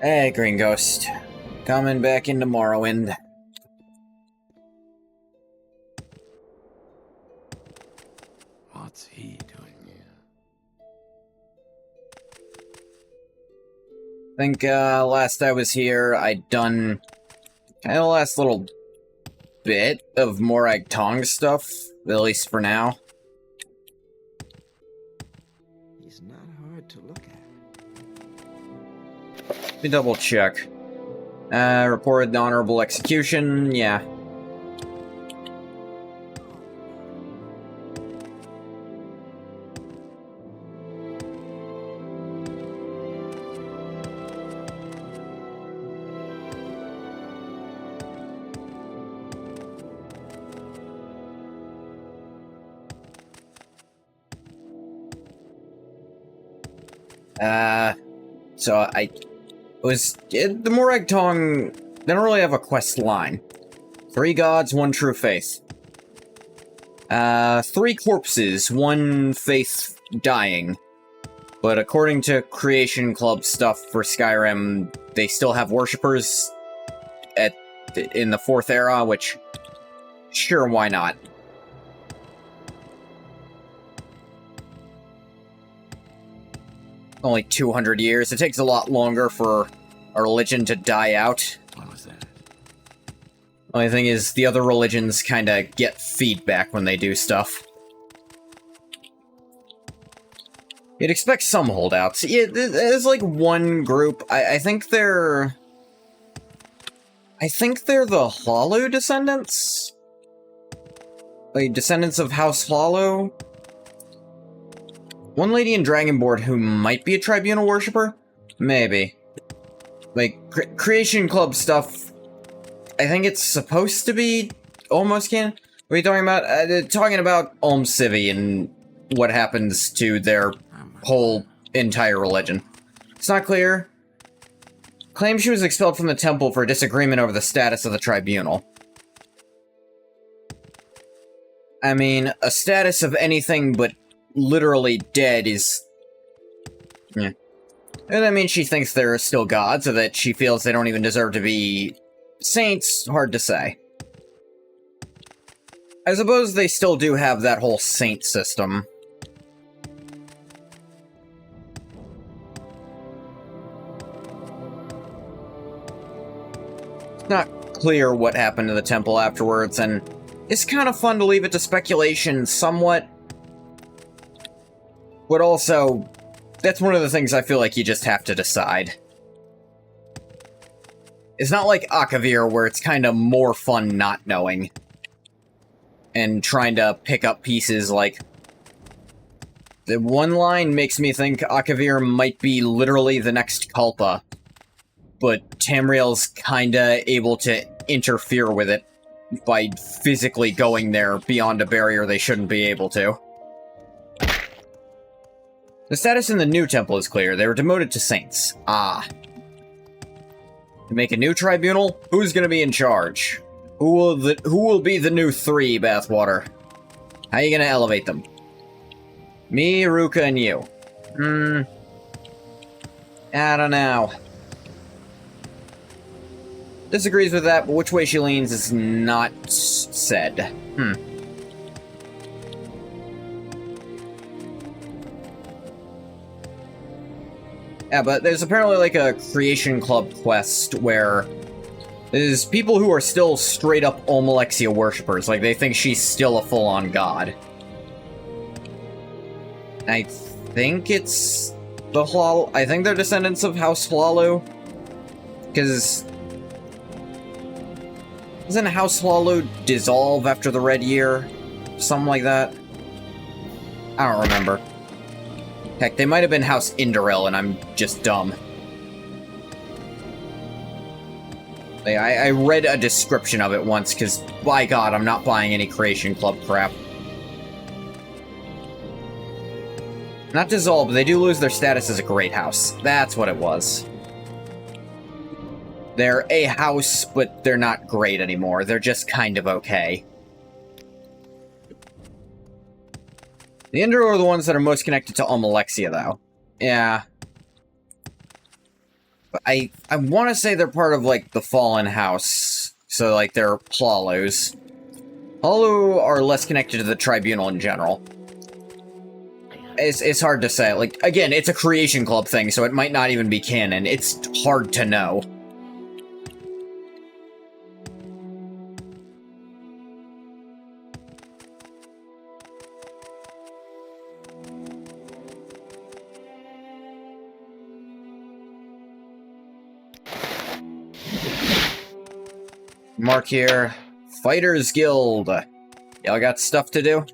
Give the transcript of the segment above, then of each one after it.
Hey, Green Ghost. Coming back into Morrowind. What's he doing here? I think, last I was here, I'd done kind of the last little bit of Morag Tong stuff, at least for now. He's not hard to look at. Let me double check. Reported honorable execution, yeah. The Morag Tong, they don't really have a quest line. 3 gods, 1 true faith. 3 corpses, 1 faith dying. But according to Creation Club stuff for Skyrim, they still have worshippers in the 4th era, which, sure, why not? Only 200 years. It takes a lot longer for a religion to die out. What was that? Only thing is, the other religions kind of get feedback when they do stuff. You'd expect some holdouts. Yeah, there's like one group. I think they're the Hollow descendants? Like, descendants of House Hollow? One lady in Dragonboard who might be a Tribunal worshipper? Maybe. Like, Creation Club stuff, I think it's supposed to be almost canon. What are you talking about? Talking about Olm Civi and what happens to their whole entire religion. It's not clear. Claims she was expelled from the temple for disagreement over the status of the Tribunal. I mean, a status of anything but literally dead is... yeah. And I mean, she thinks they're still gods, or that she feels they don't even deserve to be saints. Hard to say. I suppose they still do have that whole saint system. It's not clear what happened to the temple afterwards, and it's kind of fun to leave it to speculation somewhat. But also, that's one of the things I feel like you just have to decide. It's not like Akavir, where it's kind of more fun not knowing. And trying to pick up pieces like... the one line makes me think Akavir might be literally the next Kalpa. But Tamriel's kinda able to interfere with it by physically going there beyond a barrier they shouldn't be able to. The status in the new temple is clear. They were demoted to saints. Ah. To make a new tribunal? Who's gonna be in charge? Who will be the new 3, Bathwater? How are you gonna elevate them? Me, Ruka, and you. I don't know. Disagrees with that, but which way she leans is not said. Yeah, but there's apparently like a Creation Club quest where there's people who are still straight up Olmalexia worshippers, like they think she's still a full-on god. I think it's the Hlal. I think they're descendants of House Hlalu, because doesn't House Hlalu dissolve after the Red Year? Something like that? I don't remember. Heck, they might have been House Indoril, and I'm just dumb. Like, I read a description of it once, because, by God, I'm not buying any Creation Club crap. Not dissolve, but they do lose their status as a great house. That's what it was. They're a house, but they're not great anymore. They're just kind of okay. The Indra are the ones that are most connected to Almalexia, though. Yeah. But I want to say they're part of, like, the Fallen House. So, like, they're Hlaalu. Hlaalu are less connected to the Tribunal in general. It's hard to say. Like, again, it's a Creation Club thing, so it might not even be canon. It's hard to know. Mark here. Fighters Guild. Y'all got stuff to do?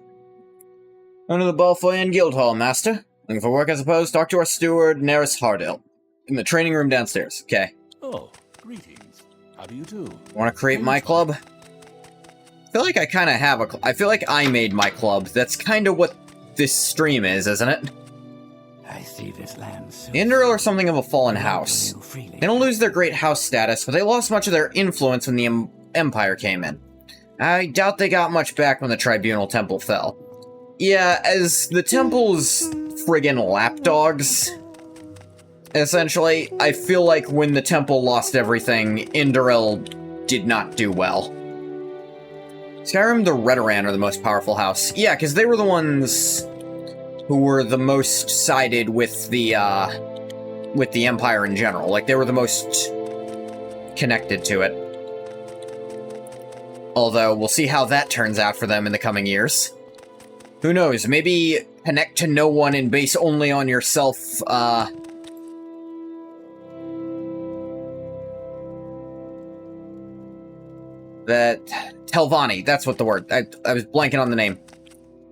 Under the Balfoyan Guild Hall, Master. Looking for work, I suppose? Talk to our steward, Neris Hardale. In the training room downstairs. Okay. Oh, greetings. How do you do? Want to create my club? I feel like I kind of have a club. I feel like I made my club. That's kind of what this stream is, isn't it? I see this land soon. Indra are something of a fallen house. They don't lose their great house status, but they lost much of their influence when the Empire came in. I doubt they got much back when the Tribunal Temple fell. Yeah, as the Temple's friggin' lapdogs, essentially, I feel like when the Temple lost everything, Indoril did not do well. Skyrim, the Redoran are the most powerful house. Yeah, because they were the ones who were the most sided with the Empire in general. Like, they were the most connected to it. Although, we'll see how that turns out for them in the coming years. Who knows, maybe connect to no one and base only on yourself, that Telvanni, that's what the word. I was blanking on the name.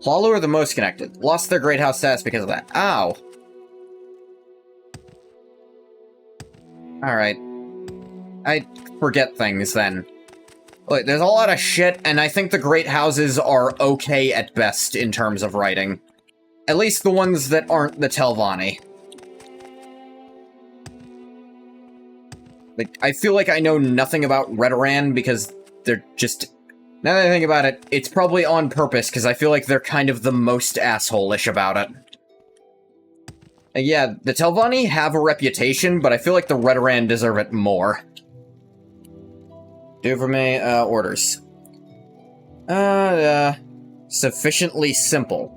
Hlaalu are the most connected. Lost their great house status because of that. Ow. Alright. I forget things then. Look, there's a lot of shit, and I think the great houses are okay at best in terms of writing. At least the ones that aren't the Telvanni. Like, I feel like I know nothing about Redoran because they're just... Now that I think about it, it's probably on purpose, because I feel like they're kind of the most asshole-ish about it. Yeah, the Telvanni have a reputation, but I feel like the Redoran deserve it more. Do for me, orders. Sufficiently simple.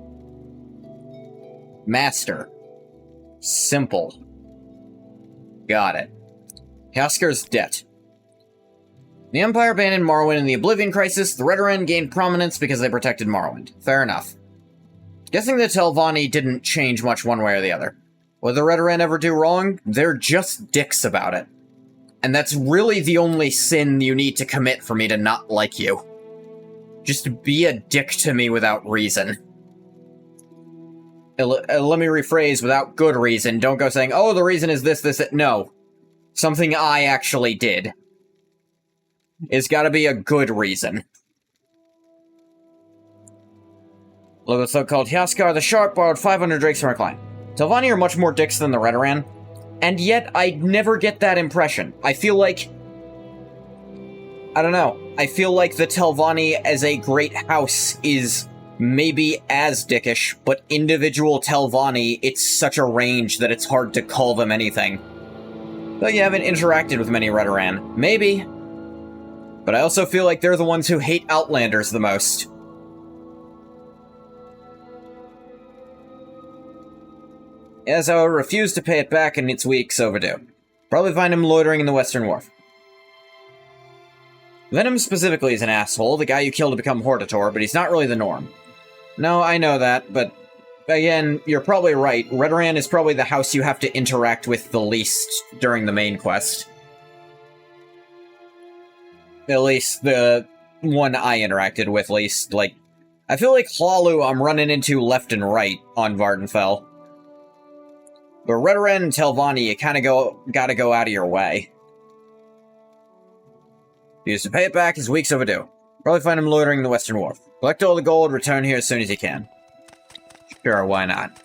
Master. Simple. Got it. Hjaskar's debt. The Empire abandoned Morrowind in the Oblivion Crisis. The Redoran gained prominence because they protected Morrowind. Fair enough. Guessing the Telvanni didn't change much one way or the other. What did the Redoran ever do wrong? They're just dicks about it. And that's really the only sin you need to commit for me to not like you. Just be a dick to me without reason. Let me rephrase, without good reason. Don't go saying, oh, the reason is this, that. No. Something I actually did. It's gotta be a good reason. Look, the so-called Hjaskar the Sharp borrowed 500 drakes from our client. Telvanni are much more dicks than the Redoran. And yet, I never get that impression. I feel like... I don't know. I feel like the Telvanni as a great house is maybe as dickish, but individual Telvanni, it's such a range that it's hard to call them anything. Though you haven't interacted with many Redoran. Maybe. But I also feel like they're the ones who hate Outlanders the most. As I refuse to pay it back and it's weeks overdue. Probably find him loitering in the Western Wharf. Venom specifically is an asshole, the guy you kill to become Hortator, but he's not really the norm. No, I know that, but again, you're probably right. Redoran is probably the house you have to interact with the least during the main quest. At least the one I interacted with, least. Like, I feel like Hlaalu I'm running into left and right on Vardenfell. But Redoran and Telvanni, you kinda gotta go out of your way. Used to pay it back, his weeks overdue. Probably find him loitering in the Western Wharf. Collect all the gold, return here as soon as you can. Sure, why not?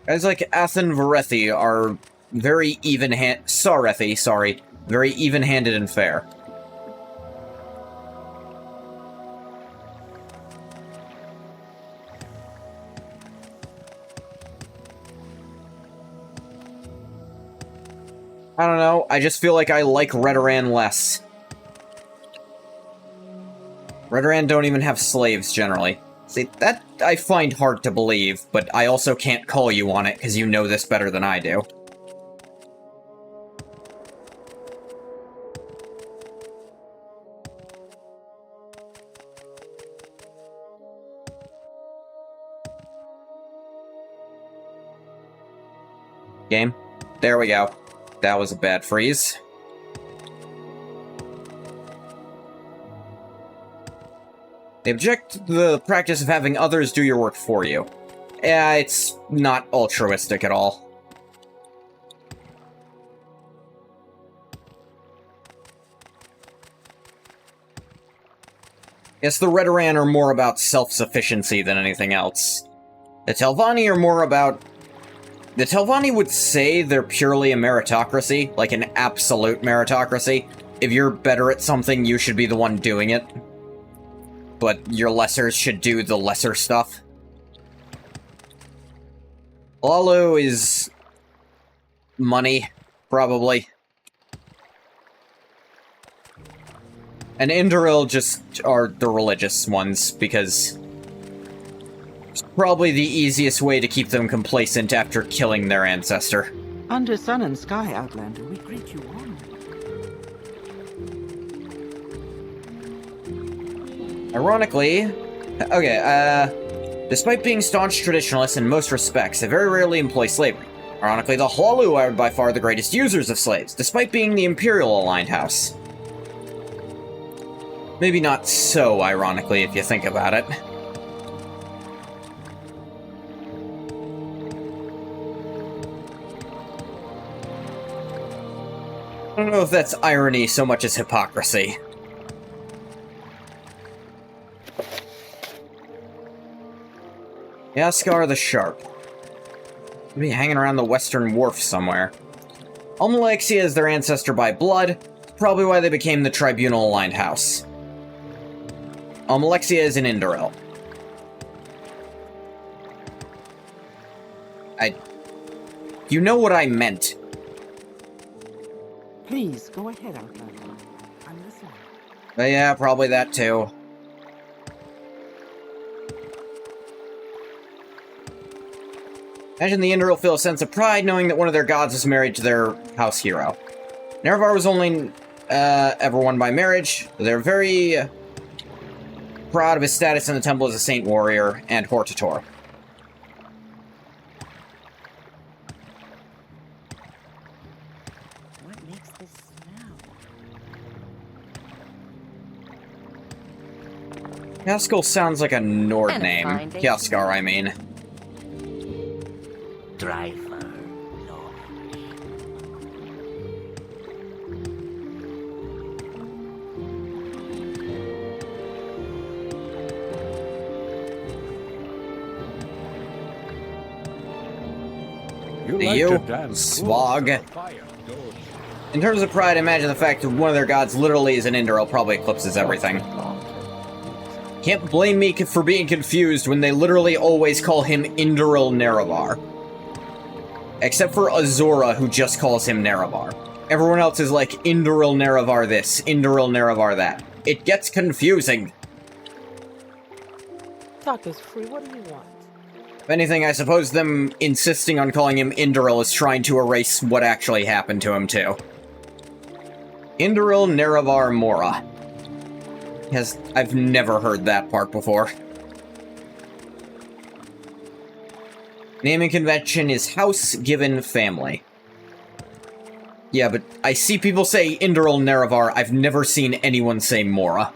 Guys like Athen Varethi are very even-handed. Sarethi, sorry. Very even-handed and fair. I don't know, I just feel like I like Redoran less. Redoran don't even have slaves, generally. See, that I find hard to believe, but I also can't call you on it, because you know this better than I do. Game? There we go. That was a bad freeze. They object to the practice of having others do your work for you. Yeah, it's not altruistic at all. Yes, the Redoran are more about self-sufficiency than anything else. The Telvanni are more about... The Telvanni would say they're purely a meritocracy, like an absolute meritocracy. If you're better at something, you should be the one doing it. But your lessers should do the lesser stuff. Lalu is... money, probably. And Indoril just are the religious ones, because... it's probably the easiest way to keep them complacent after killing their ancestor. Under sun and sky, Outlander, we greet you warmly. Ironically... okay, despite being staunch traditionalists in most respects, they very rarely employ slavery. Ironically, the Hlalu are by far the greatest users of slaves, despite being the Imperial-aligned house. Maybe not so ironically, if you think about it. I don't know if that's irony so much as hypocrisy. Yaskar the Sharp. Maybe hanging around the Western Wharf somewhere. Almalexia is their ancestor by blood, probably why they became the Tribunal-aligned house. Almalexia is in Indoril. You know what I meant. Please, go ahead, Outlander. I'm listening. But yeah, probably that too. Imagine the Indoril feel a sense of pride knowing that one of their gods is married to their house hero. Nerevar was only ever won by marriage. They're very proud of his status in the temple as a saint warrior and Hortator. What makes this smell? Yaskar sounds like a Nord And a name. fine day Yaskar, I mean. Driver, Lord. You To like you, to dance Svog. close to the fire, don't you? In terms of pride, I imagine the fact that one of their gods literally is an Indoril probably eclipses everything. Can't blame me for being confused when they literally always call him Indoril Nerevar. Except for Azura, who just calls him Nerevar. Everyone else is like, Indoril Nerevar this, Indoril Nerevar that. It gets confusing. Talk is free. What do you want? If anything, I suppose them insisting on calling him Indoril is trying to erase what actually happened to him, too. Indoril Nerevar Mora. Yes, I've never heard that part before. Naming convention is house given family. Yeah, but I see people say Indoril Nerevar. I've never seen anyone say Mora.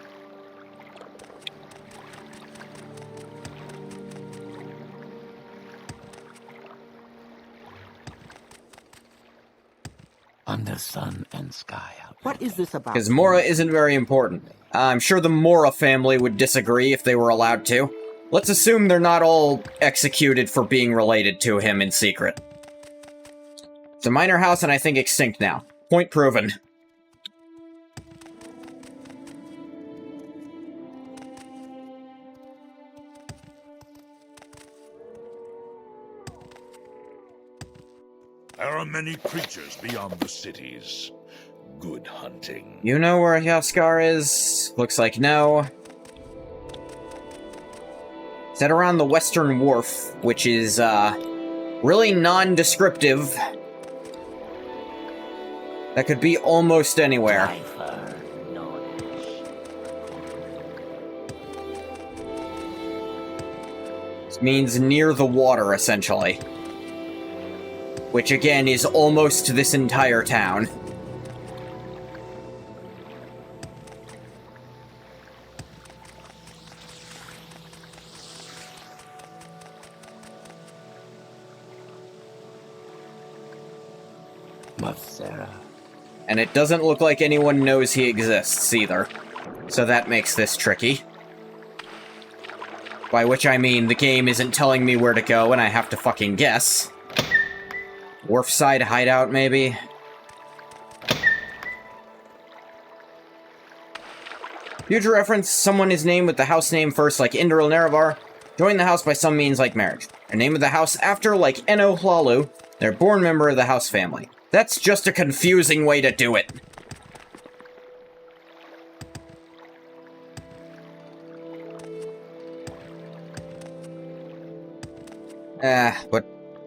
Under sun and sky, Outlander. What is this about? Because Mora isn't very important. I'm sure the Mora family would disagree if they were allowed to. Let's assume they're not all executed for being related to him in secret. It's a minor house and I think extinct now. Point proven. There are many creatures beyond the cities. Good hunting. You know where Hjaskar is? Looks like no. Is that around the Western Wharf, which is, really non-descriptive. That could be almost anywhere. Cipher knowledge. This means near the water, essentially. Which, again, is almost this entire town. Sarah. And it doesn't look like anyone knows he exists, either. So that makes this tricky. By which I mean, the game isn't telling me where to go, and I have to fucking guess. Wharfside hideout, maybe? Future reference, someone is named with the house name first, like Indral Nerevar. Join the house by some means like marriage. Their name of the house after, like Eno Hlalu. They're born member of the house family. That's just a confusing way to do it. But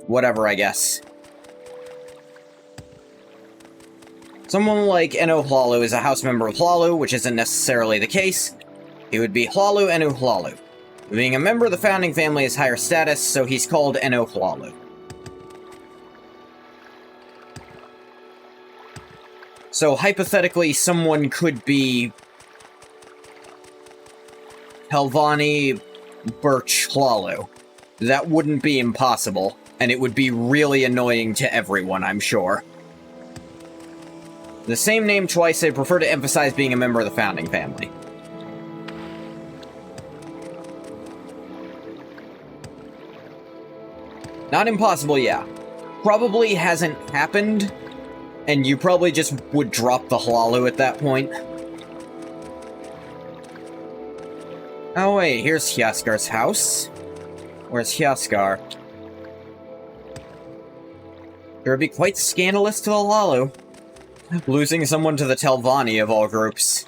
whatever, I guess. Someone like Eno Hlalu is a house member of Hlalu, which isn't necessarily the case. He would be Hlalu Enu Hlalu. Being a member of the founding family is higher status, so he's called Eno Hlalu. So, hypothetically, someone could be Helvani Birch Hlalu. That wouldn't be impossible, and it would be really annoying to everyone, I'm sure. The same name twice, I prefer to emphasize being a member of the founding family. Not impossible, yeah. Probably hasn't happened, and you probably just would drop the Hlalu at that point. Oh wait, here's Hjaskar's house. Where's Hjaskar? It would be quite scandalous to the Hlalu. Losing someone to the Telvanni of all groups.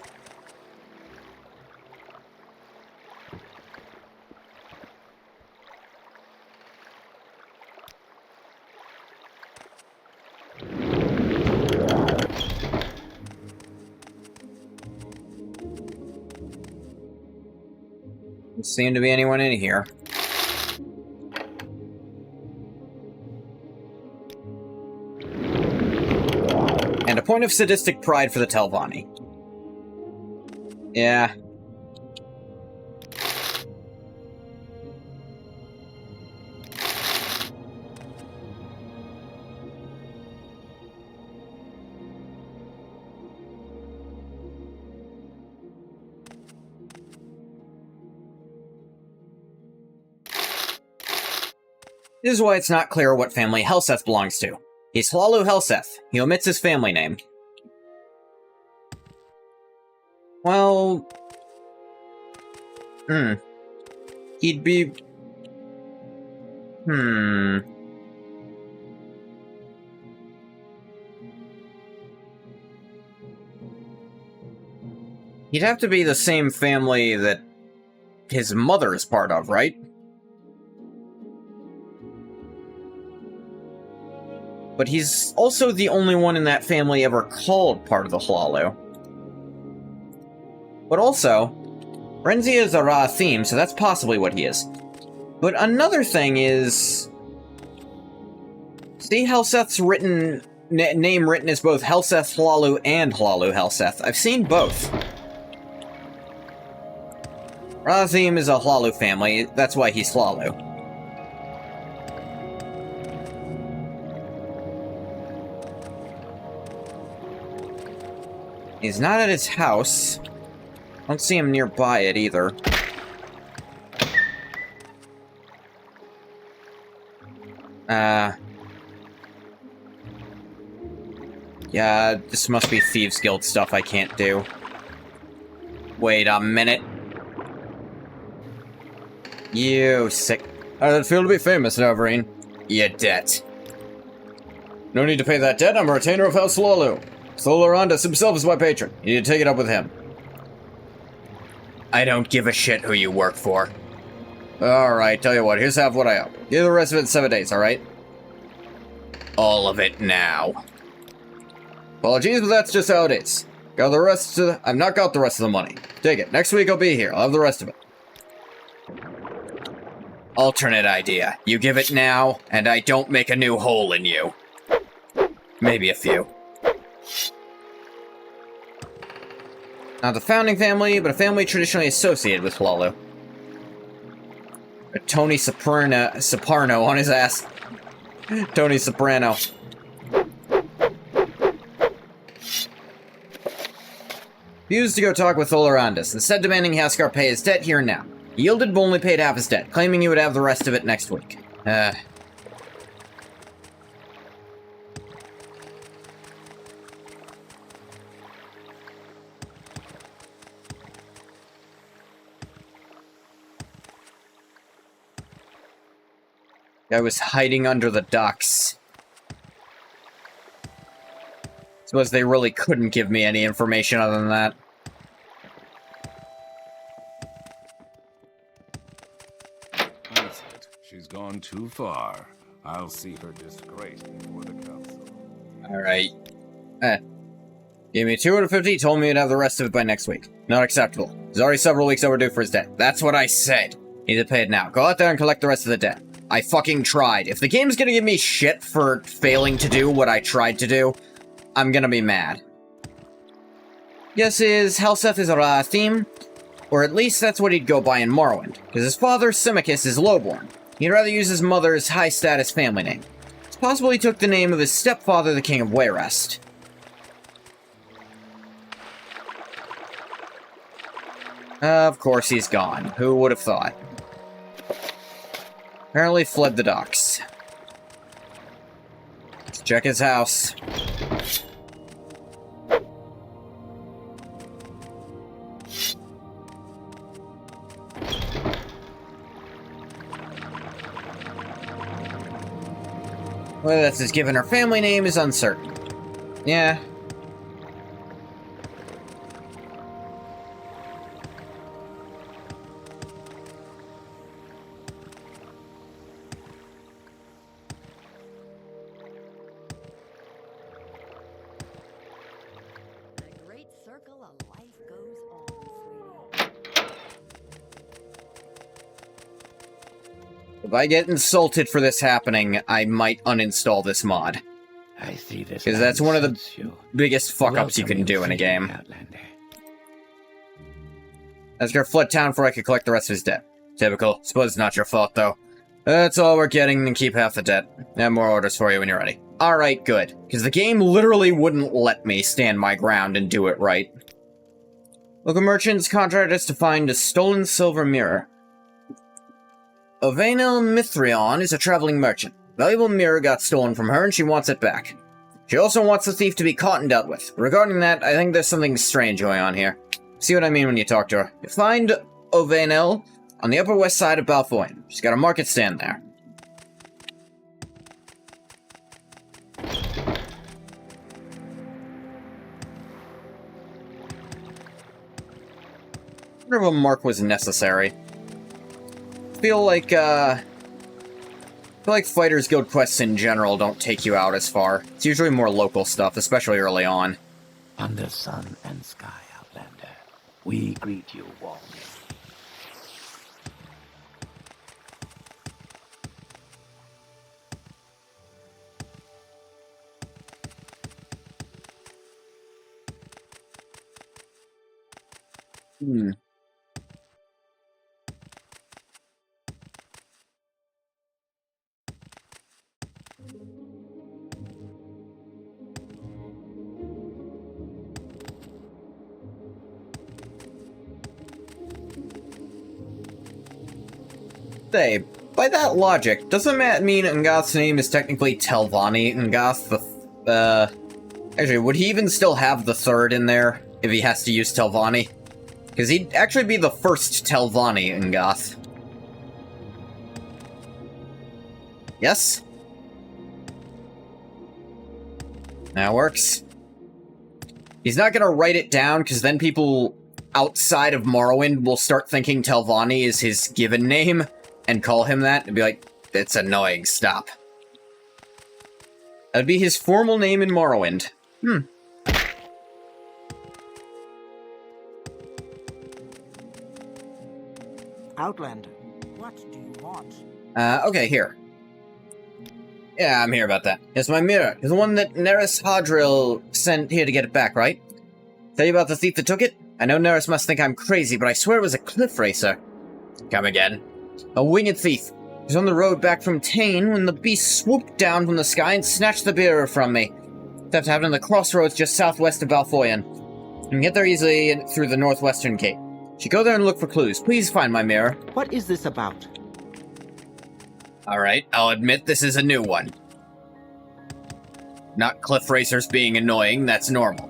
Doesn't seem to be anyone in here. And a point of sadistic pride for the Telvanni. Yeah. This is why it's not clear what family Helseth belongs to. He's Hlalu Helseth. He omits his family name. Well... He'd be... He'd have to be the same family that his mother is part of, right? But he's also the only one in that family ever called part of the Hlalu. But also, Renzi is a Ra theme, so that's possibly what he is. But another thing is... See Helseth's name written as both Helseth Hlalu and Hlalu Helseth. I've seen both. Ra theme is a Hlalu family, that's why he's Hlalu. He's not at his house. I don't see him nearby it either. Yeah, this must be Thieves Guild stuff I can't do. Wait a minute. You sick... How does it feel to be famous, Novarine? You debt. No need to pay that debt. I'm a retainer of House Lolu. Solarandus himself is my patron. You need to take it up with him. I don't give a shit who you work for. Alright, tell you what, here's half what I owe. Give the rest of it in 7 days, alright? All of it now. Apologies, but that's just how it is. Got the rest of I've not got the rest of the money. Take it. Next week I'll be here. I'll have the rest of it. Alternate idea. You give it now, and I don't make a new hole in you. Maybe a few. Not the founding family, but a family traditionally associated with Lolu. Tony Soprano on his ass. Tony Soprano. Refused to go talk with Solarandus, instead demanding Haskar pay his debt here and now. He yielded but only paid half his debt, claiming he would have the rest of it next week. I was hiding under the docks. Suppose they really couldn't give me any information other than that. That's it. She's gone too far. I'll see her disgraced before the council. Alright. Gave me 250, told me he'd have the rest of it by next week. Not acceptable. He's already several weeks overdue for his debt. That's what I said. Need to pay it now. Go out there and collect the rest of the debt. I fucking tried. If the game's gonna give me shit for failing to do what I tried to do, I'm gonna be mad. Yes, his Helseth is a theme, or at least that's what he'd go by in Morrowind, because his father, Simicus, is lowborn. He'd rather use his mother's high-status family name. It's possible he took the name of his stepfather, the King of Wayrest. Of course he's gone. Who would have thought? Apparently fled the docks. Let's check his house. Whether that's his given or family name is uncertain. Yeah. The great circle of life goes on, sweetie. If I get insulted for this happening, I might uninstall this mod. I see this. Because that's one of the you. biggest fuck-ups you can do in a game. Asgard fled town before I could collect the rest of his debt. Typical. Suppose it's not your fault, though. That's all we're getting, and keep half the debt. I have more orders for you when you're ready. Alright, good. Because the game literally wouldn't let me stand my ground and do it right. Local merchants contracted us to find a stolen silver mirror. Ovenel Mithrion is a traveling merchant. Valuable mirror got stolen from her and she wants it back. She also wants the thief to be caught and dealt with. Regarding that, I think there's something strange going on here. See what I mean when you talk to her. You find Ovenel on the upper west side of Balfoin. She's got a market stand there. I wonder if a mark was necessary. I feel like Fighters Guild quests in general don't take you out as far. It's usually more local stuff, especially early on. Under sun and sky, Outlander, we greet you warmly. Say, by that logic, doesn't that mean Ngath's name is technically Telvanni Ngath actually, would he even still have the third in there if he has to use Telvanni? Because he'd actually be the first Telvanni Ngath. Yes? That works. He's not gonna write it down, because then people outside of Morrowind will start thinking Telvanni is his given name, and call him that, and be like, it's annoying, stop. That'd be his formal name in Morrowind. Outlander, what do you want? Okay, here. Yeah, I'm here about that. It's my mirror. It's the one that Neris Hadril sent here to get it back, right? Tell you about the thief that took it? I know Neris must think I'm crazy, but I swear it was a cliff racer. Come again. A winged thief. He was on the road back from Tain when the beast swooped down from the sky and snatched the mirror from me. Theft happened in the crossroads just southwest of Balfoyan. You can get there easily through the northwestern gate. Should go there and look for clues. Please find my mirror. What is this about? Alright, I'll admit this is a new one. Not cliff racers being annoying, that's normal.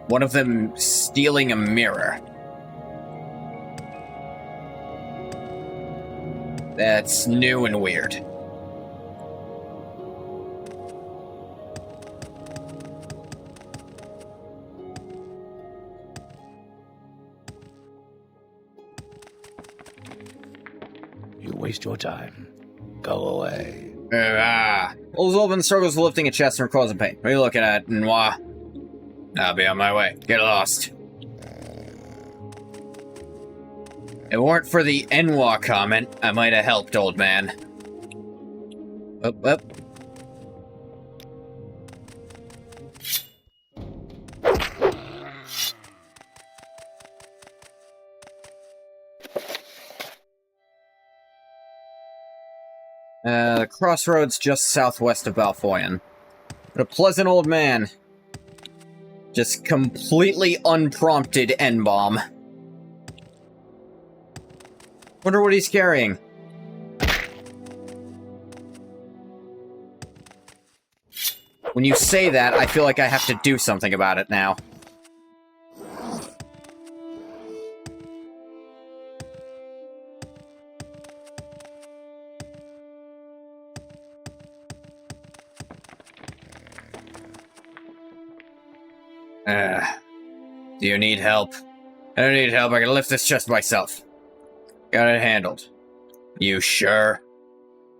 One of them stealing a mirror. That's new and weird. You waste your time. Go away. Old Zolvin struggles with lifting a chest and causing pain. What are you looking at, Noir? I'll be on my way. Get lost. If it weren't for the Enwa comment, I might have helped, old man. Up. The crossroads just southwest of Balfoyan. But a pleasant old man. Just completely unprompted N-bomb. Wonder what he's carrying. When you say that, I feel like I have to do something about it now. Do you need help? I don't need help. I can lift this chest myself. Got it handled. You sure?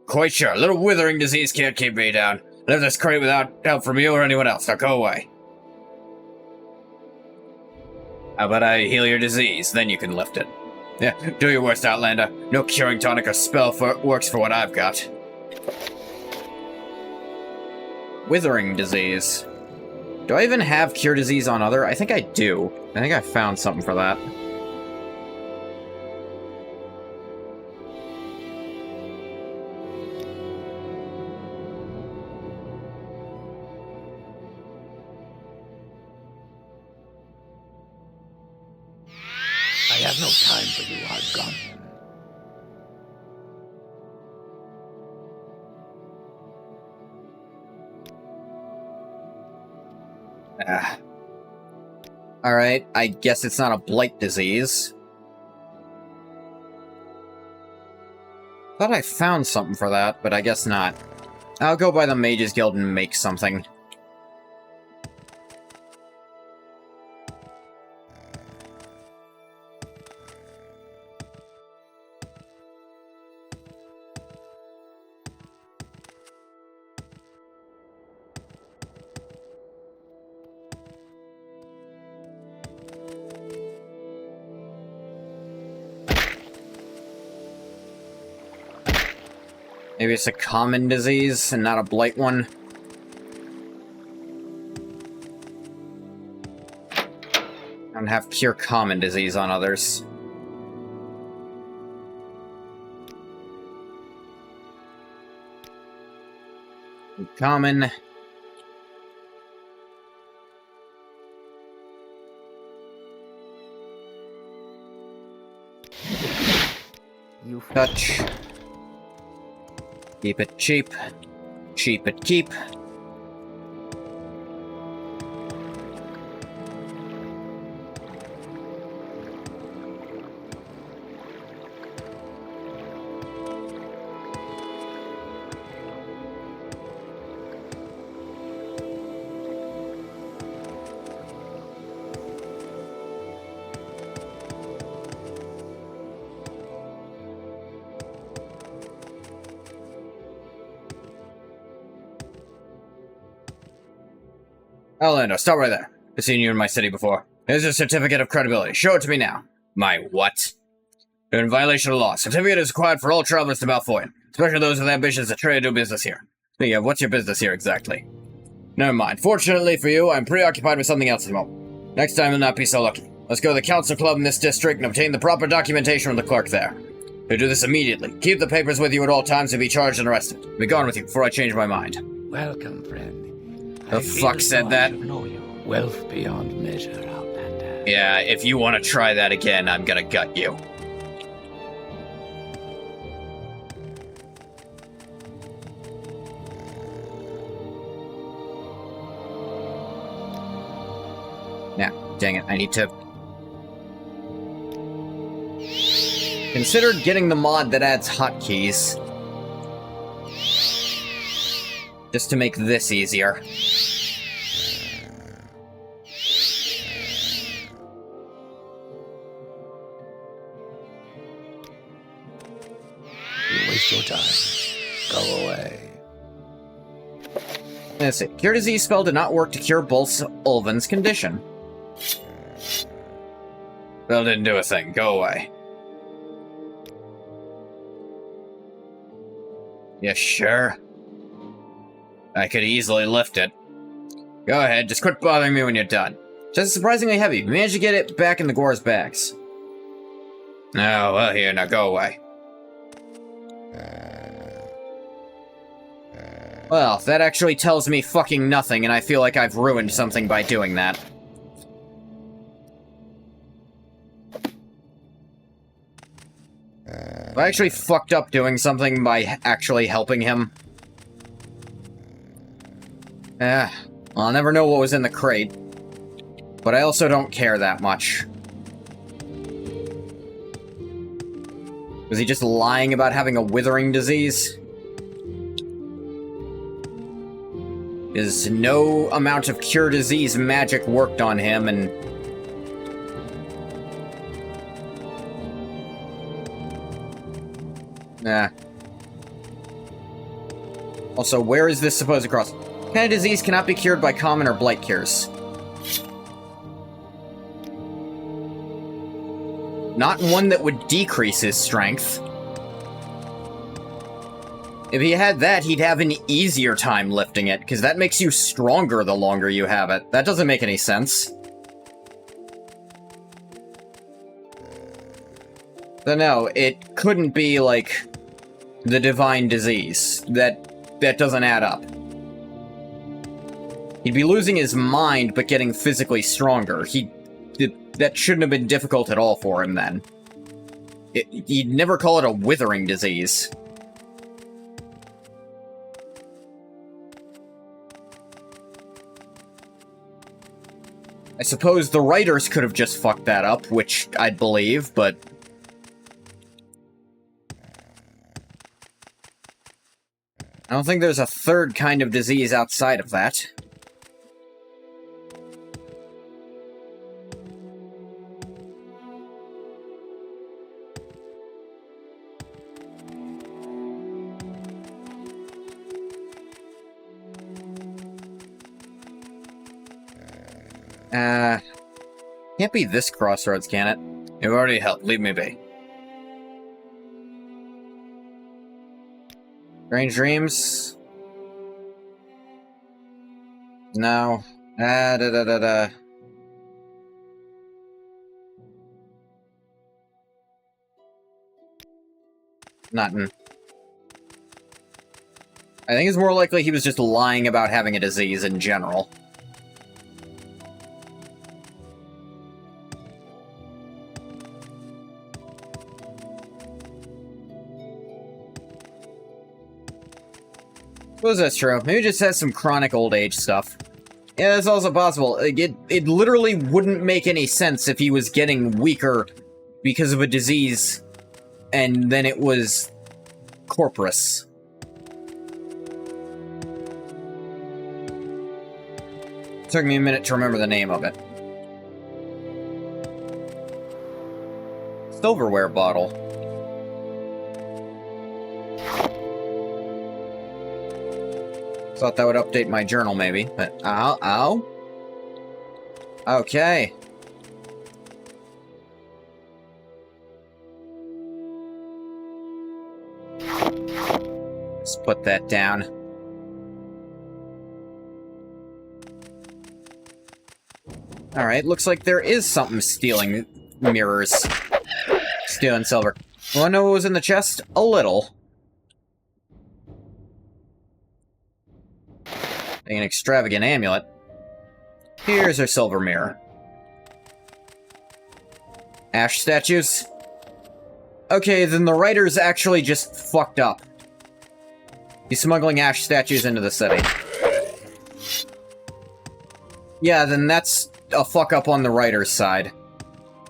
Quite sure. A little withering disease can't keep me down. Lift this crate without help from you or anyone else. Now go away. How about I heal your disease? Then you can lift it. Yeah, do your worst, Outlander. No curing tonic or spell works for what I've got. Withering disease. Do I even have cure disease on other? I think I do. I think I found something for that. I have no time for you, Ardgon. Alright, I guess it's not a blight disease. Thought I found something for that, but I guess not. I'll go by the Mages Guild and make something. Maybe it's a common disease and not a blight one. I don't have cure common disease on others. Common. You Touch. Keep it cheap. Cheap it keep. Outlander, stop right there. I've seen you in my city before. Here's your certificate of credibility. Show it to me now. My what? You're in violation of law. Certificate is required for all travelers to Malfoy, especially those with ambitions to trade or do business here. Yeah, what's your business here exactly? Never mind. Fortunately for you, I'm preoccupied with something else at the moment. Next time you'll not be so lucky. Let's go to the council club in this district and obtain the proper documentation from the clerk there. You'll do this immediately. Keep the papers with you at all times and be charged and arrested. Be gone with you before I change my mind. Welcome, friend. The fuck said that? Know you. Wealth beyond measure, Outlander. Yeah, if you want to try that again, I'm gonna gut you. Now, dang it, I need to... Considered getting the mod that adds hotkeys. Just to make this easier. You waste your time. Go away. Let's see. Cure disease spell did not work to cure both Ulvin's condition. Spell didn't do a thing. Go away. Yeah, sure. I could easily lift it. Go ahead, just quit bothering me when you're done. Just surprisingly heavy. We managed to get it back in the Gore's bags. Oh, well, here, now go away. Well, that actually tells me fucking nothing, and I feel like I've ruined something by doing that. I actually fucked up doing something by actually helping him. I'll never know what was in the crate. But I also don't care that much. Was he just lying about having a withering disease? Is no amount of cure disease magic worked on him, and... Nah. Also, where is this supposed to cross? What kind of disease cannot be cured by common or blight cures? Not one that would decrease his strength. If he had that, he'd have an easier time lifting it, because that makes you stronger the longer you have it. That doesn't make any sense. So no, it couldn't be, like, the divine disease. That doesn't add up. He'd be losing his mind, but getting physically stronger. That shouldn't have been difficult at all for him, then. You'd never call it a withering disease. I suppose the writers could have just fucked that up, which I'd believe, but... I don't think there's a third kind of disease outside of that. Can't be this crossroads, can it? You've already helped. Leave me be. Strange dreams? No. Nothing. I think it's more likely he was just lying about having a disease in general. Suppose that's true. Maybe it just has some chronic old age stuff. Yeah, that's also possible. It literally wouldn't make any sense if he was getting weaker because of a disease, and then it was corporous. It took me a minute to remember the name of it. Silverware bottle. Thought that would update my journal, maybe. But, ow. Okay. Let's put that down. Alright, looks like there is something stealing mirrors. Stealing silver. Wanna know what was in the chest? A little. An extravagant amulet. Here's our silver mirror. Ash statues? Okay, then the writer's actually just fucked up. He's smuggling ash statues into the city. Yeah, then that's a fuck up on the writer's side.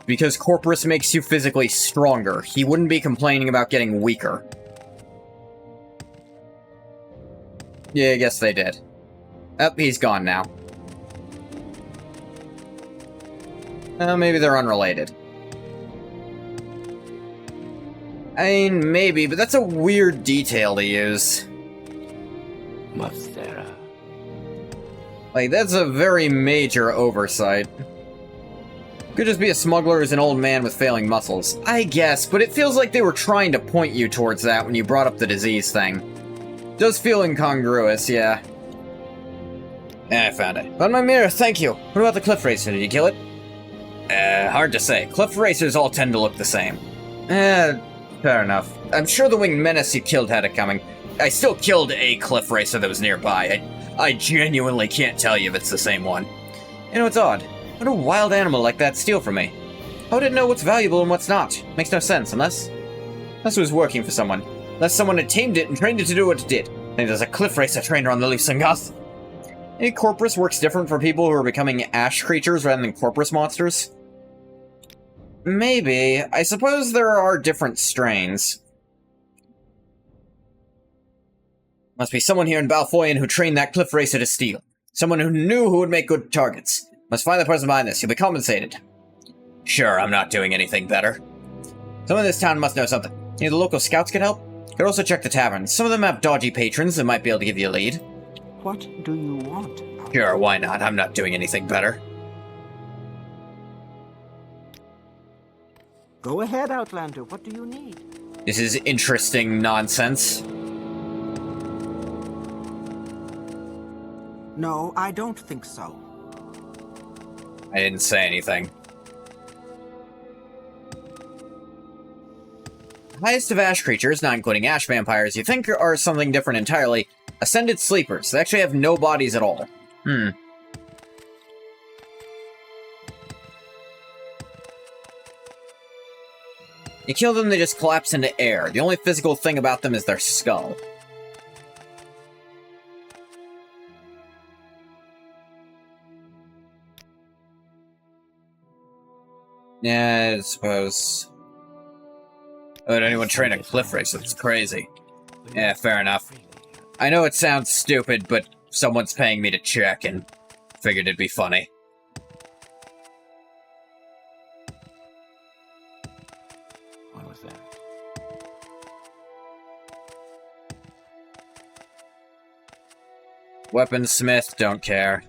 Because Corpus makes you physically stronger. He wouldn't be complaining about getting weaker. Yeah, I guess they did. Oh, he's gone now. Maybe they're unrelated. I mean, maybe, but that's a weird detail to use. Mustera. Like, that's a very major oversight. Could just be a smuggler who's an old man with failing muscles. I guess, but it feels like they were trying to point you towards that when you brought up the disease thing. Does feel incongruous, yeah. I found it. Found my mirror, thank you. What about the cliff racer? Did you kill it? Hard to say. Cliff racers all tend to look the same. Fair enough. I'm sure the winged menace you killed had it coming. I still killed a cliff racer that was nearby. I genuinely can't tell you if it's the same one. You know, it's odd. What a wild animal like that steal from me? How would it know what's valuable and what's not? Makes no sense, unless it was working for someone. Unless someone had tamed it and trained it to do what it did. I think there's a cliff racer trainer on the loose in Gath. Maybe Corpus works different for people who are becoming ash creatures rather than Corpus monsters? Maybe. I suppose there are different strains. Must be someone here in Balfoyan who trained that cliff racer to steal. Someone who knew who would make good targets. Must find the person behind this. You'll be compensated. Sure, I'm not doing anything better. Someone in this town must know something. Any of the local scouts could help? Could also check the taverns. Some of them have dodgy patrons that might be able to give you a lead. What do you want? Sure, why not? I'm not doing anything better. Go ahead, Outlander. What do you need? This is interesting nonsense. No, I don't think so. I didn't say anything. Highest of ash creatures, not including ash vampires, you think are something different entirely. Ascended sleepers. They actually have no bodies at all. You kill them, they just collapse into air. The only physical thing about them is their skull. Yeah, I suppose. Would anyone train a cliff racer? That's crazy. Yeah, fair enough. I know it sounds stupid, but someone's paying me to check and figured it'd be funny. What was that? Weaponsmith, don't care.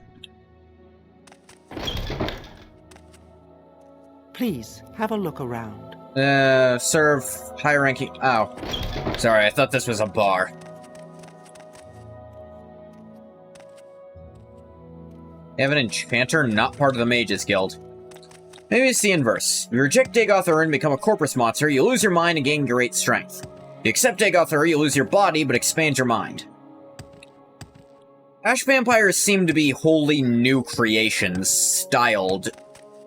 Please, have a look around. Serve high-ranking... Oh. Sorry, I thought this was a bar. They have an enchanter, not part of the Mages Guild. Maybe it's the inverse. If you reject Dagoth Ur and become a Corpus monster, you lose your mind and gain great strength. If you accept Dagoth Ur, you lose your body, but expand your mind. Ash vampires seem to be wholly new creations, styled.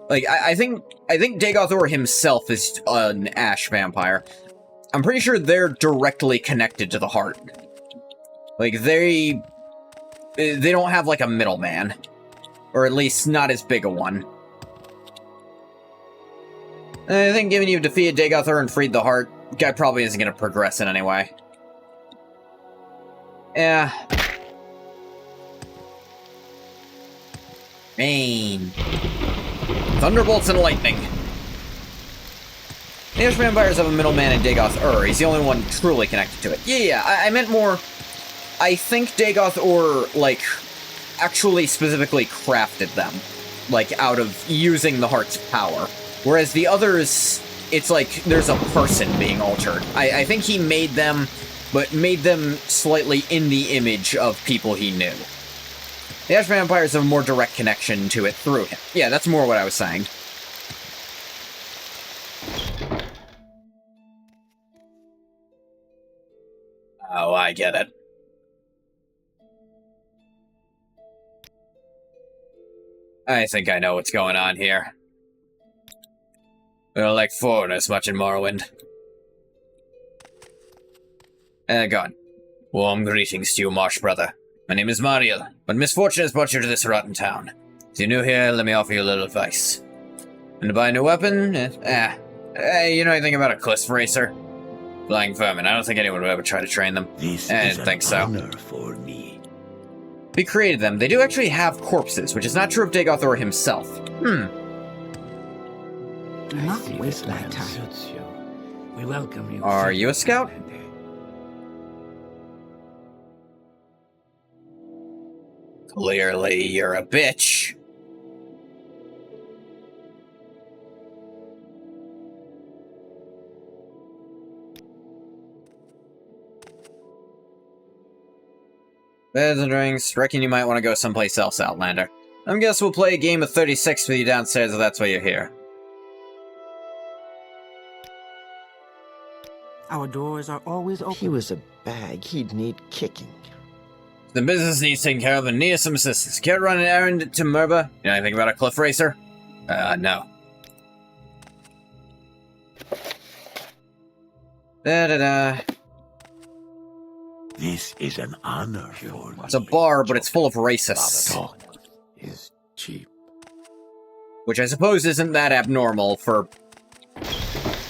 Like, I think Dagoth Ur himself is an ash vampire. I'm pretty sure they're directly connected to the heart. Like, they don't have, like, a middleman. Or at least not as big a one. I think given you've defeated Dagoth Ur and freed the heart, the guy probably isn't going to progress in any way. Yeah. Rain. Thunderbolts and lightning. The Ash vampires have a middleman in Dagoth Ur. He's the only one truly connected to it. Yeah, I meant more... I think Dagoth Ur, like, actually specifically crafted them. like, out of using the heart's power. Whereas the others, it's like there's a person being altered. I think he made them, but made them slightly in the image of people he knew. The Ash vampires have a more direct connection to it through him. Yeah, that's more what I was saying. Oh, I get it. I think I know what's going on here. We're like foreigners much in Morrowind. Go on. Warm greetings to you, Marsh brother. My name is Mariel, but misfortune has brought you to this rotten town. If you're new here, let me offer you a little advice. And to buy a new weapon? You know anything about a cliff racer? Flying vermin. I don't think anyone would ever try to train them. This I is didn't an think so. honor for me. We created them. They do actually have corpses, which is not true of Dagoth or himself. Do I not see waste this my land time. suits you. We welcome you. Are you a scout? Outlander. Clearly, you're a bitch. Beds and drinks. Reckon you might want to go someplace else, Outlander. I guess we'll play a game of 36 with you downstairs if that's why you're here. Our doors are always If he open. was a bag, he'd need kicking. The business needs taken care of and needs some assistance. Care to run an errand to Merba? You know anything about a cliff racer? No. Da-da-da. This is an honor for me. It's a bar, but it's full of racists. Talk is cheap. Which I suppose isn't that abnormal for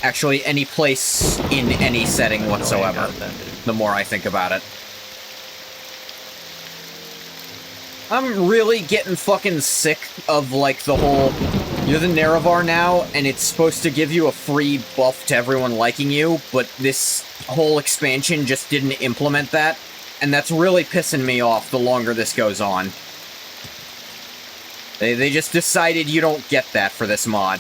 actually any place in any setting whatsoever, the more I think about it. I'm really getting fucking sick of, like, the whole, you're the Nerevar now, and it's supposed to give you a free buff to everyone liking you, but this whole expansion just didn't implement that, and that's really pissing me off the longer this goes on. They just decided you don't get that for this mod.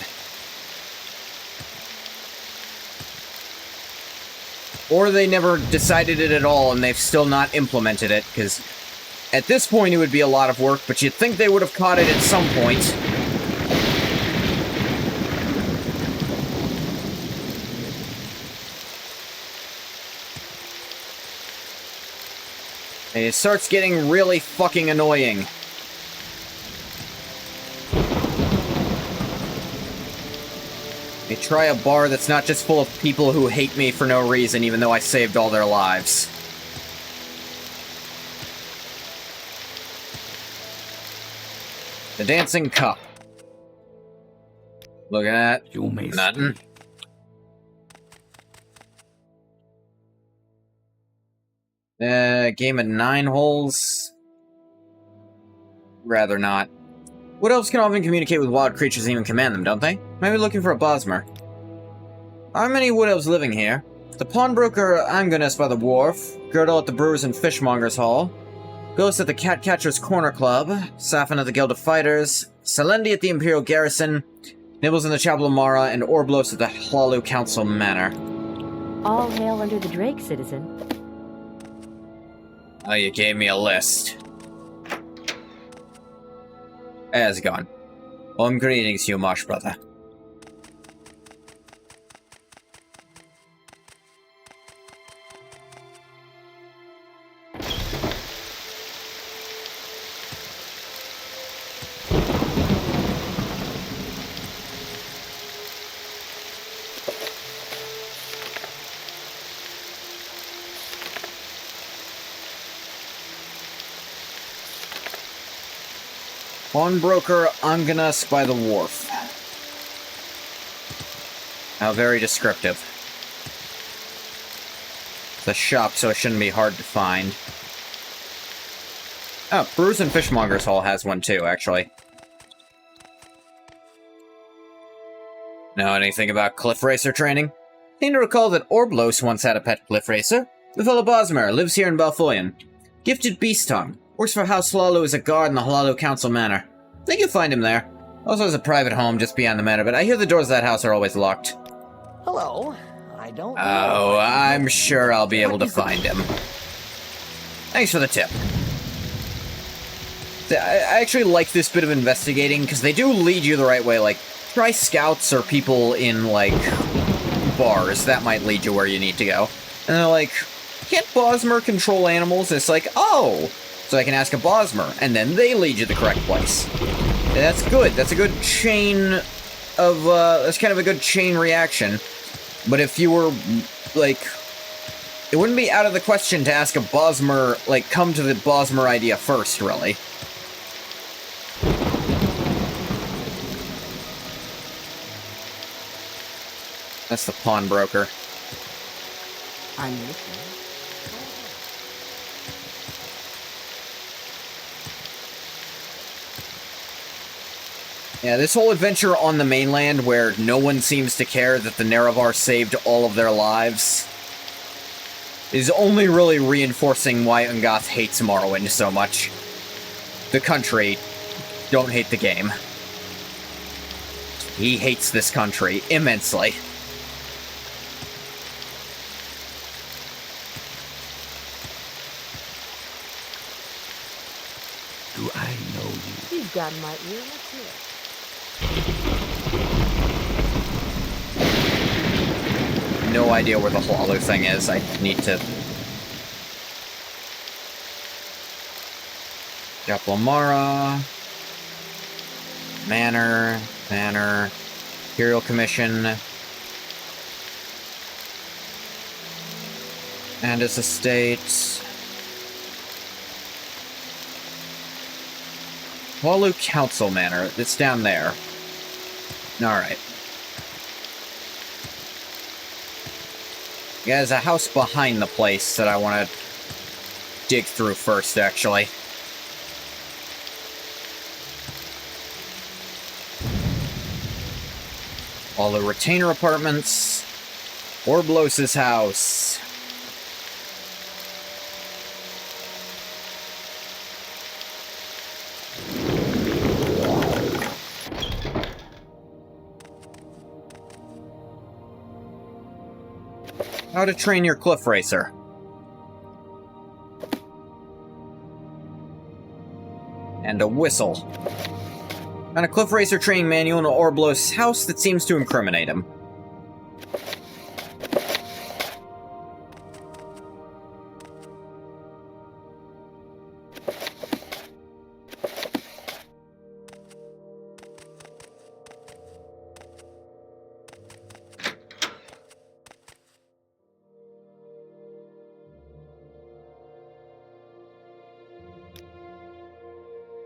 Or they never decided it at all, and they've still not implemented it, because at this point it would be a lot of work, but you'd think they would have caught it at some point. It starts getting really fucking annoying. They try a bar that's not just full of people who hate me for no reason, even though I saved all their lives. The Dancing Cup. Look at that. You may Nothing. speak. Game of 9 holes. Rather not. Wood elves can often communicate with wild creatures and even command them, don't they? Maybe looking for a Bosmer. Are many wood elves living here? The pawnbroker Angonus by the wharf, Girdle at the Brewers and Fishmongers Hall, Ghost at the Catcatcher's Corner Club, Safin at the Guild of Fighters, Selendi at the Imperial Garrison, Nibbles in the Chapel of Mara, and Orblos at the Hlaalu Council Manor. All hail under the Drake, citizen. Oh, you gave me a list. How's it going? Warm greetings, you Marsh brother. Pawnbroker Angonus by the wharf. How very descriptive. It's a shop, so it shouldn't be hard to find. Oh, Brewers and Fishmongers Hall has one too, actually. Know anything about cliff racer training? Seem to recall that Orblos once had a pet cliff racer. The fellow Bosmer lives here in Balfoyan. Gifted beast tongue. Works for House Hlaalu as a guard in the Hlaalu Council Manor. Think you'll find him there. Also has a private home just beyond the manor, but I hear the doors of that house are always locked. Hello. I don't know. Oh, I'm sure I'll be able to find him. Thanks for the tip. I actually like this bit of investigating, because they do lead you the right way. Like, try scouts or people in, like, bars. That might lead you where you need to go. And they're like, can't Bosmer control animals? And it's like, oh! So I can ask a Bosmer, and then they lead you the correct place. And that's good. That's a good chain of, that's kind of a good chain reaction. But if you were, like, it wouldn't be out of the question to ask a Bosmer, like, come to the Bosmer idea first, really. That's the pawnbroker. I'm listening. Yeah, this whole adventure on the mainland where no one seems to care that the Nerevar saved all of their lives is only really reinforcing why Gath hates Morrowind so much. The country don't hate the game. He hates this country immensely. Do I know you? You've got my ear. Let's hear it. No idea where the whole other thing is. I need to... Japlamara... Manor... Imperial Commission... And his estate... Walu Council Manor. It's down there. Alright. Yeah, there's a house behind the place that I want to dig through first, actually. All the retainer apartments. Orblos' house. How to train your cliff racer. And a whistle. And a cliff racer training manual in Orblos' house that seems to incriminate him.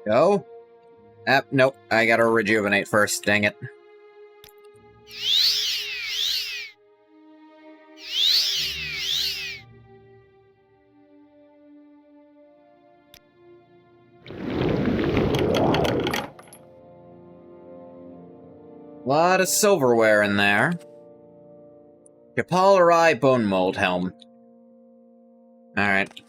Go. Nope. I gotta rejuvenate first, dang it. Lot of silverware in there. Kapalarai bone mold helm. Alright.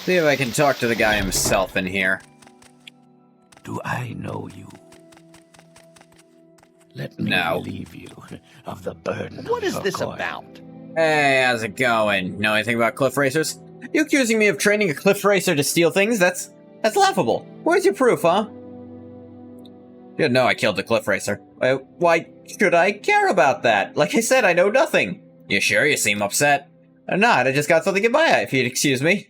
See if I can talk to the guy himself in here. Do I know you? Let me relieve you of the burden. What of is your this coil. about? Hey, how's it going? Know anything about cliff racers? You accusing me of training a cliff racer to steal things? That's laughable. Where's your proof, huh? You didn't know I killed the cliff racer. Why should I care about that? Like I said, I know nothing. You sure? You seem upset. I'm not. I just got something in my eye, if you'd excuse me.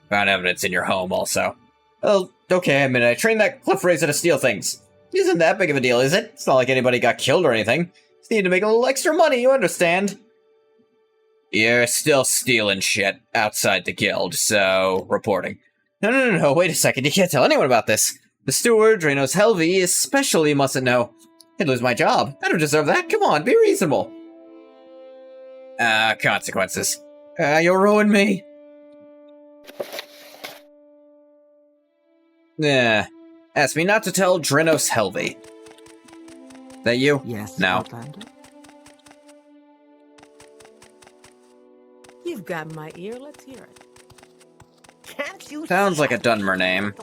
Found evidence in your home, also. Well, okay, I mean, I trained that cliff racer to steal things. Isn't that big of a deal, is it? It's not like anybody got killed or anything. Just need to make a little extra money, you understand? You're still stealing shit outside the guild, so... reporting. No, wait a second, you can't tell anyone about this. The steward, Dranos Helvi, especially mustn't know. I'd lose my job. I don't deserve that. Come on, be reasonable. Consequences. You'll ruin me. Ask me not to tell Dranos Helvi. That you? Yes, No. Outlander? You've got my ear. Let's hear it. Can't you Sounds see like a I'm Dunmer name. left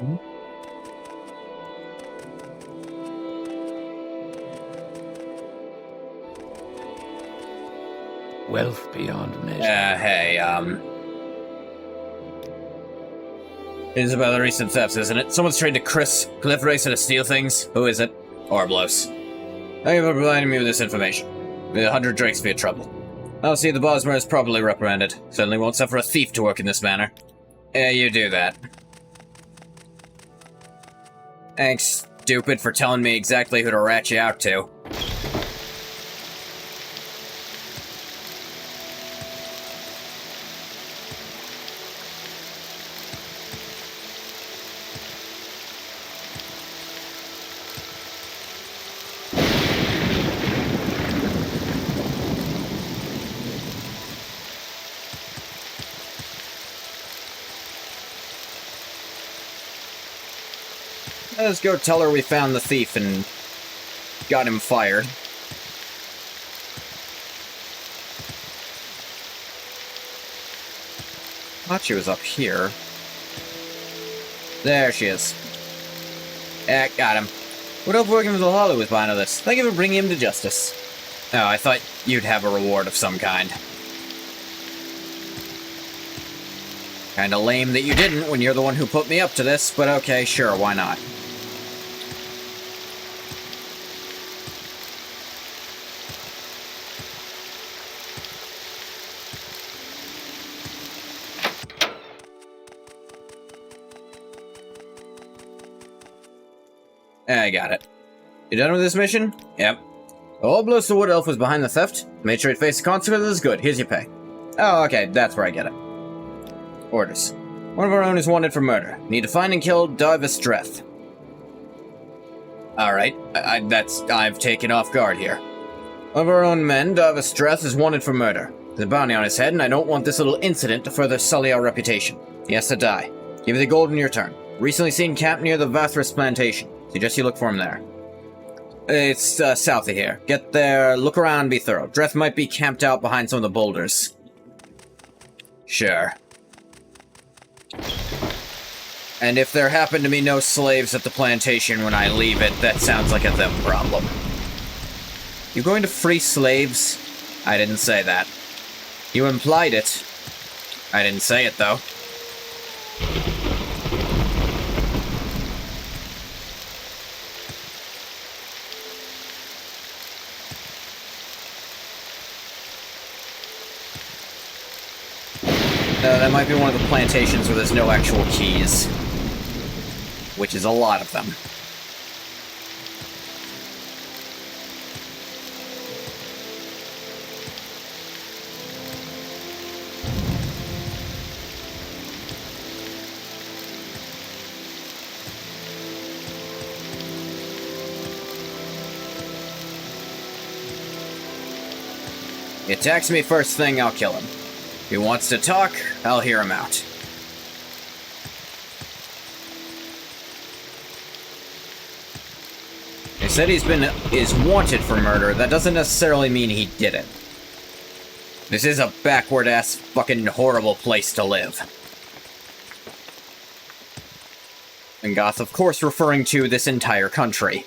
alone? Wealth beyond measure. Hey, it is about the recent thefts, isn't it? Someone's trying to cliff race to steal things. Who is it? Orblos. Thank you for providing me with this information. With 100 drakes for your trouble. I'll see the Bosmer is properly reprimanded. Certainly won't suffer a thief to work in this manner. Yeah, you do that. Thanks, stupid, for telling me exactly who to rat you out to. Let's go tell her we found the thief and got him fired. Thought she was up here. There she is. Yeah, got him. What hope working with Valhalla was behind all this? Thank you for bringing him to justice. Oh, I thought you'd have a reward of some kind. Kinda lame that you didn't when you're the one who put me up to this, but okay, sure, why not? I got it. You done with this mission? Yep. All blows the wood elf was behind the theft. Made sure it faced the consequences. Good. Here's your pay. Oh, okay. That's where I get it. Orders. One of our own is wanted for murder. Need to find and kill Darvistreth. Alright. I've taken off guard here. One of our own men, Darvistreth, is wanted for murder. There's a bounty on his head, and I don't want this little incident to further sully our reputation. He has to die. Give you the gold in your turn. Recently seen camped near the Vathras plantation. Suggest you look for him there. It's south of here. Get there, look around, be thorough. Dreth might be camped out behind some of the boulders. Sure. And if there happen to be no slaves at the plantation when I leave it, that sounds like a them problem. You going to free slaves? I didn't say that. You implied it. I didn't say it, though. That might be one of the plantations where there's no actual keys. Which is a lot of them. He attacks me first thing, I'll kill him. If he wants to talk, I'll hear him out. He said is wanted for murder. That doesn't necessarily mean he did it. This is a backward-ass fucking horrible place to live. And Gath, of course, referring to this entire country.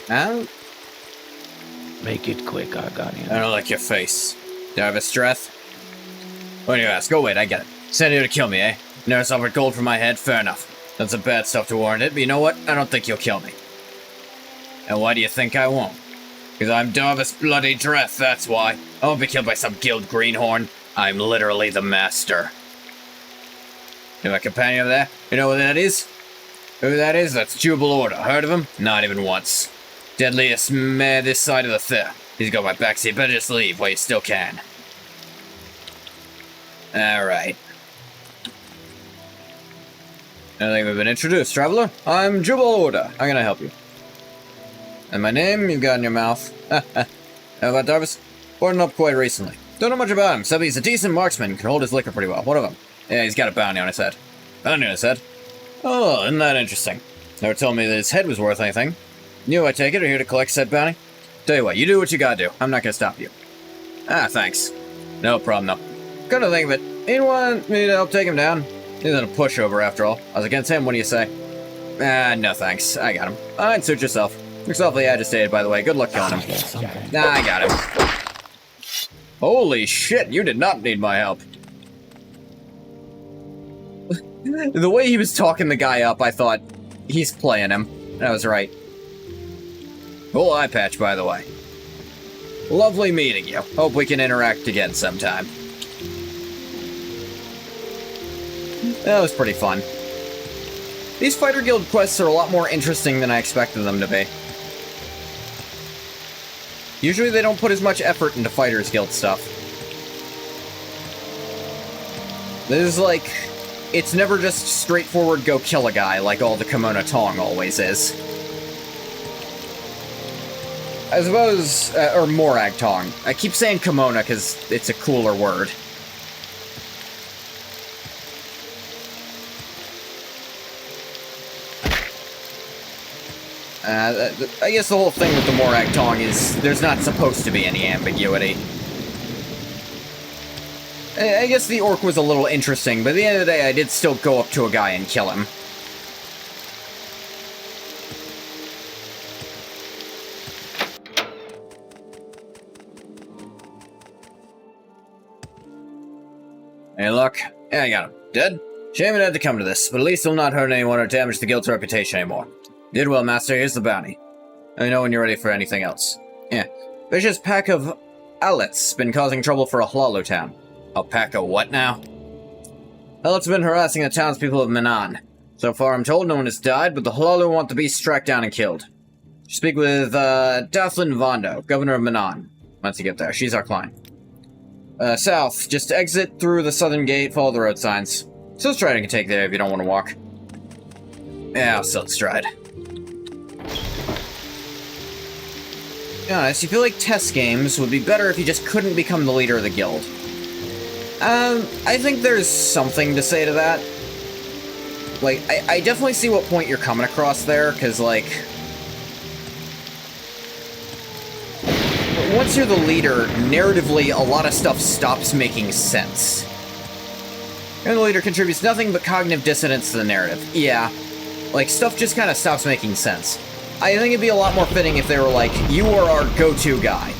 Huh? Make it quick, Argonian. I don't like your face. Darvistreth? What do you ask? Go wait, I get it. Sent here to kill me, eh? Never suffered cold from my head? Fair enough. That's some bad stuff to warrant it, but you know what? I don't think you'll kill me. And why do you think I won't? Because I'm Darvis Bloody Dreth, that's why. I won't be killed by some guild greenhorn. I'm literally the master. And my companion over there, you know who that is? Who that is? That's Jubal Order. Heard of him? Not even once. Deadliest mare this side of the fair. He's got my backseat. Better just leave while you still can. Alright. I think we've been introduced, traveler. I'm Jubal Order. How can I help you? And my name you've got in your mouth. How about Darvis? Boarded up quite recently. Don't know much about him, except he's a decent marksman, can hold his liquor pretty well. What of him? Yeah, he's got a bounty on his head. Bounty on his head? Oh, isn't that interesting? Never told me that his head was worth anything. You, I take it, are here to collect said bounty? Tell you what, you do what you gotta do. I'm not gonna stop you. Ah, thanks. No problem, though. Come to think of it, you want me to help take him down? He's not a pushover, after all. I was against him, what do you say? Ah, no thanks. I got him. Alright, suit yourself. Looks awfully agitated, by the way. Good luck killing him. Nah, I got him. Holy shit, you did not need my help. The way he was talking the guy up, I thought, he's playing him. I was right. Cool eye patch, by the way. Lovely meeting you. Hope we can interact again sometime. That was pretty fun. These Fighter Guild quests are a lot more interesting than I expected them to be. Usually they don't put as much effort into Fighters Guild stuff. This is like... It's never just straightforward go kill a guy like all the Kimono Tong always is. I suppose... or Morag Tong. I keep saying Kimono because it's a cooler word. I guess the whole thing with the Morag Tong is there's not supposed to be any ambiguity. I guess the orc was a little interesting, but at the end of the day, I did still go up to a guy and kill him. Hey, look. Yeah, I got him. Dead? Shame it had to come to this, but at least he'll not hurt anyone or damage the guild's reputation anymore. Did well, Master. Here's the bounty. Let me know when you're ready for anything else. Yeah. Vicious pack of Alett's been causing trouble for a Hlaalu town. A pack of what now? Alett's been harassing the townspeople of Manan. So far, I'm told no one has died, but the Hlaalu want the beast tracked down and killed. Speak with, Dathlin Vondo, governor of Manan. Once you get there, she's our client. South. Just exit through the southern gate, follow the road signs. Still Stride can take there if you don't want to walk. Yeah, I'll still Stride. To be honest, you feel like test games would be better if you just couldn't become the leader of the guild. I think there's something to say to that. Like, I definitely see what point you're coming across there, because, like... Once you're the leader, narratively, a lot of stuff stops making sense. And the leader contributes nothing but cognitive dissonance to the narrative. Yeah. Like, stuff just kind of stops making sense. I think it'd be a lot more fitting if they were like, you are our go-to guy.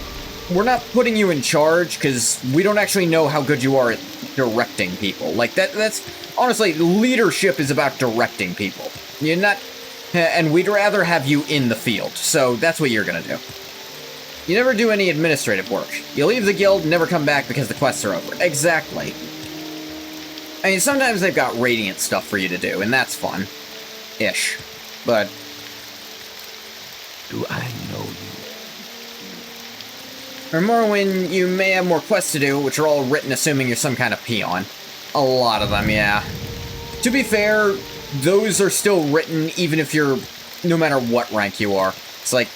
We're not putting you in charge, because we don't actually know how good you are at directing people. Like, that's... Honestly, leadership is about directing people. You're not... And we'd rather have you in the field, so that's what you're gonna do. You never do any administrative work. You leave the guild and never come back because the quests are over. Exactly. I mean, sometimes they've got Radiant stuff for you to do, and that's fun. Ish. But... Do I know you? Or more when you may have more quests to do, which are all written assuming you're some kind of peon. A lot of them, yeah. To be fair, those are still written even if you're... no matter what rank you are. It's like...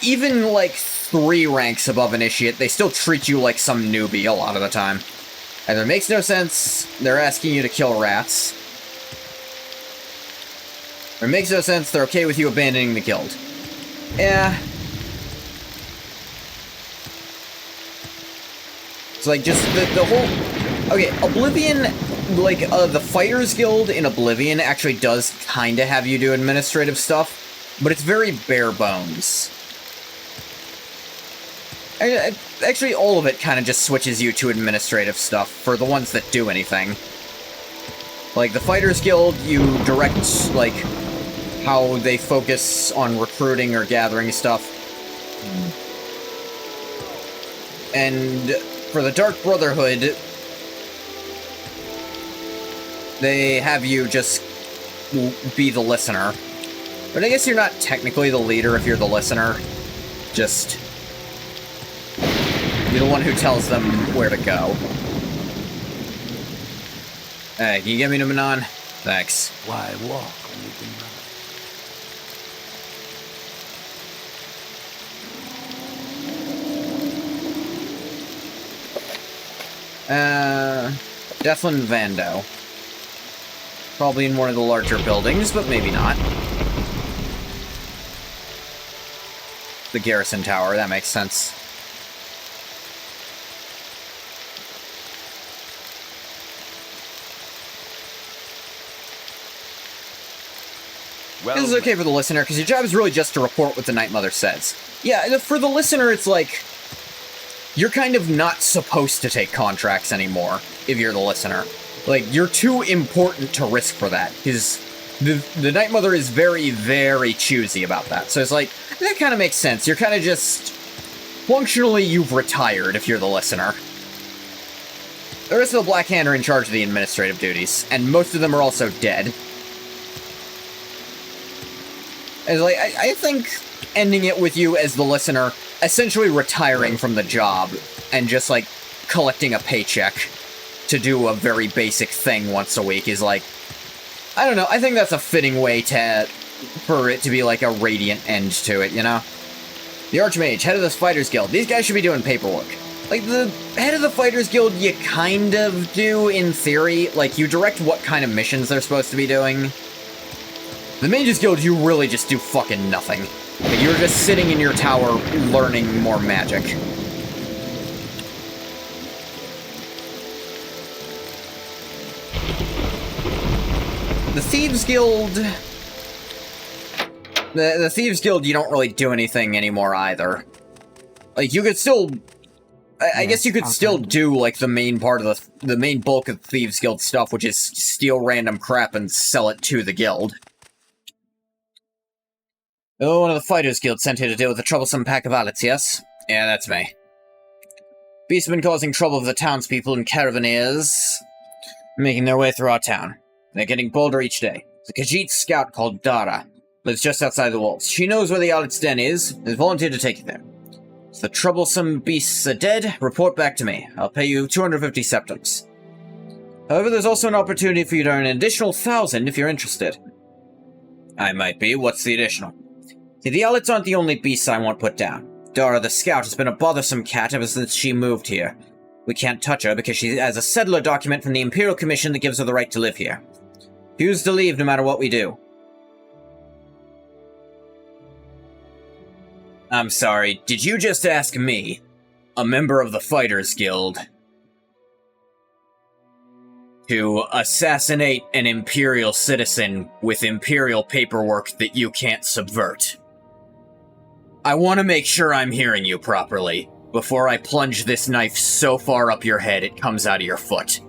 Even, like, 3 ranks above Initiate, they still treat you like some newbie a lot of the time. Either makes no sense, they're asking you to kill rats. Or it makes no sense, they're okay with you abandoning the guild. Yeah. It's like, just the whole... Okay, Oblivion, like, the Fighters Guild in Oblivion actually does kinda have you do administrative stuff, but it's very bare bones. Actually, all of it kind of just switches you to administrative stuff for the ones that do anything. Like, the Fighters Guild, you direct, like, how they focus on recruiting or gathering stuff. And for the Dark Brotherhood, they have you just be the listener. But I guess you're not technically the leader if you're the listener. Just... you're the one who tells them where to go. Hey, can you get me to Manon? Thanks. Why walk when you can run? Declan Vando. Probably in one of the larger buildings, but maybe not. The Garrison Tower, that makes sense. Well, This is okay for the listener, because your job is really just to report what the Night Mother says. Yeah, for the listener, it's like... you're kind of not supposed to take contracts anymore, if you're the listener. Like, you're too important to risk for that, because the Night Mother is very, very choosy about that. So it's like, that kind of makes sense. You're kind of just... functionally, you've retired if you're the listener. The rest of the Black Hand are in charge of the administrative duties, and most of them are also dead. And like, I think ending it with you as the listener, essentially retiring from the job, and just, like, collecting a paycheck to do a very basic thing once a week is, like... I don't know, I think that's a fitting way for it to be, like, a radiant end to it, you know? The Archmage, head of the Fighters Guild. These guys should be doing paperwork. Like, the head of the Fighters Guild, you kind of do, in theory. Like, you direct what kind of missions they're supposed to be doing. The Mages Guild, you really just do fucking nothing. Like, you're just sitting in your tower learning more magic. The Thieves Guild... The Thieves Guild, you don't really do anything anymore either. Like, you could still... I guess you could still do, like, the main part of the main bulk of Thieves Guild stuff, which is steal random crap and sell it to the guild. Oh, one of the Fighters Guild sent here to deal with a troublesome pack of valets, yes? Yeah, that's me. Beasts have been causing trouble for the townspeople and caravaneers, making their way through our town. They're getting bolder each day. The Khajiit scout called Dara lives just outside the walls. She knows where the Alet's den is, and has volunteered to take you there. If the troublesome beasts are dead, report back to me. I'll pay you 250 septums. However, there's also an opportunity for you to earn an additional 1,000 if you're interested. I might be. What's the additional? See, the Alets aren't the only beasts I want put down. Dara the Scout has been a bothersome cat ever since she moved here. We can't touch her because she has a settler document from the Imperial Commission that gives her the right to live here. Refuse to leave no matter what we do. I'm sorry, did you just ask me, a member of the Fighters Guild, to assassinate an Imperial citizen with Imperial paperwork that you can't subvert? I want to make sure I'm hearing you properly, before I plunge this knife so far up your head it comes out of your foot.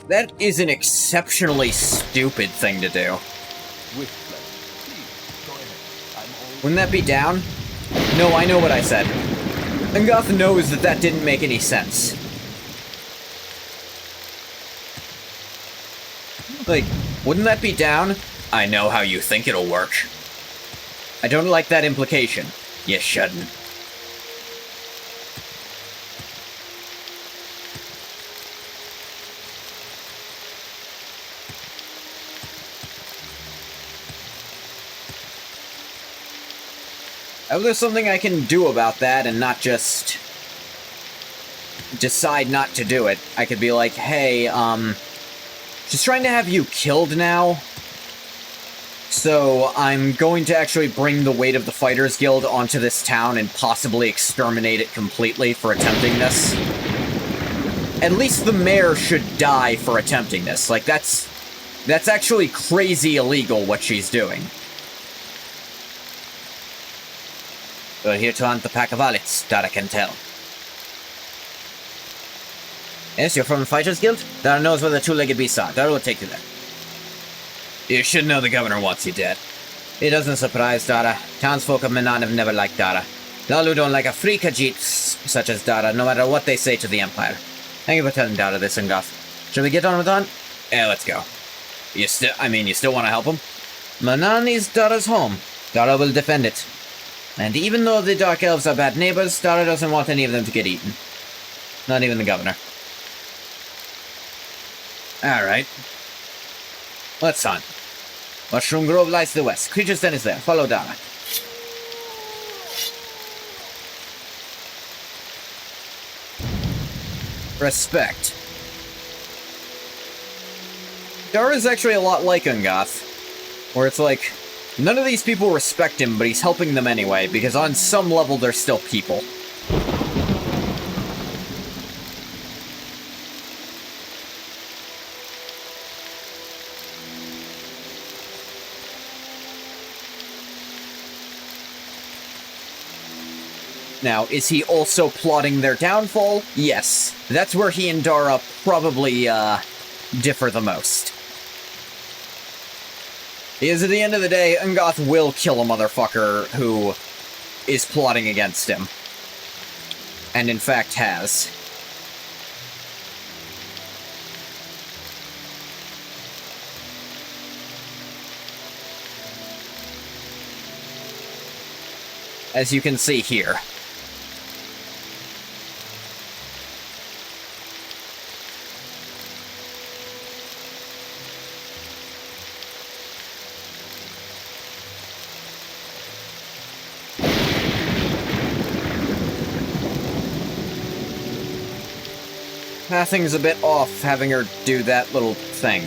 That is an exceptionally stupid thing to do. with pleasure. Please, go ahead. I'm all... Wouldn't that be down? No, I know what I said. And Gath knows that that didn't make any sense. Like, wouldn't that be down? I know how you think it'll work. I don't like that implication. You shouldn't. If there's something I can do about that and not just decide not to do it, I could be like, hey, she's trying to have you killed now, so I'm going to actually bring the weight of the Fighters Guild onto this town and possibly exterminate it completely for attempting this. At least the mayor should die for attempting this. Like, that's actually crazy illegal what she's doing. You're here to hunt the pack of Alitz, that I can tell. Yes, you're from the Fighters Guild? Dara knows where the two-legged beasts are. Dara will take you there. You should know the governor wants you dead. It doesn't surprise Dara. Townsfolk of Manan have never liked Dara. Lalu don't like a free Khajiit such as Dara, no matter what they say to the Empire. Thank you for telling Dara this, Gath. Shall we get on with on? Yeah, let's go. You still want to help him? Manan is Dara's home. Dara will defend it. And even though the Dark Elves are bad neighbors, Dara doesn't want any of them to get eaten. Not even the governor. Alright. Let's hunt. Mushroom Grove lies to the west. Creature's Den is there. Follow Dara. Respect. Dara is actually a lot like Gath, where it's like, none of these people respect him, but he's helping them anyway, because on some level they're still people. Now, is he also plotting their downfall? Yes. That's where he and Dara probably, differ the most. Because at the end of the day, Ngath will kill a motherfucker who is plotting against him. And in fact has. As you can see here. Pathing's a bit off having her do that little thing. I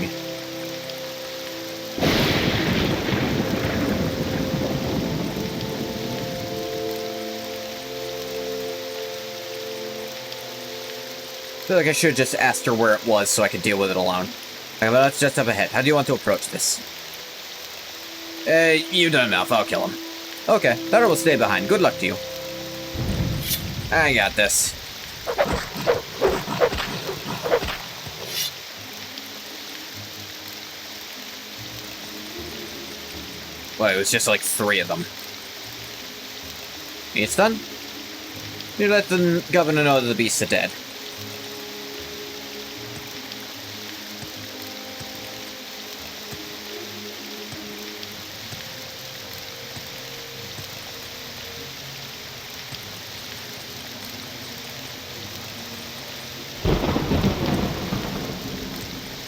feel like I should have just asked her where it was so I could deal with it alone. Okay, well, that's just up ahead. How do you want to approach this? You've done enough. I'll kill him. Okay, Dara will stay behind. Good luck to you. I got this. Well, it was just like 3 of them. It's done. You let the governor know that the beasts are dead.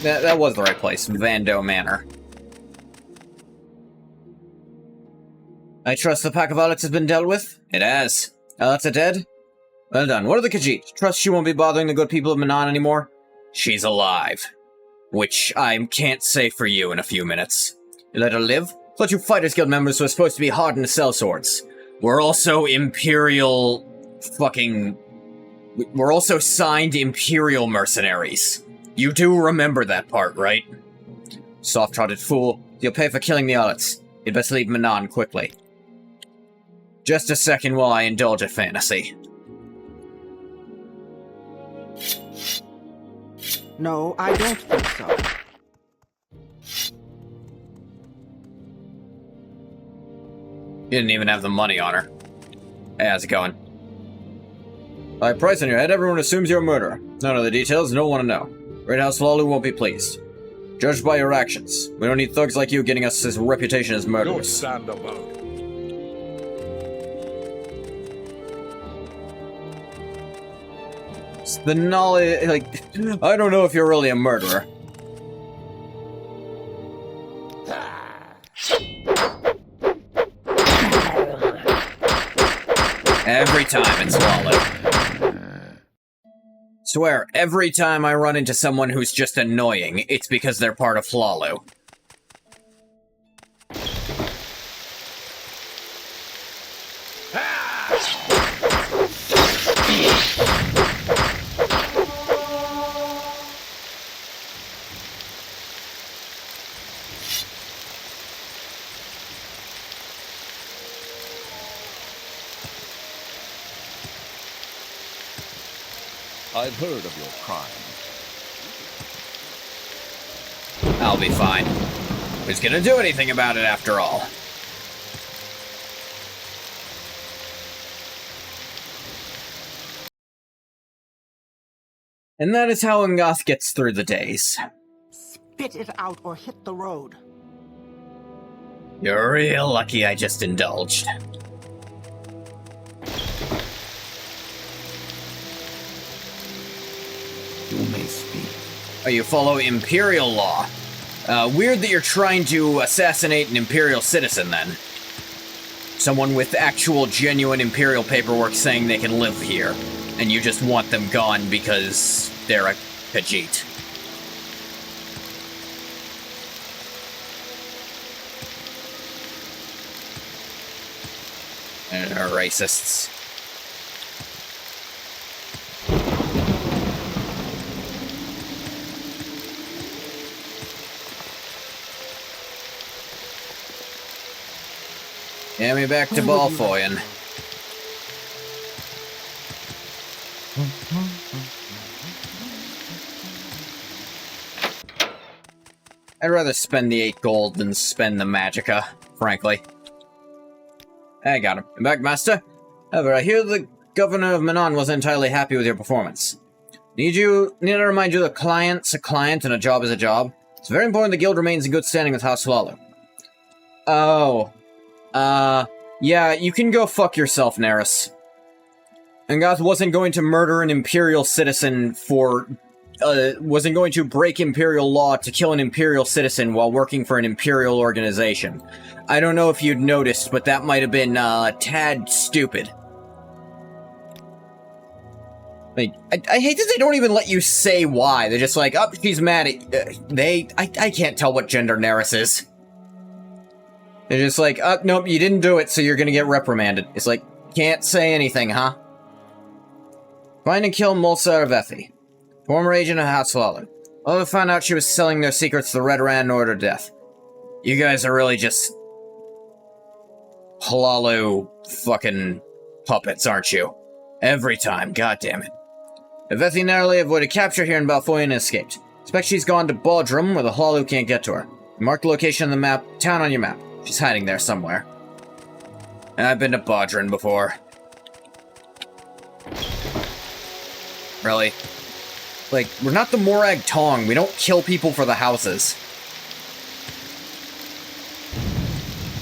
That was the right place, Vando Manor. I trust the pack of Alex has been dealt with? It has. Alex are dead? Well done. What are the Khajiit? Trust she won't be bothering the good people of Manan anymore? She's alive. Which I can't say for you in a few minutes. You let her live? Thought you Fighters Guild members were supposed to be hardened to sell swords. We're also Imperial... We're also signed Imperial mercenaries. You do remember that part, right? Soft-hearted fool. You'll pay for killing the Alex. You'd best leave Manan quickly. Just a second while I indulge a fantasy. No, I don't think so. You didn't even have the money on her. Hey, how's it going? By price on your head, everyone assumes you're a murderer. None of the details, don't want to know. Great House Lalu won't be pleased. Judged by your actions. We don't need thugs like you getting us his reputation as Don't murderers. stand about. It's the knowledge, like, I don't know if you're really a murderer. Every time it's swallowed. Swear, every time I run into someone who's just annoying, it's because they're part of Flalu. I've heard of your crime. I'll be fine. Who's gonna do anything about it after all? And that is how Gath gets through the days. Spit it out or hit the road. You're real lucky I just indulged. You may speak. Oh, you follow Imperial law. Weird that you're trying to assassinate an Imperial citizen, then. Someone with actual, genuine Imperial paperwork saying they can live here, and you just want them gone because they're a Khajiit. And are racists. Get me back to Balfoyan. I'd rather spend the 8 gold than spend the magicka, frankly. I got him. I'm back, Master. However, I hear the Governor of Manon wasn't entirely happy with your performance. Need to remind you that a client's a client and a job is a job. It's very important the guild remains in good standing with House Swallow. Oh. Yeah, you can go fuck yourself, Neris. Gath wasn't going to murder an Imperial citizen for... wasn't going to break Imperial law to kill an Imperial citizen while working for an Imperial organization. I don't know if you'd noticed, but that might have been, a tad stupid. Like, I hate that they don't even let you say why. They're just like, oh, she's mad at... I can't tell what gender Neris is. They're just like, oh, nope, you didn't do it, so you're gonna get reprimanded. It's like, can't say anything, huh? Find and kill Mulsa Arvethi, former agent of House Swallow. All they found out she was selling their secrets to the Red Ran and ordered death. You guys are really just... Halalu fucking puppets, aren't you? Every time, goddammit. Arvethi narrowly avoided capture here in Balfoyan and escaped. Expect she's gone to Baldrum, where the Halalu can't get to her. Mark the location on the map, town on your map. She's hiding there somewhere. And I've been to Bodrin before. Really? Like, we're not the Morag Tong. We don't kill people for the houses.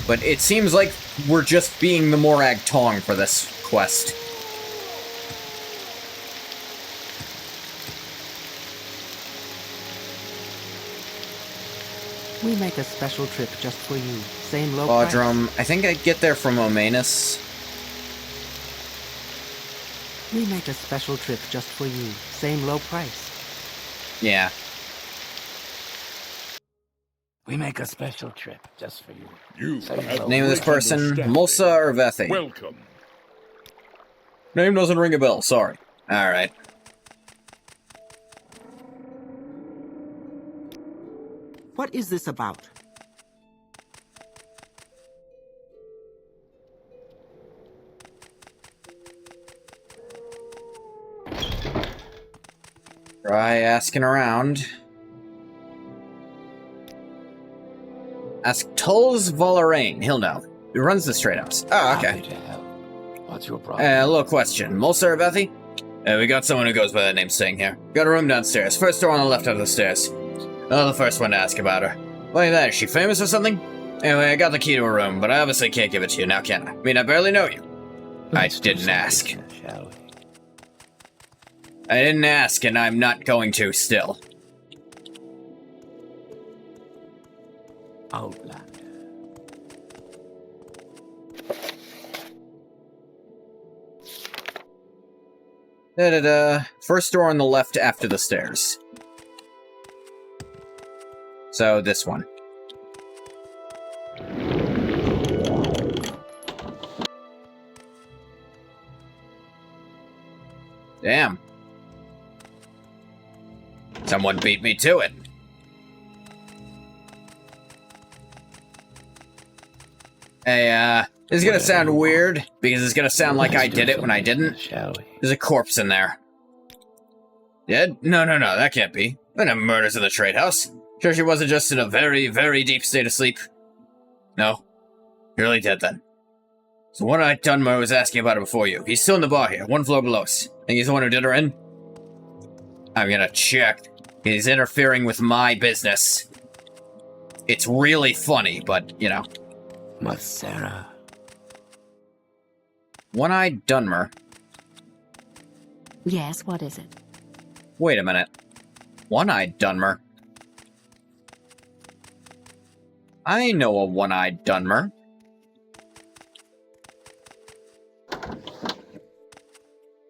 But it seems like we're just being the Morag Tong for this quest. We make a special trip just for you. Same low price. Bodrum. I think I'd get there from Omanus. We make a special trip just for you. Same low price. Yeah. We make a special trip just for you. You have Name of this great person, understanding. Mulsa Arvethi. Welcome. Name doesn't ring a bell, sorry. Alright. What is this about? Try asking around. Ask Tulls Valerain. He'll know. He runs the straight ups. Oh, okay. Happy to help. What's your problem? A little question. Mulsa Arvethi? We got someone who goes by that name staying here. Got a room downstairs. First door on the left of the stairs. The first one to ask about her. Look at that. Is she famous or something? Anyway, I got the key to her room, but I obviously can't give it to you now, can I? I mean, I barely know you. I didn't ask. Shall we? I didn't ask, and I'm not going to still. Outlander. Da-da-da. First door on the left after the stairs. So, this one. Damn. Someone beat me to it. Hey, this is gonna sound weird, because it's gonna sound like I did it when I didn't. Shall we? There's a corpse in there. Dead? No, that can't be. There were no murders in the trade house. Sure she wasn't just in a very, very deep state of sleep? No. Really dead then. So One-Eyed Dunmer was asking about it before you. He's still in the bar here, one floor below us. Think he's the one who did her in? I'm gonna check. He's interfering with my business. It's really funny, but, you know. Miss Sarah. One-Eyed Dunmer. Yes, what is it? Wait a minute. One-Eyed Dunmer? I know a One-Eyed Dunmer.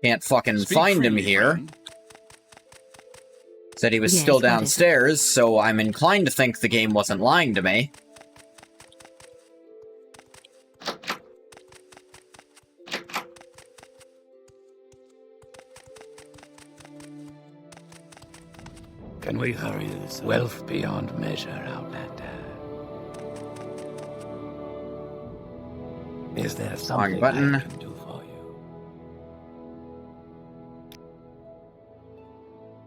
Can't fucking Speak find him freely, here. friend. Said he was Yes, still what is it? downstairs, so I'm inclined to think the game wasn't lying to me. Can we hurry this? Wealth beyond measure, Outlander. Is there something button. I can do for you?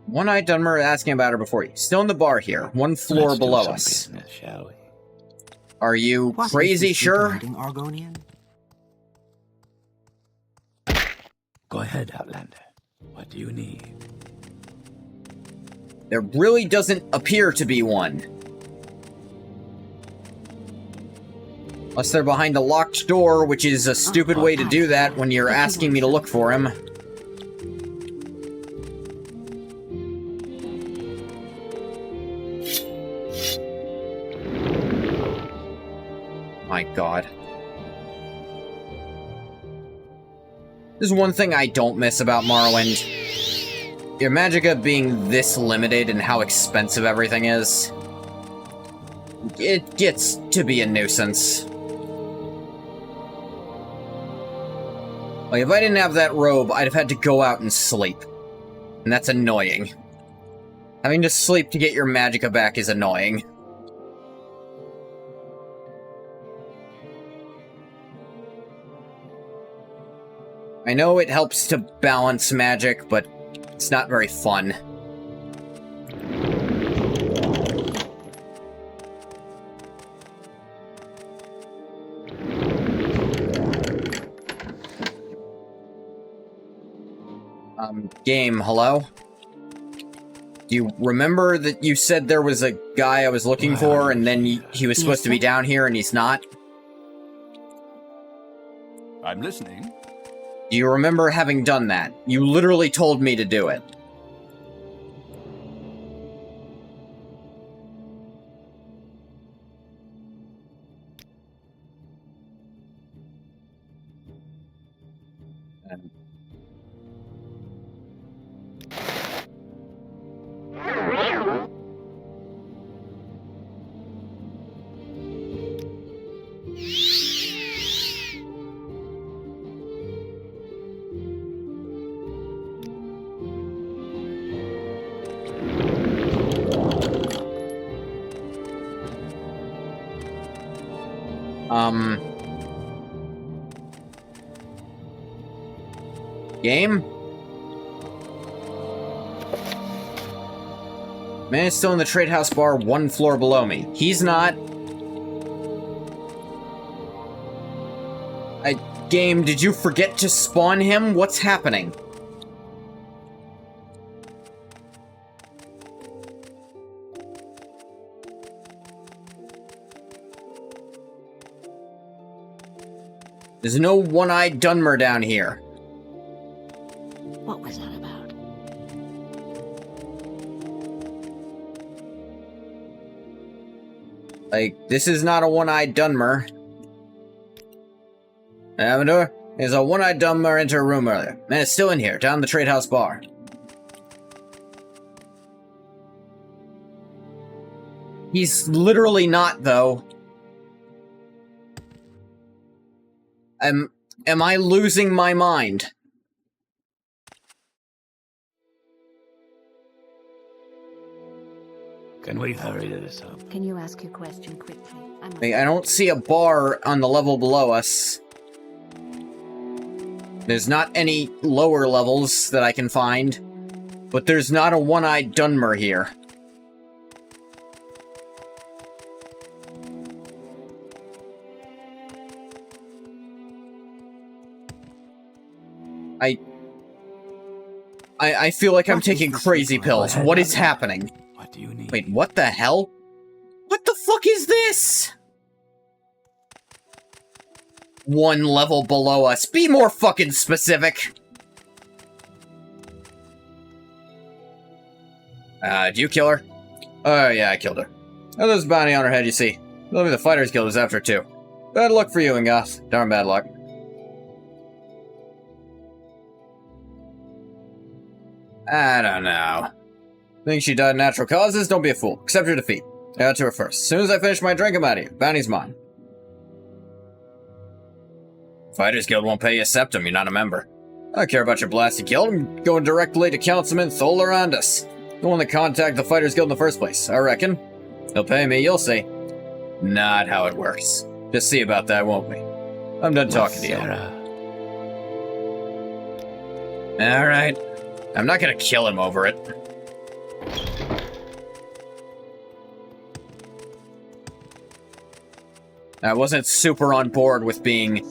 One-Eyed Dunmer asking about her before you. Still in the bar here, one floor Let's do below some us. business, shall we? Are you What is crazy this sure? regarding Argonian? Go ahead, Outlander. What do you need? There really doesn't appear to be one. Unless they're behind a locked door, which is a stupid way to do that when you're asking me to look for him. My god. There's one thing I don't miss about Morrowind. Your magicka being this limited and how expensive everything is. It gets to be a nuisance. Like, if I didn't have that robe, I'd have had to go out and sleep. And that's annoying. Having to sleep to get your magicka back is annoying. I know it helps to balance magic, but it's not very fun. Game, hello? Do you remember that you said there was a guy I was looking for, and then he was supposed to be down here and he's not? I'm listening. Do you remember having done that? You literally told me to do it. Game? Man is still in the trade house bar one floor below me. He's not. Game, did you forget to spawn him? What's happening? There's no One-Eyed Dunmer down here. What was that about? Like, this is not a One-Eyed Dunmer. Amador, there's a One-Eyed Dunmer enter a room earlier. Man, it's still in here, down the trade house bar. He's literally not, though. Am I losing my mind? Can we hurry this up? Can you ask your question quickly? I don't see a bar on the level below us. There's not any lower levels that I can find. but there's not a one-eyed Dunmer here. I feel like I'm What is taking the crazy secret? pills. What is happening? What do you need? Wait, what the hell? What the fuck is this? One level below us. Be more fucking specific. Did you kill her? Oh, yeah, I killed her. Oh, there's a bounty on her head, you see. Maybe the Fighters Guild is after her, too. Bad luck for you, Gath. Darn bad luck. I don't know. Think she died natural causes? Don't be a fool. Accept your defeat. I got to her first. As soon as I finish my drink, I'm out of here. Bounty's mine. Fighters Guild won't pay you a septum. You're not a member. I don't care about your blasted guild. I'm going directly to Councilman Tholarandus, the one that contacted the Fighters Guild in the first place. I reckon. He'll pay me, you'll see. Not how it works. Just see about that, won't we? I'm done talking to you. Alright. I'm not gonna kill him over it. I wasn't super on board with being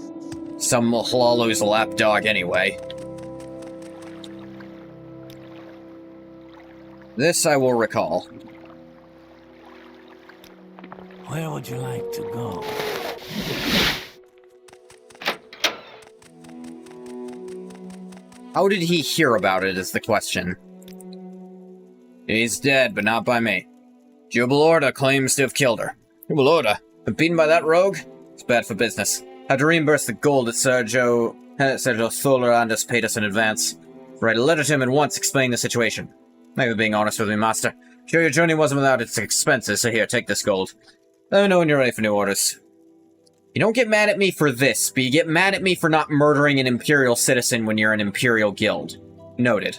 some Hlaalu's lapdog anyway. This I will recall. Where would you like to go? How did he hear about it is the question. He's dead, but not by me. Jubilorda claims to have killed her. Jubilorda? Been beaten by that rogue? It's bad for business. Had to reimburse the gold that Sergio Tholarandus paid us in advance. Write a letter to him at once explaining the situation. Thank you for being honest with me, master. Sure your journey wasn't without its expenses, so here, take this gold. Let me know when you're ready for new orders. You don't get mad at me for this, but you get mad at me for not murdering an Imperial citizen when you're an Imperial guild. Noted.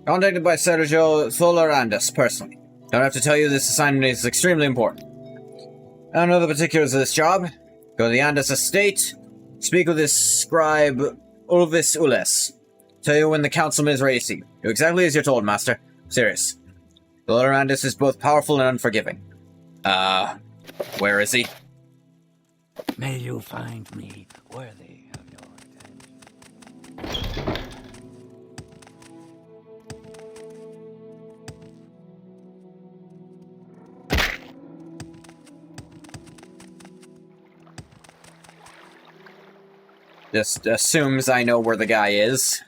Contacted by Sergio Tholarandus, personally. Don't have to tell you this assignment is extremely important. I don't know the particulars of this job. Go to the Andus estate, speak with his scribe, Ulvis Ules. Tell you when the councilman is ready to see you. Do exactly as you're told, master. Serious. Tholarandus is both powerful and unforgiving. Where is he? May you find me worthy of your attention. Just assumes I know where the guy is.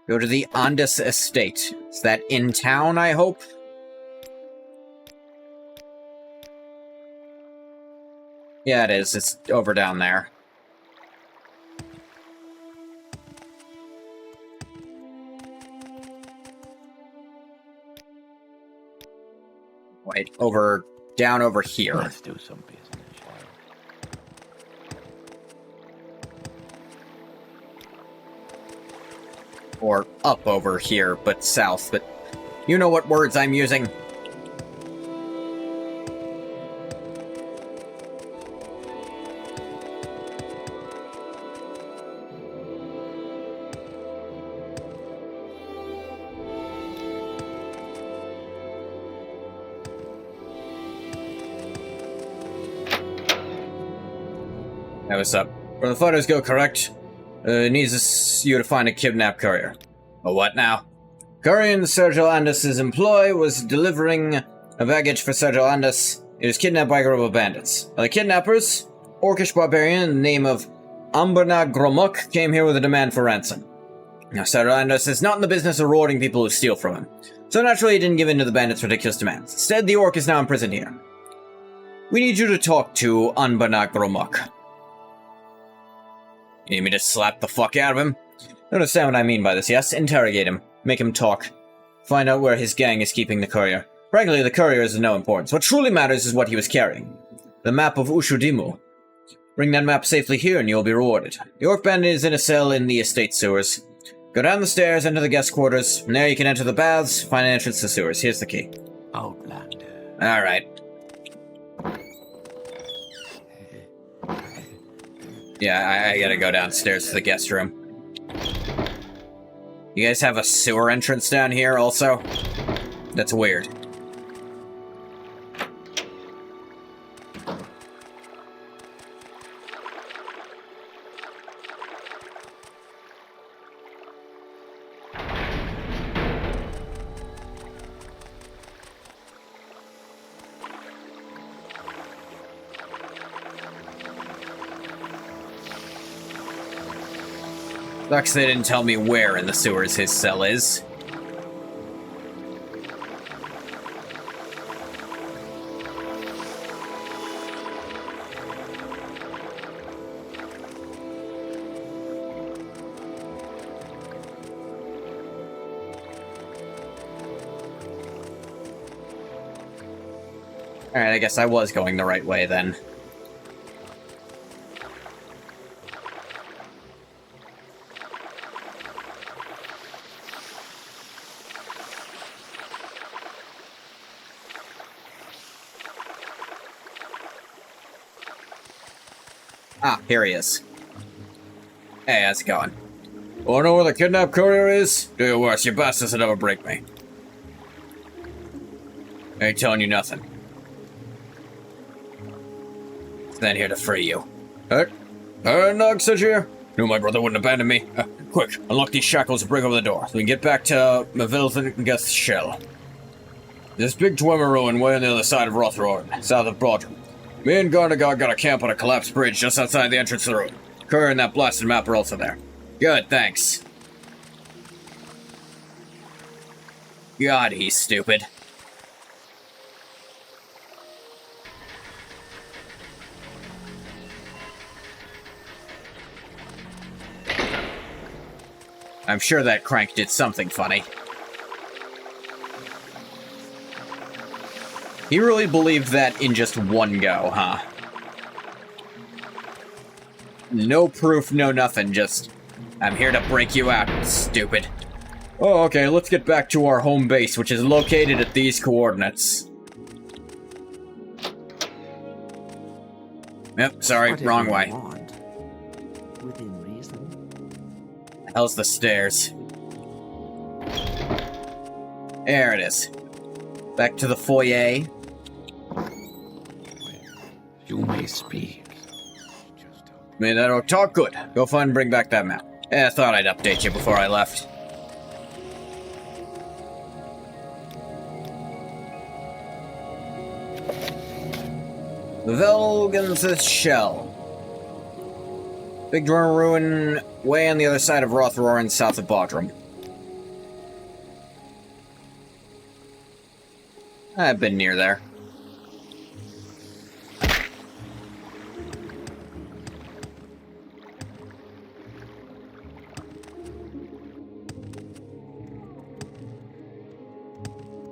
Go to the Andus estate. Is that in town, I hope? Yeah, it is. It's over down there. Wait, down over here. Let's do some business, shall we? Or up over here, but south, but you know what words I'm using. Hey, what's up? Where the photos go, correct? Needs you to find a kidnapped courier. A what now? Courier in Sergio Andus' employ was delivering a baggage for Sergio Andus. It was kidnapped by a group of bandits. The kidnappers, orcish barbarian in the name of Amberna Gromuk, came here with a demand for ransom. Now, Sergio Andus is not in the business of rewarding people who steal from him, so naturally he didn't give in to the bandits' ridiculous demands. Instead, the orc is now imprisoned here. We need you to talk to Amberna Gromuk. You need me to slap the fuck out of him? You understand what I mean by this, yes? Interrogate him. Make him talk. Find out where his gang is keeping the courier. Frankly, the courier is of no importance. What truly matters is what he was carrying. The map of Ushudimu. Bring that map safely here and you'll be rewarded. The orc bandit is in a cell in the estate sewers. Go down the stairs, enter the guest quarters. From there you can enter the baths, find an entrance to the sewers. Here's the key. Outlander. Alright. Yeah, I gotta go downstairs to the guest room. You guys have a sewer entrance down here also? That's weird. Sucks they didn't tell me where in the sewers his cell is. Alright, I guess I was going the right way then. Ah, here he is. Hey, how's it going? Wanna know where the kidnapped courier is? Do your worst, you bastards will never break me. I ain't telling you nothing. Stand here to free you. Nog said here? Knew my brother wouldn't abandon me. Quick, unlock these shackles and break over the door, so we can get back to Mavilthan and Gath's shell. There's big Dwemer ruin way on the other side of Rothroyd, south of Brodrum. Me and Garnagard got a camp on a collapsed bridge just outside the entrance to the ruin. Courier and that blasted map are also there. Good, thanks. God, he's stupid. I'm sure that crank did something funny. He really believed that in just one go, huh? No proof, no nothing, just... I'm here to break you out, stupid. Oh, okay, let's get back to our home base, which is located at these coordinates. Yep, sorry, Whatever wrong you way. want, within reason. Hell's the stairs? There it is. Back to the foyer. You may speak. Made that orc talk good. Go find and bring back that map. Yeah, I thought I'd update you before I left. Velgen's shell. Big Dwemer ruin way on the other side of Rothrorin, south of Bodrum. I've been near there.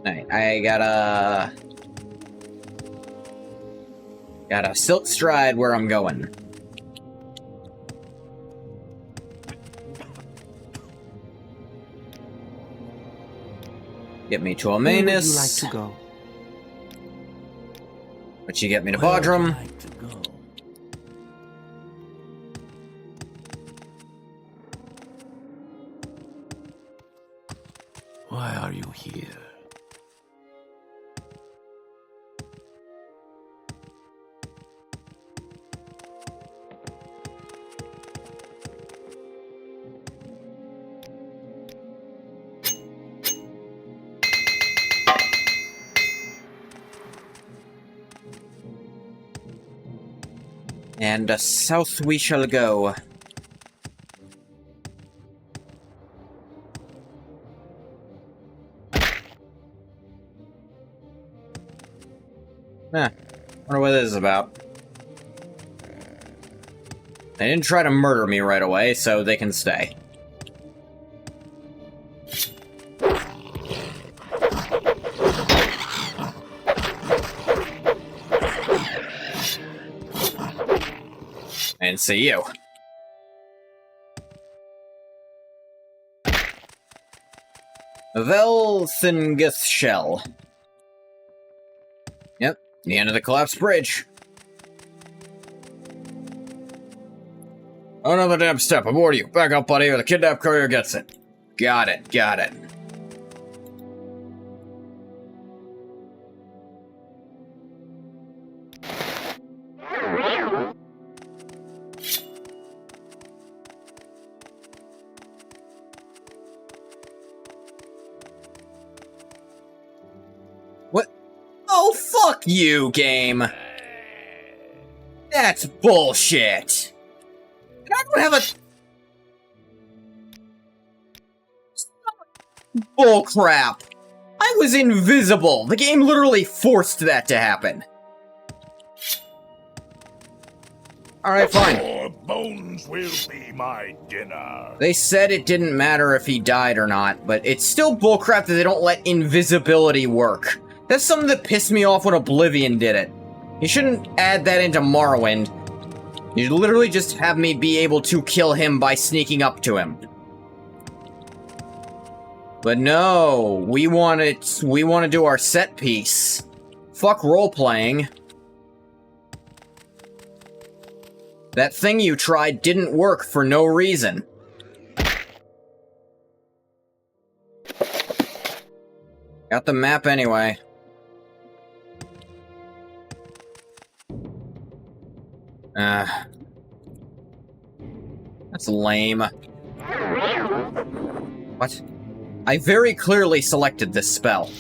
Alright, I gotta silk stride where I'm going. Get me to Where would you like Amanus. to go? But you get me to Where would you Bodrum. like to go? Why are you here? And south we shall go. Huh. Wonder what this is about. They didn't try to murder me right away, so they can stay. And see you. Velthingith shell. Yep, the end of the collapsed bridge. Another damn step. Aboard you. Back up, buddy, or the kidnapped courier gets it. Got it. Got it. What? Oh, fuck you, game. That's bullshit. I don't have a... Bullcrap. I was invisible. The game literally forced that to happen. Alright, fine. Your bones will be my dinner. They said it didn't matter if he died or not, but it's still bullcrap that they don't let invisibility work. That's something that pissed me off when Oblivion did it. You shouldn't add that into Morrowind. You literally just have me be able to kill him by sneaking up to him. But no, we want to do our set piece. Fuck role-playing. That thing you tried didn't work for no reason. Got the map anyway. That's lame. What? I very clearly selected this spell.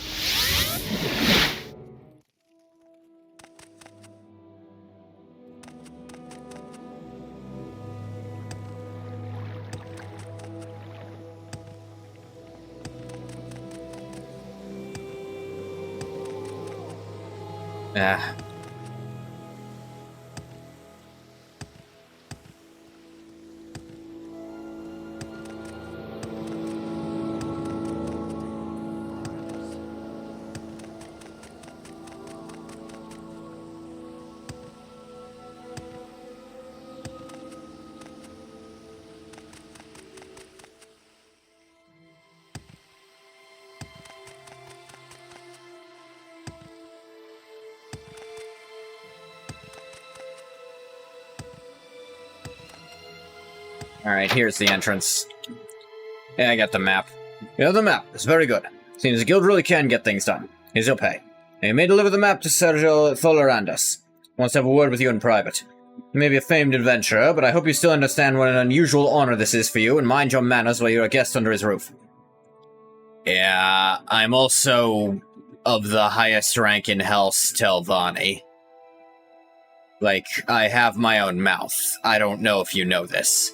Alright, here's the entrance. Yeah, I got the map. Yeah, the map. It's very good. Seems the guild really can get things done. Here's your pay. You may deliver the map to Sergio Tholerandus. Wants to have a word with you in private. You may be a famed adventurer, but I hope you still understand what an unusual honor this is for you, and mind your manners while you're a guest under his roof. Yeah, I'm also of the highest rank in Hell's Telvanni. Like, I have my own mouth. I don't know if you know this.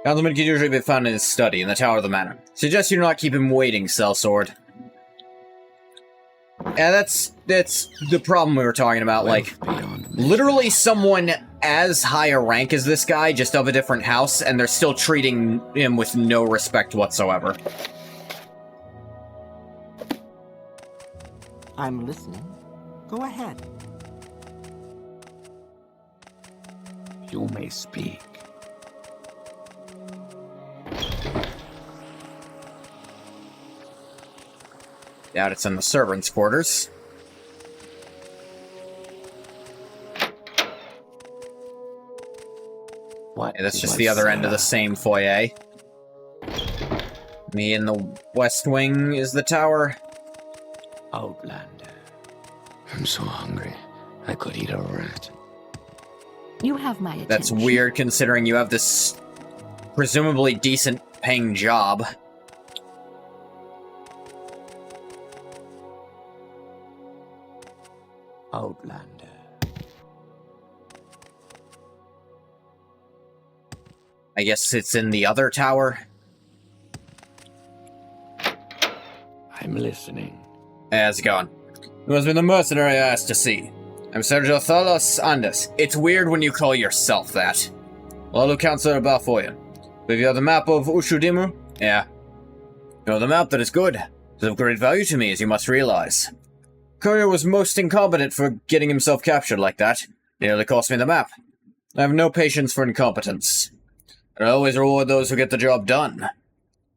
Councilman can usually be found in his study in the Tower of the Manor. Suggest you not keep him waiting, Sellsword. Yeah, that's the problem we were talking about, like, literally someone as high a rank as this guy, just of a different house, and they're still treating him with no respect whatsoever. I'm listening. Go ahead. You may speak. Doubt it's in the servants' quarters. What? Yeah, that's just the other end of the same foyer. Me in the west wing is the tower. Outlander. I'm so hungry. I could eat a rat. You have my attention. That's weird considering you have this presumably decent paying job. Outlander. I guess it's in the other tower. I'm listening. How's it going? It must be the mercenary I asked to see. I'm Sergio Thalos Andes. It's weird when you call yourself that. Well, I'll look Counselor about for you. Have you have the map of Ushudimu? Yeah. You know the map, that is good. It's of great value to me, as you must realize. Courier was most incompetent for getting himself captured like that. It nearly cost me the map. I have no patience for incompetence. I always reward those who get the job done.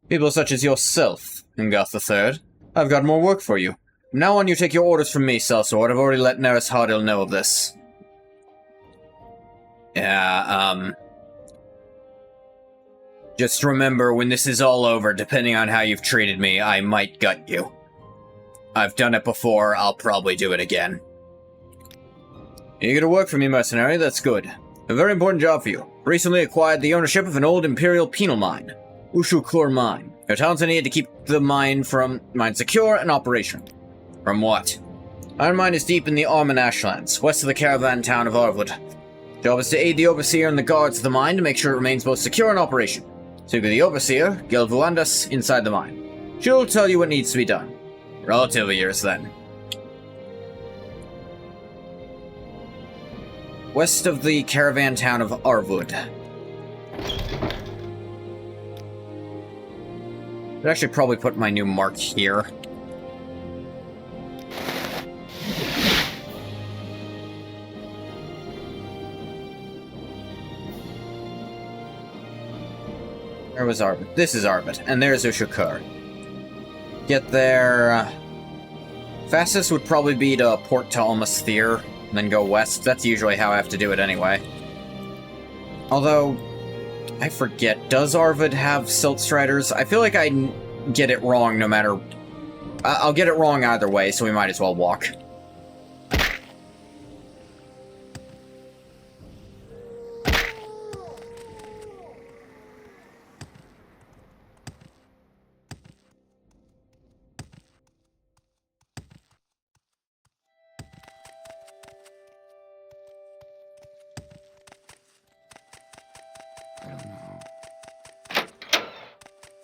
People such as yourself, Gath III. I've got more work for you. From now on, you take your orders from me, Sellsword. I've already let Neris Hardil know of this. Yeah, Just remember, when this is all over, depending on how you've treated me, I might gut you. I've done it before, I'll probably do it again. You're gonna work for me, mercenary, that's good. A very important job for you. Recently acquired the ownership of an old Imperial penal mine. Ushukur Mine. Your talents are needed to keep the mine secure and operation. From what? Iron Mine is deep in the Arm and Ashlands, west of the caravan town of Arvwood. Job is to aid the Overseer and the guards of the mine to make sure it remains both secure and operation. Speak with the Overseer, Gilvuandas, inside the mine. She'll tell you what needs to be done. Relative years, then. West of the caravan town of Arvwood. I'd actually probably put my new mark here. Where was Arvwood? This is Arvwood, and there's Ushukur. Get there... fastest would probably be to port to Almasthir, and then go west. That's usually how I have to do it anyway. Although, I forget, does Arvwood have Silt Striders? I feel like I get it wrong no matter... I'll get it wrong either way, so we might as well walk.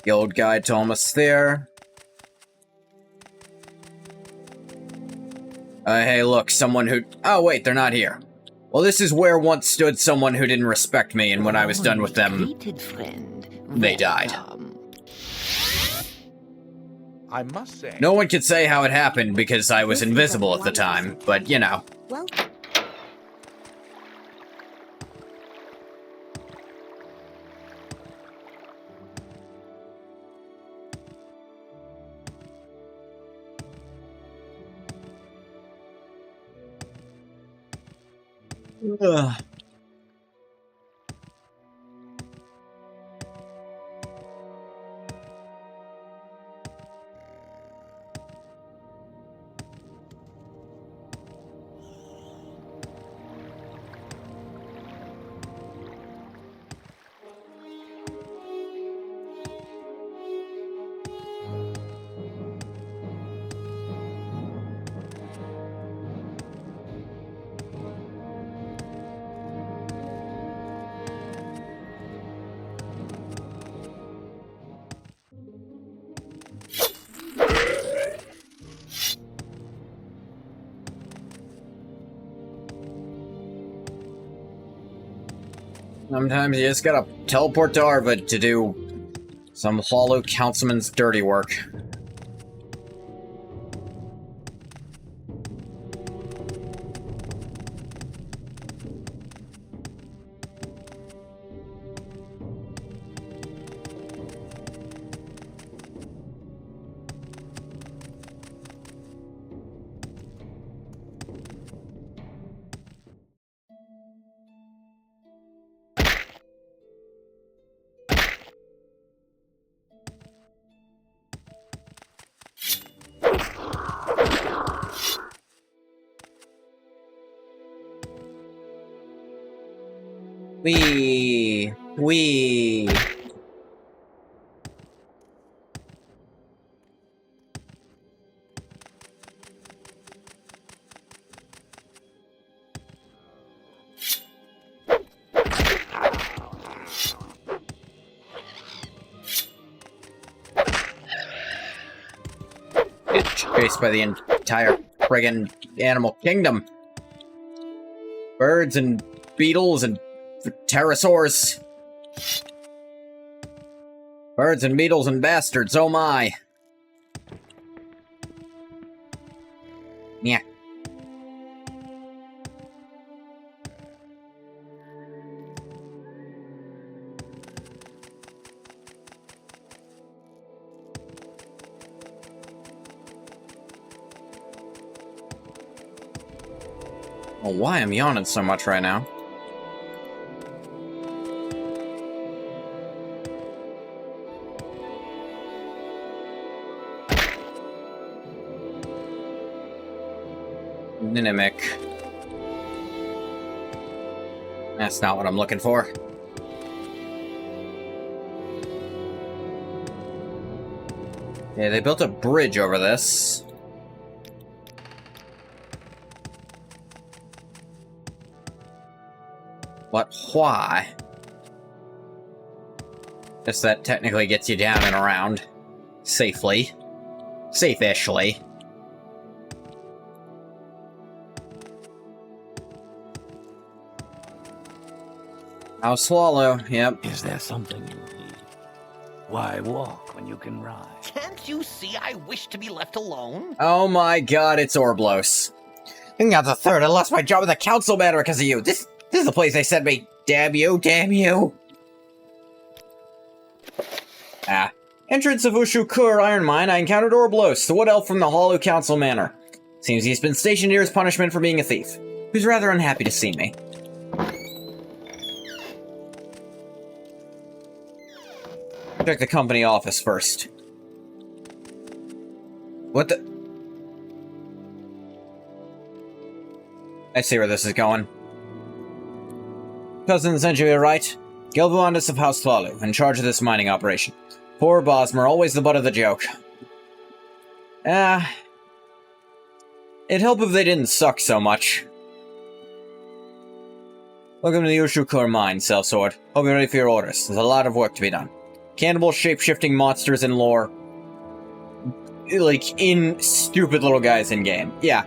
Guild Guide to Almasthir. Hey, look, someone who... Oh, wait, they're not here. Well, this is where once stood someone who didn't respect me, and when I was done with them, they died. I must say... No one could say how it happened because I was invisible at the time, but, you know. Well, Ugh. Sometimes you just gotta teleport to Arvwood to do some hollow councilman's dirty work. Wee. It's chased by the entire friggin' animal kingdom. Birds and beetles and pterosaurs. Birds and beetles and bastards, oh my. Yeah. Oh, why I'm yawning so much right now? Ninimic. That's not what I'm looking for. Yeah, they built a bridge over this. But why? Guess that technically gets you down and around. Safely. Safe-ishly. I'll swallow, yep. Is there something you need? Why walk when you can ride? Can't you see I wish to be left alone? Oh my god, it's Orblos. Got the third. I lost my job at the council matter because of you. This is the place they sent me. Damn you, damn you. Ah. Entrance of Ushukur Iron Mine, I encountered Orblos, the wood elf from the Hollow Council Manor. Seems he's been stationed here as punishment for being a thief. Who's rather unhappy to see me. Check the company office first. What the? I see where this is going. Cousin sent you here, right? Gilvandus of House Thlalu, in charge of this mining operation. Poor Bosmer, always the butt of the joke. It'd help if they didn't suck so much. Welcome to the Ushukur mine, sellsword. Hope you're ready for your orders. There's a lot of work to be done. Cannibal shape-shifting monsters in lore. Like, in stupid little guys in-game. Yeah.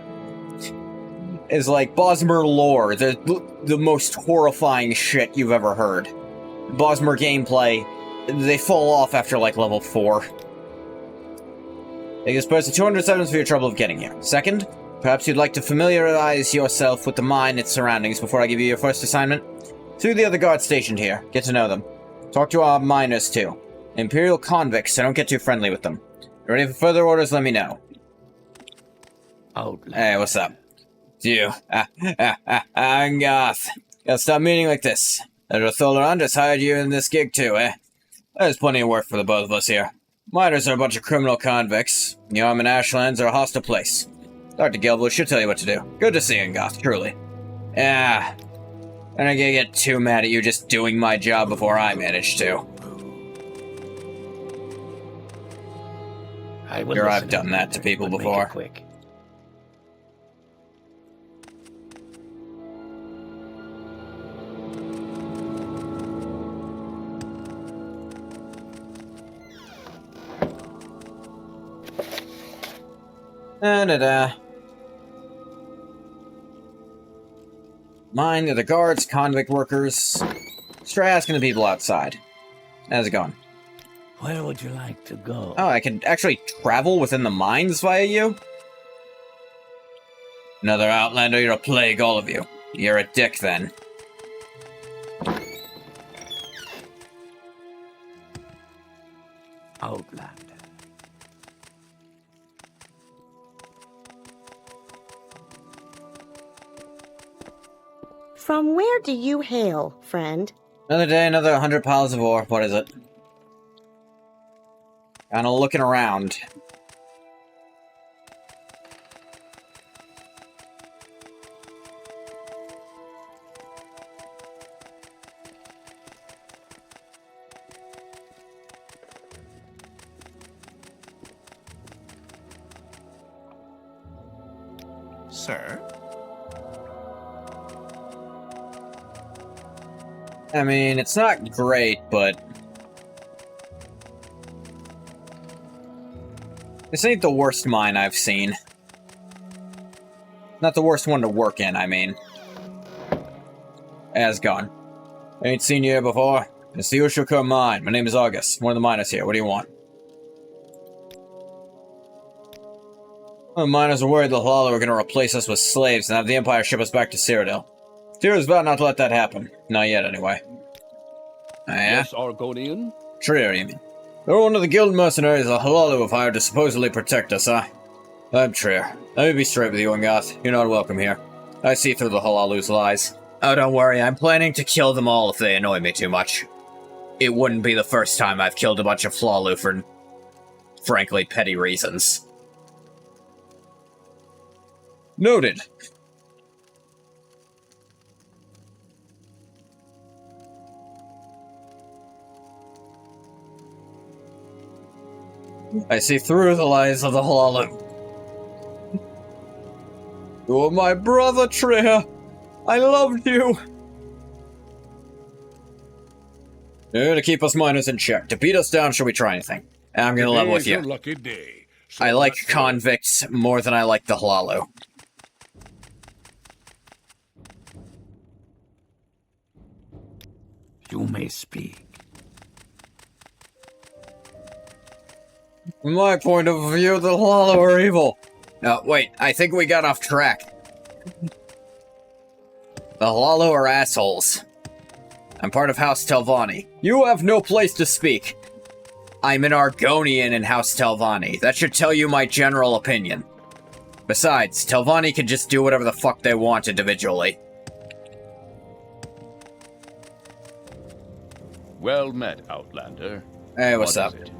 Is like Bosmer lore, the most horrifying shit you've ever heard. Bosmer gameplay, they fall off after like level 4. Take this person 200 sevens for your trouble of getting here. Second, perhaps you'd like to familiarize yourself with the mine and its surroundings before I give you your first assignment. See the other guards stationed here. Get to know them. Talk to our miners too. Imperial convicts, so don't get too friendly with them. You're ready for further orders, let me know. Outlander. Hey, what's up? It's you. I'm Gath. Gotta stop meeting like this. That Tholaran just hired you in this gig too, eh? There's plenty of work for the both of us here. Miners are a bunch of criminal convicts. The Arm and Ashlands are a hostile place. Dr. Gilbush should tell you what to do. Good to see you, Gath, truly. Yeah. I'm not gonna get too mad at you just doing my job before I manage to. I will Sure, listen I've done that to people but make it before. quick. Da-da-da. Mine are the guards, convict workers. Let's try asking the people outside. How's it going? Where would you like to go? Oh, I can actually travel within the mines via you? Another Outlander, you're a plague, all of you. You're a dick, then. Outlander. From where do you hail, friend? Another day, another 100 piles of ore. What is it? Kinda looking around. Sir? I mean, it's not great, but... this ain't the worst mine I've seen. Not the worst one to work in, I mean. Asgone. Ain't seen you here before. It's the Ushukur mine. My name is August. One of the miners here. What do you want? Well, the miners are worried the Hlala are going to replace us with slaves and have the Empire ship us back to Cyrodiil. Tyr's about not to let that happen. Not yet, anyway. Oh, yeah? Yes, Argonian? Trier, you mean? You're one of the guild mercenaries the Hlala have hired to supposedly protect us, huh? I'm Trier. Let me be straight with you, Ngath. You're not welcome here. I see through the Hlala's lies. Oh, don't worry. I'm planning to kill them all if they annoy me too much. It wouldn't be the first time I've killed a bunch of Hlalu for, frankly, petty reasons. Noted. I see through the lies of the hollow. You were my brother, Treya. I loved you. To keep us miners in check. To beat us down, should we try anything? I'm gonna level with Today's you. a lucky day. So I like let's go. convicts more than I like the hollow. You may speak. From my point of view, the hollow are evil. No, wait, I think we got off track. The hollow are assholes. I'm part of House Telvanni. You have no place to speak. I'm an Argonian in House Telvanni. That should tell you my general opinion. Besides, Telvanni can just do whatever the fuck they want individually. Well met, Outlander. Hey, what's What up? is it?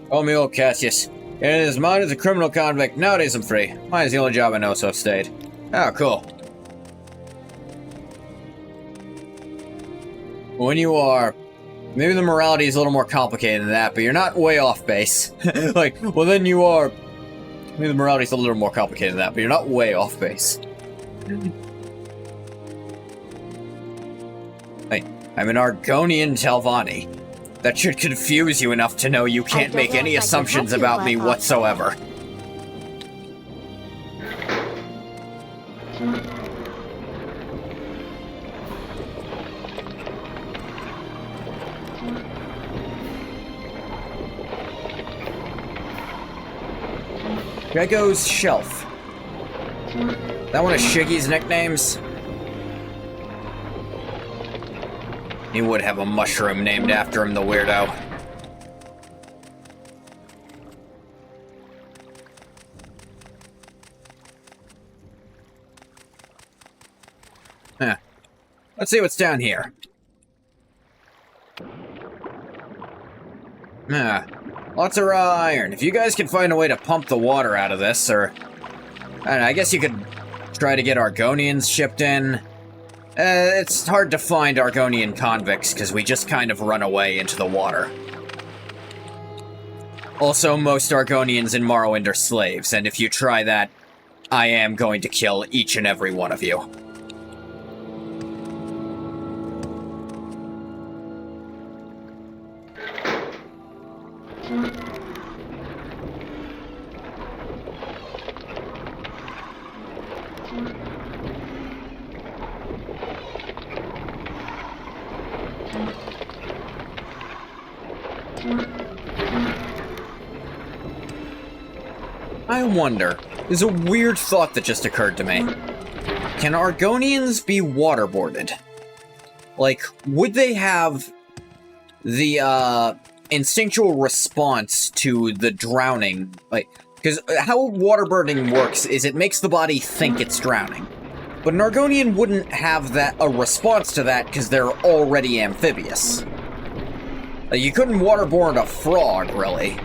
Call me old Cassius. In his mind as a criminal convict. Nowadays I'm free. Mine is the only job I know, so I've stayed. Oh, cool. When you are... Maybe the morality is a little more complicated than that, but you're not way off base. Like, well then you are... Maybe the morality is a little more complicated than that, but you're not way off base. Hey, I'm an Argonian Telvanni. That should confuse you enough to know you can't don't make know any if I can assumptions help you, about me Blackhawk. whatsoever. Greggo's Shelf. That one of Shiggy's nicknames? He would have a mushroom named after him, the weirdo. Huh. Let's see what's down here. Lots of raw iron. If you guys can find a way to pump the water out of this, or... I don't know, I guess you could try to get Argonians shipped in. It's hard to find Argonian convicts, because we just kind of run away into the water. Also, most Argonians in Morrowind are slaves, and if you try that, I am going to kill each and every one of you. I wonder, there's a weird thought that just occurred to me. Can Argonians be waterboarded? Like, would they have the, instinctual response to the drowning? Like, because how waterboarding works is it makes the body think it's drowning. But an Argonian wouldn't have a response to that because they're already amphibious. Like, you couldn't waterboard a frog, really.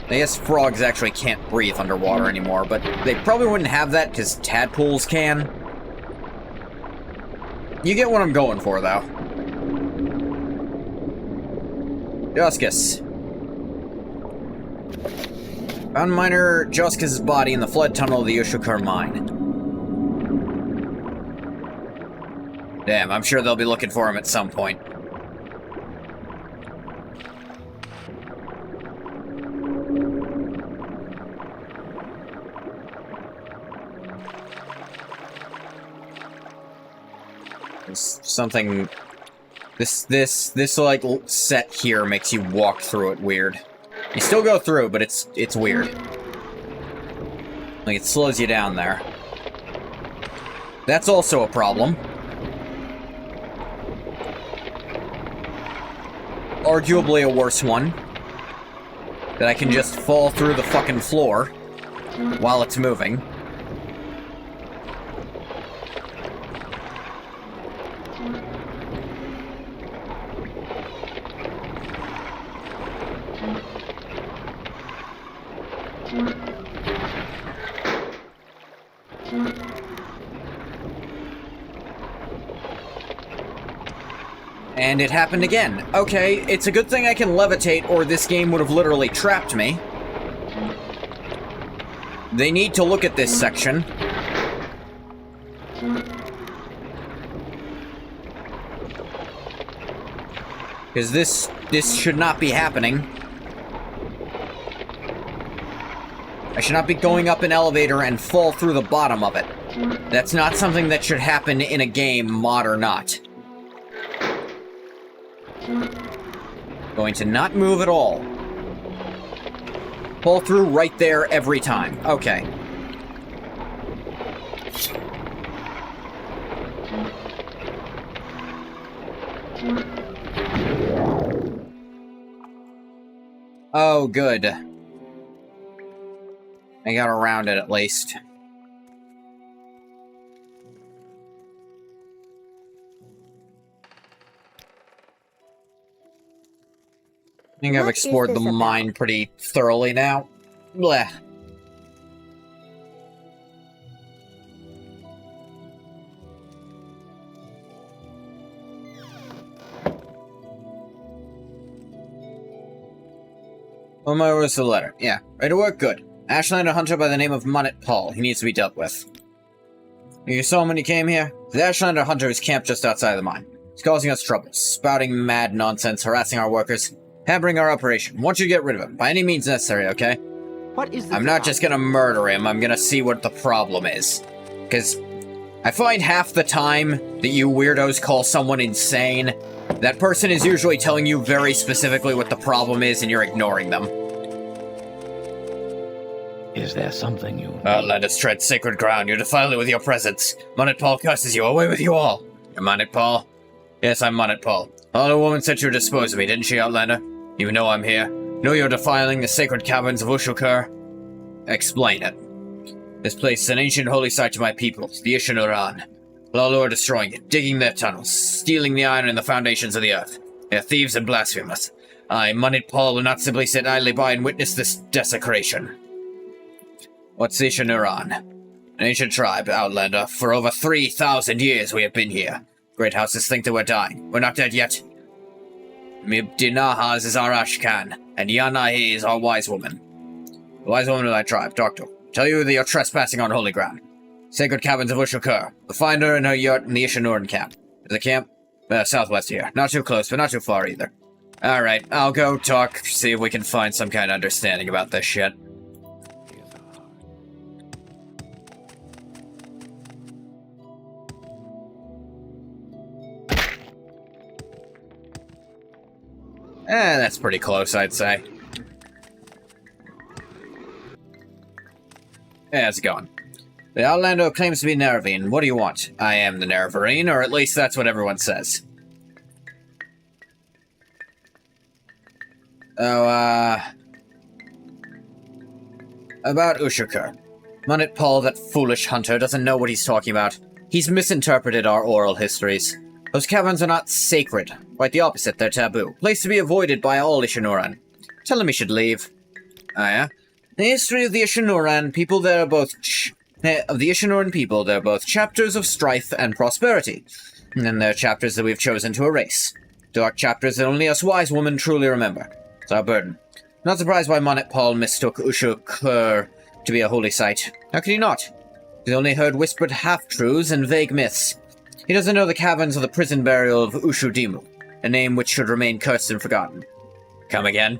I guess frogs actually can't breathe underwater anymore, but they probably wouldn't have that because tadpoles can. You get what I'm going for, though. Joskus. Found miner Joskus' body in the flood tunnel of the Ushukar mine. Damn, I'm sure they'll be looking for him at some point. Something... This like set here makes you walk through it weird. You still go through, but it's weird. Like, it slows you down there. That's also a problem. Arguably a worse one. That I can just fall through the fucking floor while it's moving. And it happened again. Okay, it's a good thing I can levitate, or this game would have literally trapped me. They need to look at this section. Because this should not be happening. I should not be going up an elevator and fall through the bottom of it. That's not something that should happen in a game, mod or not. Going to not move at all. Fall through right there every time. Okay. Oh, good. I got around it at least. I think I've What explored is the this about? mine pretty thoroughly now. Blech. Oh, my, where's the letter? Yeah, right to work, good. Ashland, a hunter by the name of Munnet Paul. He needs to be dealt with. You saw him when he came here? The Ashlander hunter is camped just outside the mine. He's causing us trouble, spouting mad nonsense, harassing our workers, hampering our operation. Want you to get rid of him, by any means necessary, okay? What is this I'm not about? just gonna murder him, I'm gonna see what the problem is. Because I find half the time that you weirdos call someone insane, that person is usually telling you very specifically what the problem is and you're ignoring them. Is there something you... Let us tread sacred ground. You defile it with your presence. Munnet Paul curses you. Away with you all. You're Munnet Paul? Yes, I'm Munnet Paul. The woman said she would dispose of me, didn't she, Outlander? You know I'm here. Know you're defiling the sacred caverns of Ushukur? Explain it. This place is an ancient holy site to my people, the Ishanuran. Lalo are destroying it, digging their tunnels, stealing the iron and the foundations of the earth. They're thieves and blasphemers. I, Munnet Paul, will not simply sit idly by and witness this desecration. What's the Ishanuran? An ancient tribe, Outlander. For over 3,000 years we have been here. Great houses think that we're dying. We're not dead yet. Mibdinahaz is our Ashkan, and Yanahi is our wise woman. The wise woman of that tribe, Doctor, tell you that you're trespassing on holy ground. Sacred caverns of Ushukur. We'll find her in her yurt in the Ishanuran camp. There's a camp? Southwest here. Not too close, but not too far either. Alright, I'll go talk, see if we can find some kind of understanding about this shit. That's pretty close, I'd say. How's it going? The Outlander claims to be Nerevarine. What do you want? I am the Nerevarine, or at least that's what everyone says. Oh, about Ushukur. Munnet Paul, that foolish hunter, doesn't know what he's talking about. He's misinterpreted our oral histories. Those caverns are not sacred. Quite the opposite, they're taboo. Place to be avoided by all Ishanuran. Tell him he should leave. Ah, yeah? The history of the Ishanuran people, there are both... of the Ishanuran people, there are both chapters of strife and prosperity. And then there are chapters that we've chosen to erase. Dark chapters that only us wise women truly remember. It's our burden. Not surprised why Munnet Paul mistook Ushukur to be a holy site. How could he not? He's only heard whispered half-truths and vague myths. He doesn't know the caverns of the prison burial of Ushudimu, a name which should remain cursed and forgotten. Come again?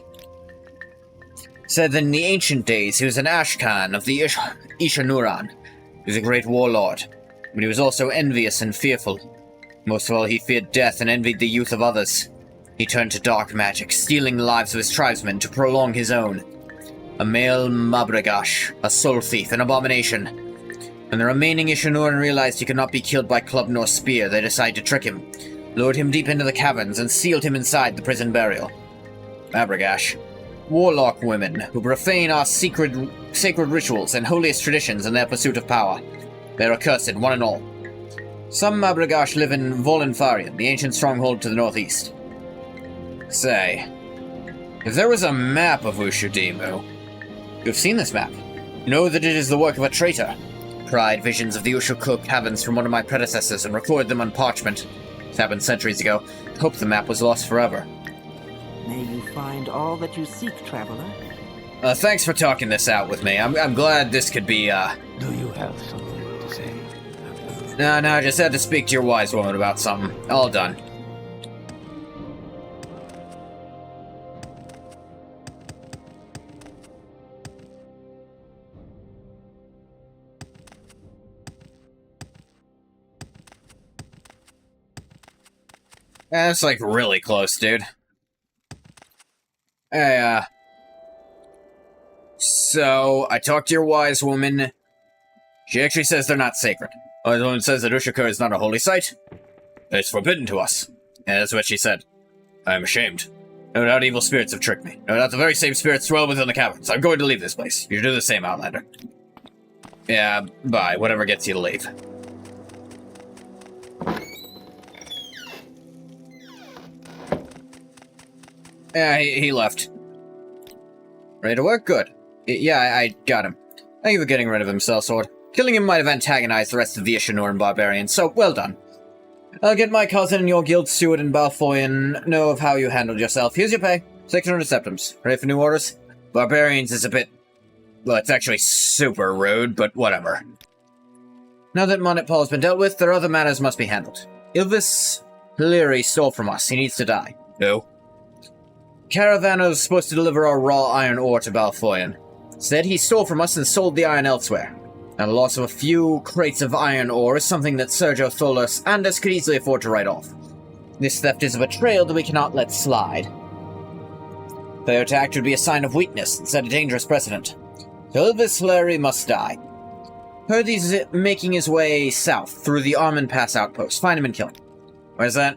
Said that in the ancient days he was an Ashkan of the Ishanuran. He was a great warlord, but he was also envious and fearful. Most of all, he feared death and envied the youth of others. He turned to dark magic, stealing the lives of his tribesmen to prolong his own. A male Mabragash, a soul thief, an abomination. When the remaining Ishanuran realized he could not be killed by club nor spear, they decided to trick him, lured him deep into the caverns, and sealed him inside the prison burial. Mabragash. Warlock women, who profane our sacred rituals and holiest traditions in their pursuit of power. They are accursed, one and all. Some Mabragash live in Volenfarian, the ancient stronghold to the northeast. Say, if there was a map of Ushudimu... You've seen this map. Know that it is the work of a traitor. Pried visions of the Ushukur caverns from one of my predecessors and recorded them on parchment. It happened centuries ago. Hope the map was lost forever. May you find all that you seek, traveler. Thanks for talking this out with me. I'm glad this could be, Do you have something to say? No, I just had to speak to your wise woman about something. All done. That's like really close, dude. Hey, so I talked to your wise woman. She actually says they're not sacred. Wise woman says that Ushika is not a holy site. It's forbidden to us. And that's what she said. I am ashamed. No doubt evil spirits have tricked me. No doubt the very same spirits dwell within the caverns. I'm going to leave this place. You do the same, Outlander. Yeah, bye. Whatever gets you to leave. Yeah, he left. Ready to work? Good. Yeah, I got him. Thank you for getting rid of him, Sellsword. Killing him might have antagonized the rest of the Ishinoran barbarians, so well done. I'll get my cousin and your guild steward in Balfoyan know of how you handled yourself. Here's your pay. 600 septums. Ready for new orders? Barbarians is a bit... well, it's actually super rude, but whatever. Now that Monetpal has been dealt with, their other matters must be handled. Ilvis Hilary stole from us. He needs to die. Who? Caravano was supposed to deliver our raw iron ore to Balfoyan. Instead, he stole from us and sold the iron elsewhere. Now, the loss of a few crates of iron ore is something that Sergio Tholos and us could easily afford to write off. This theft is a betrayal that we cannot let slide. Failure to act would be a sign of weakness and set a dangerous precedent. So Ilvis Hilary must die. Heard he's making his way south through the Armand Pass outpost. Find him and kill him. Where's that?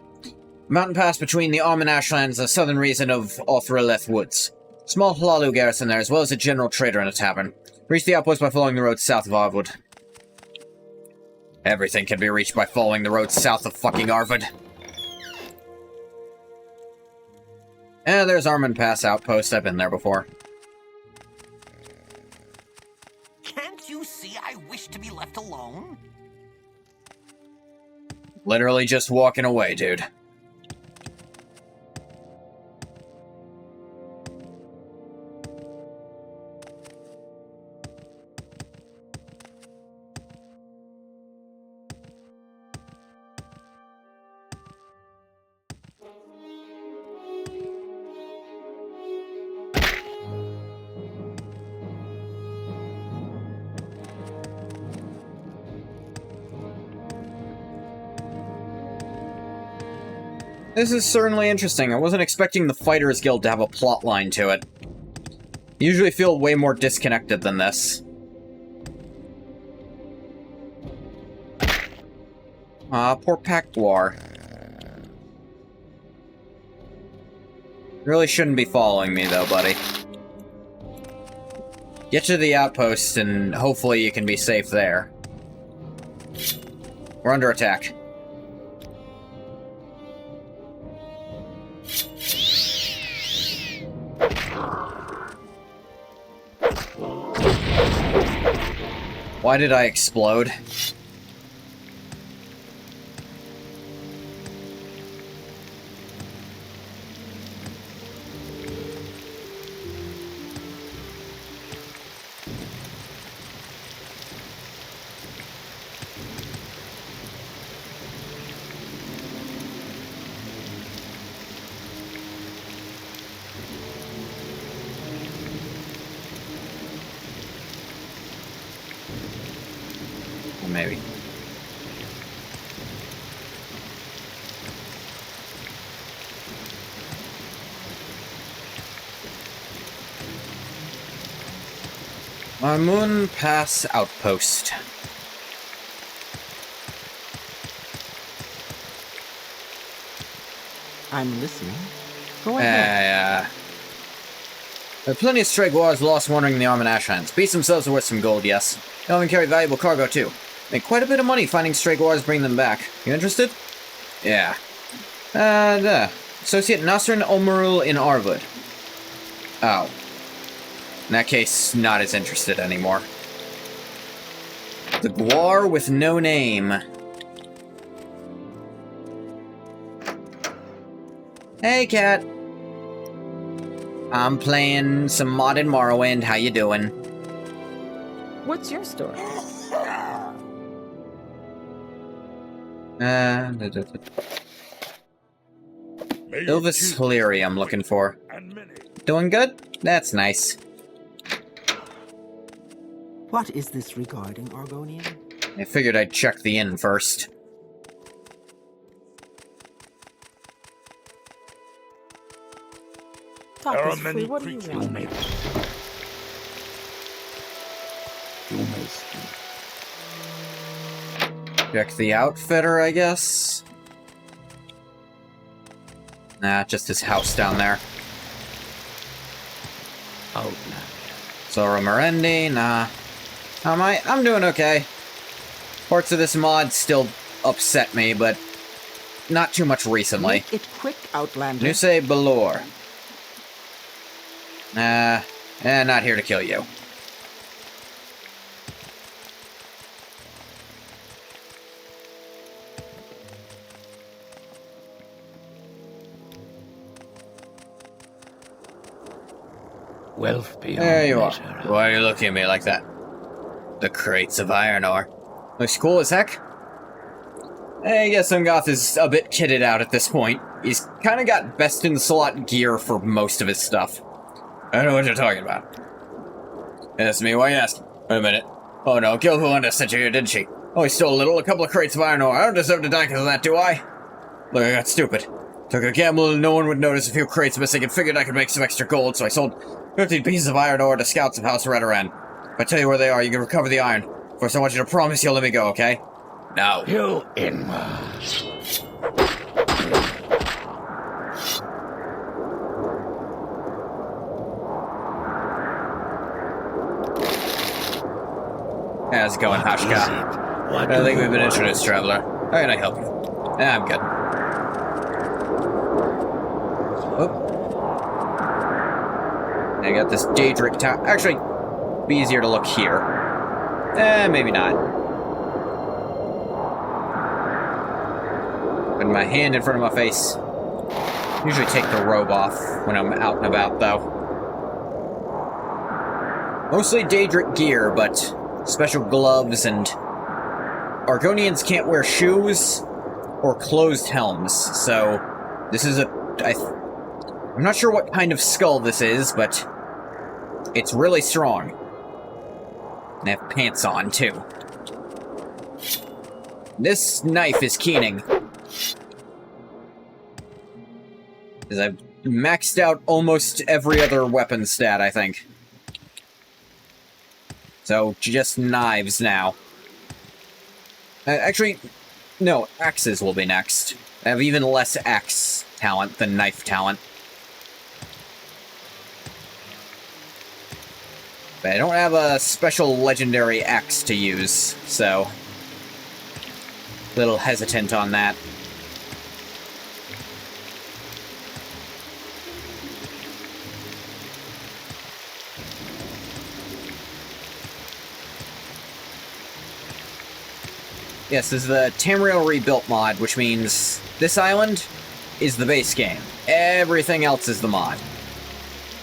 Mountain pass between the Armand Ashlands and the southern region of Othrileth Woods. Small Halalu garrison there, as well as a general trader and a tavern. Reach the outpost by following the road south of Arvwood. Everything can be reached by following the road south of fucking Arvwood. And there's Armand Pass outpost. I've been there before. Can't you see I wish to be left alone? Literally just walking away, dude. This is certainly interesting. I wasn't expecting the Fighters Guild to have a plot line to it. Usually feel way more disconnected than this. Poor Pakdwar. Really shouldn't be following me though, buddy. Get to the outpost and hopefully you can be safe there. We're under attack. Why did I explode? Maybe. Moon Pass Outpost. I'm listening. Go ahead. There are plenty of stray guars lost wandering the Armand Ashlands. Beasts themselves are worth some gold, yes. They often carry valuable cargo, too. Make quite a bit of money finding stray guars, bring them back. You interested? Yeah. Associate Nasrin Omarul in Arvwood. Oh. In that case, not as interested anymore. The Guar with no name. Hey, cat. I'm playing some modded Morrowind. How you doing? What's your story? Ilvis Hilary I'm looking for. Doing good? That's nice. What is this regarding, Argonian? I figured I'd check the inn first. Talk is free. What do you You want? may. You may speak. Check the outfitter, I guess? Nah, just his house down there. Outlander. Zora Merendi, nah. I'm doing okay. Parts of this mod still upset me, but not too much recently. Make it quick, Outlander. Nuce Balor. Not here to kill you. Wealth beyond There you are. measure. Why are you looking at me like that? The crates of iron ore. Looks cool as heck. I guess Gath is a bit kitted out at this point. He's kind of got best-in-slot gear for most of his stuff. I don't know what you're talking about. That's me, why are you asking? Wait a minute. Oh no, Gilhuanda sent you here, didn't she? Oh, he stole a couple of crates of iron ore. I don't deserve to die because of that, do I? Look, I got stupid. Took a gamble and no one would notice a few crates missing and figured I could make some extra gold, so I sold 15 pieces of iron ore to scouts of House Redoran. If I tell you where they are, you can recover the iron. First, I want you to promise you'll let me go, okay? Now. You inward. How's it going, Hashka? What I think do we've been you introduced, traveler. How can I help you? I'm good. Oh. I got this Daedric tower. Actually, be easier to look here. Maybe not. Putting my hand in front of my face. Usually take the robe off when I'm out and about, though. Mostly Daedric gear, but special gloves and... Argonians can't wear shoes or closed helms, so this is I'm not sure what kind of skull this is, but it's really strong. And I have pants on, too. This knife is keening. Because I've maxed out almost every other weapon stat, I think. So, just knives now. Actually, no, axes will be next. I have even less axe talent than knife talent. But I don't have a special legendary axe to use, so... little hesitant on that. Yes, this is the Tamriel Rebuilt mod, which means this island is the base game. Everything else is the mod.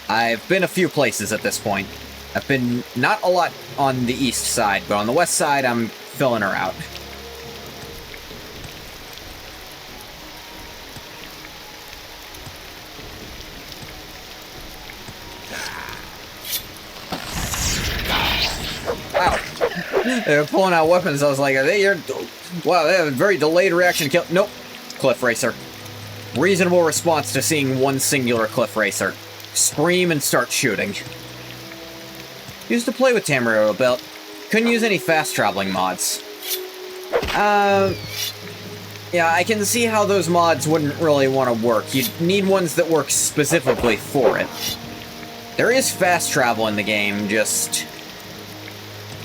I've been a few places at this point. I've been not a lot on the east side, but on the west side, I'm filling her out. Wow. They were pulling out weapons. I was like, are they your... Wow, they have a very delayed reaction kill. Nope. Cliff Racer. Reasonable response to seeing one singular Cliff Racer. Scream and start shooting. Used to play with Tamriel Rebuilt. Couldn't use any fast-traveling mods. Yeah, I can see how those mods wouldn't really want to work. You'd need ones that work specifically for it. There is fast travel in the game, just...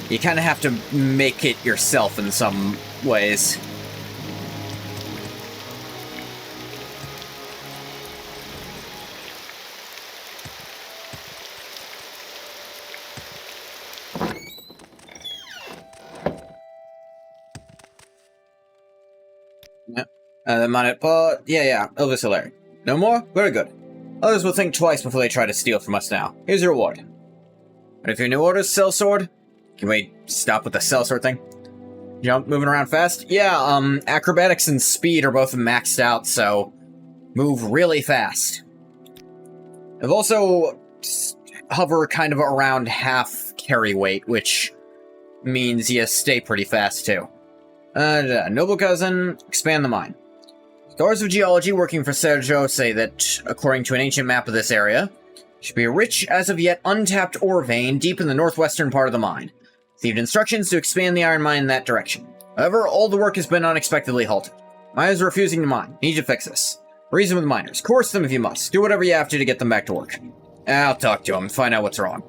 you kind of have to make it yourself in some ways. Yeah, yeah, Ilvis Hilary. No more? Very good. Others will think twice before they try to steal from us now. Here's your reward. And if your new orders, sellsword? Can we stop with the sellsword thing? Jump, moving around fast? Yeah, acrobatics and speed are both maxed out, so move really fast. I've also hover kind of around half carry weight, which means you stay pretty fast too. Noble cousin, expand the mine. Scholars of geology working for Sergio say that, according to an ancient map of this area, should be a rich, as of yet untapped ore vein deep in the northwestern part of the mine. Received instructions to expand the iron mine in that direction. However, all the work has been unexpectedly halted. Miners are refusing to mine. Need to fix this. Reason with miners. Coerce them if you must. Do whatever you have to get them back to work. I'll talk to them and find out what's wrong.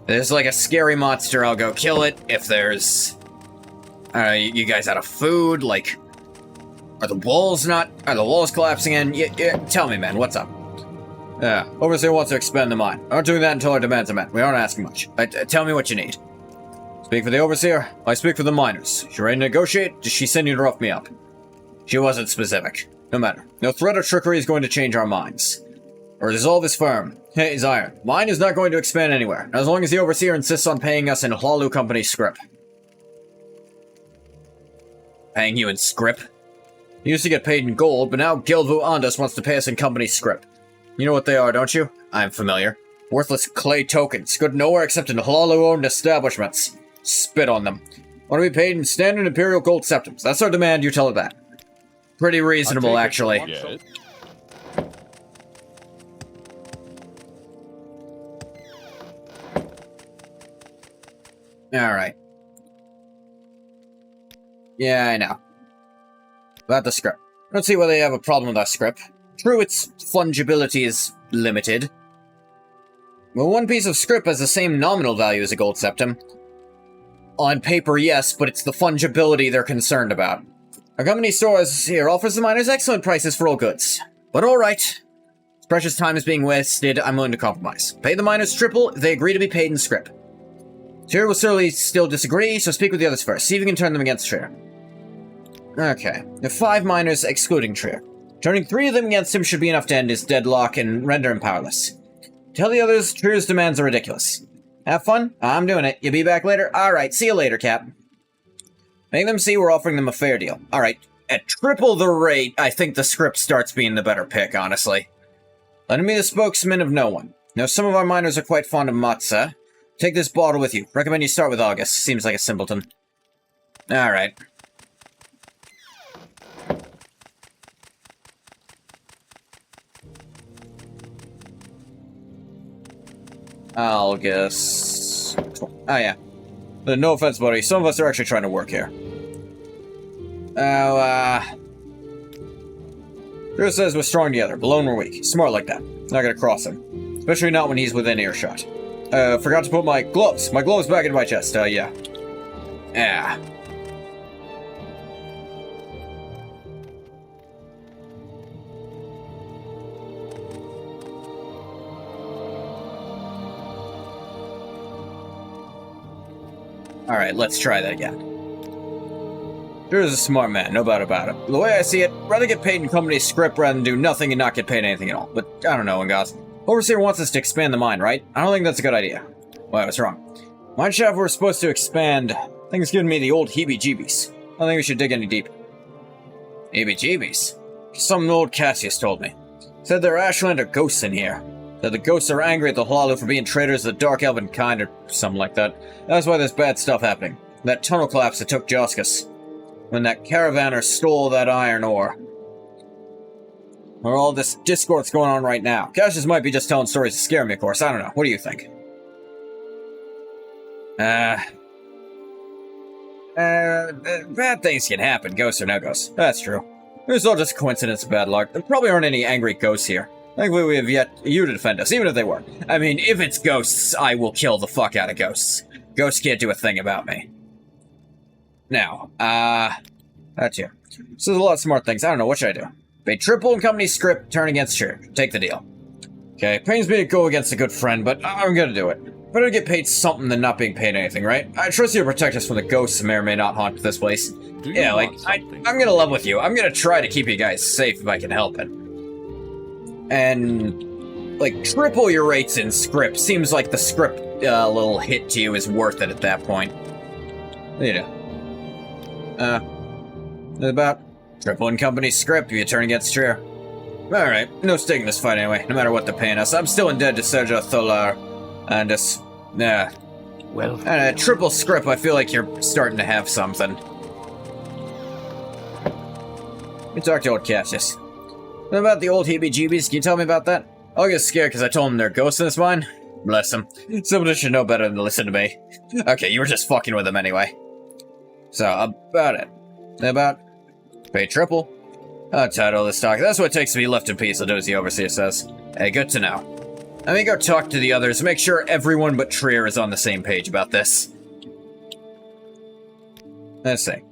If there's like a scary monster, I'll go kill it. If there's... you guys out of food? Like... Are the walls collapsing in? Yeah, tell me, man, what's up? Overseer wants to expand the mine. Aren't doing that until our demands are met. We aren't asking much. Tell me what you need. Speak for the Overseer. I speak for the miners. She ready to negotiate? Does she send you to rough me up? She wasn't specific. No matter. No threat or trickery is going to change our minds. Our resolve is firm. Hey, is iron. Mine is not going to expand anywhere, as long as the Overseer insists on paying us in Hlalu Company scrip. Paying you in scrip? You used to get paid in gold, but now Gilvu Andus wants to pay us in company scrip. You know what they are, don't you? I'm familiar. Worthless clay tokens, good nowhere except in Hlalu-owned establishments. Spit on them. Want to be paid in standard Imperial gold septums. That's our demand, you tell her that. Pretty reasonable, actually. Yes. Alright. Yeah, I know. About the script. I don't see why they have a problem with our script. True, its fungibility is limited. Well, one piece of script has the same nominal value as a gold septum. On paper, yes, but it's the fungibility they're concerned about. Our company store here offers the miners excellent prices for all goods. But alright. Precious time is being wasted, I'm willing to compromise. Pay the miners triple if they agree to be paid in script. Trier will certainly still disagree, so speak with the others first. See if you can turn them against Trier. Okay. The 5 miners excluding Trier. Turning 3 of them against him should be enough to end his deadlock and render him powerless. Tell the others Trier's demands are ridiculous. Have fun? I'm doing it. You be back later? Alright, see you later, Cap. Make them see we're offering them a fair deal. Alright, at triple the rate, I think the script starts being the better pick, honestly. Let him be the spokesman of no one. Now, some of our miners are quite fond of matzah. Take this bottle with you. Recommend you start with August. Seems like a simpleton. Alright. August. Oh, yeah. No offense, buddy. Some of us are actually trying to work here. Drew says we're strong together, but alone we're weak. Smart like that. Not gonna cross him. Especially not when he's within earshot. Forgot to put my gloves. My gloves back in my chest. Yeah. Yeah. Alright, let's try that again. Drew's a smart man, no doubt about it. The way I see it, rather get paid in company script rather than do nothing and not get paid anything at all. But I don't know, Gath. Overseer wants us to expand the mine, right? I don't think that's a good idea. Well, I was wrong. Mine shaft we're supposed to expand. Thing's giving me the old heebie-jeebies. I don't think we should dig any deeper. Heebie-jeebies? Some old Cassius told me. Said there are Ashlander ghosts in here. That the ghosts are angry at the Hlalu for being traitors to the Dark Elven kind or something like that. That's why there's bad stuff happening. That tunnel collapse that took Joskus. When that caravaner stole that iron ore. Or all this discord's going on right now. Cassius might be just telling stories to scare me, of course. I don't know. What do you think? Bad things can happen, ghosts or no ghosts. That's true. It's all just coincidence and bad luck. There probably aren't any angry ghosts here. Thankfully, we have yet you to defend us, even if they were. I mean, if it's ghosts, I will kill the fuck out of ghosts. Ghosts can't do a thing about me. Now, that's you. So there's a lot of smart things. I don't know, what should I do? Pay triple in company script, turn against Church. Take the deal. Okay, pains me to go against a good friend, but I'm gonna do it. Better to get paid something than not being paid anything, right? I trust you to protect us from the ghosts that may or may not haunt this place. Yeah, like, I'm gonna love with you. I'm gonna try to keep you guys safe if I can help it. And, like, triple your rates in script. Seems like the script little hit to you is worth it at that point. You know. About tripling company script if you turn against Trier. Alright, no stake in this fight anyway, no matter what they're paying us. I'm still in debt to Sergio Tholar. And just, Well, and a triple script, I feel like you're starting to have something. We talked to old Cassius. What about the old heebie-jeebies? Can you tell me about that? I'll get scared because I told him there are ghosts in this mine. Bless him. Somebody should know better than to listen to me. Okay, you were just fucking with him anyway. So, about it. About pay triple. Title of the stock. That's what it takes to be left in peace, the dozy overseer says. Hey, good to know. Let me go talk to the others, make sure everyone but Trier is on the same page about this. Let's see.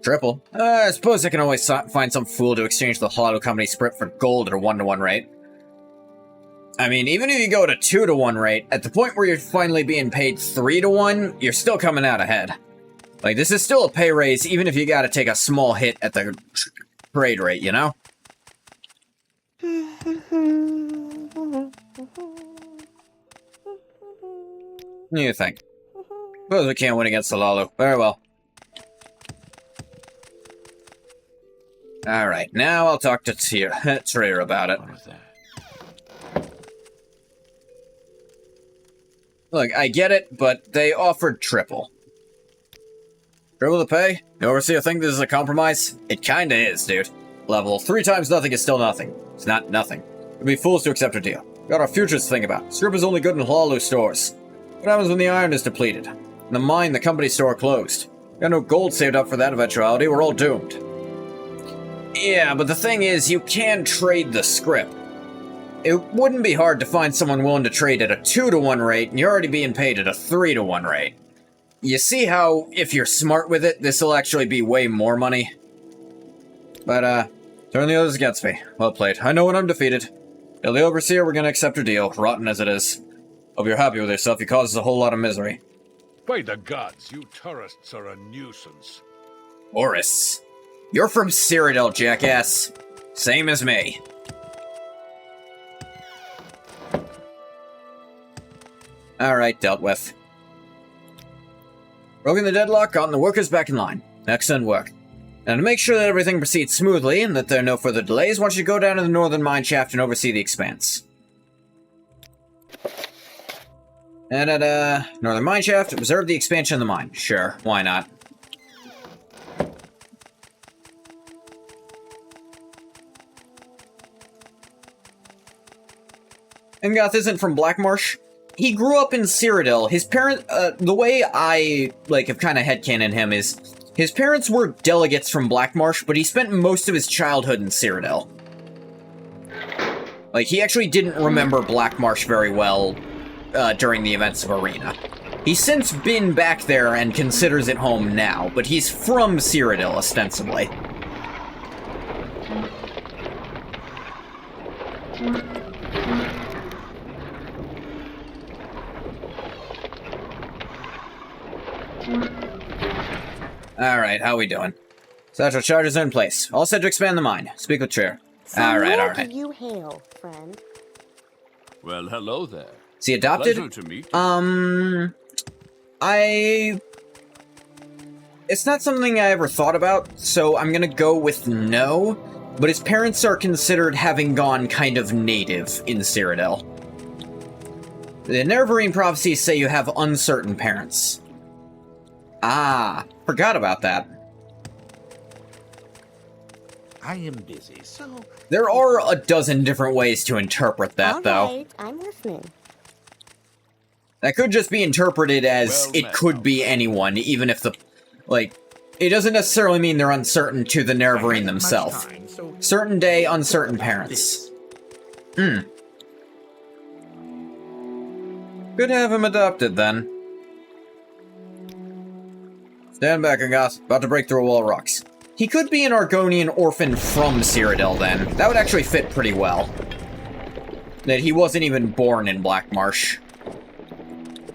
Triple. I suppose I can always find some fool to exchange the Hollow Company script for gold at a 1-to-1 rate. I mean, even if you go to 2-to-1 rate, at the point where you're finally being paid 3-to-1, you're still coming out ahead. Like, this is still a pay raise, even if you gotta take a small hit at the trade rate, you know? What do you think? Suppose we can't win against the Lalu. Very well. Alright, now I'll talk to Trier about it. what was that? Look, I get it, but they offered triple. Triple the pay? The overseer think this is a compromise? It kinda is, dude. Level 3 times nothing is still nothing. It's not nothing. We'd be fools to accept a deal. We got our futures to think about. Script is only good in Hlalu stores. What happens when the iron is depleted? In the mine, the company store closed. We got no gold saved up for that eventuality. We're all doomed. Yeah, but the thing is, you can trade the script. It wouldn't be hard to find someone willing to trade at a 2-to-1 rate, and you're already being paid at a 3-to-1 rate. You see how, if you're smart with it, this'll actually be way more money? But, turn the others against me. Well played. I know when I'm defeated. Tell the overseer we're gonna accept her deal, rotten as it is. Hope you're happy with yourself. You caused us a whole lot of misery. By the gods, you tourists are a nuisance. Tourists? You're from Cyrodiil, jackass. Same as me. Alright, dealt with. Broken the deadlock, gotten the workers back in line. Excellent work. And to make sure that everything proceeds smoothly and that there are no further delays, I want you to go down to the northern mine shaft and oversee the expanse. And at, northern mine shaft, observe the expansion of the mine. Sure, why not? And Gath isn't from Blackmarsh. He grew up in Cyrodiil. His parent, the way I, have kind of headcanon him is, his parents were delegates from Blackmarsh, but he spent most of his childhood in Cyrodiil. Like, he actually didn't remember Blackmarsh very well, during the events of Arena. He's since been back there and considers it home now, but he's from Cyrodiil, ostensibly. Alright, how we doing? Satchel charges are in place. All set to expand the mine. Speak with Trier. Alright, Where alright. do you hail, friend? Well, hello there. Is he adopted? Pleasure to meet you. It's not something I ever thought about, so I'm gonna go with no. But his parents are considered having gone kind of native in Cyrodiil. The Nerevarine prophecies say you have uncertain parents. Ah, forgot about that. I am busy, so... There are a dozen different ways to interpret that, though. Alright, I'm listening. That could just be interpreted as Well it met, could be anyone, even if the... it doesn't necessarily mean they're uncertain to the Nerevarine themselves. Certain day, uncertain parents. Could have him adopted, then. Stand back, Gath. About to break through a wall of rocks. He could be an Argonian orphan from Cyrodiil, then. That would actually fit pretty well. That he wasn't even born in Blackmarsh.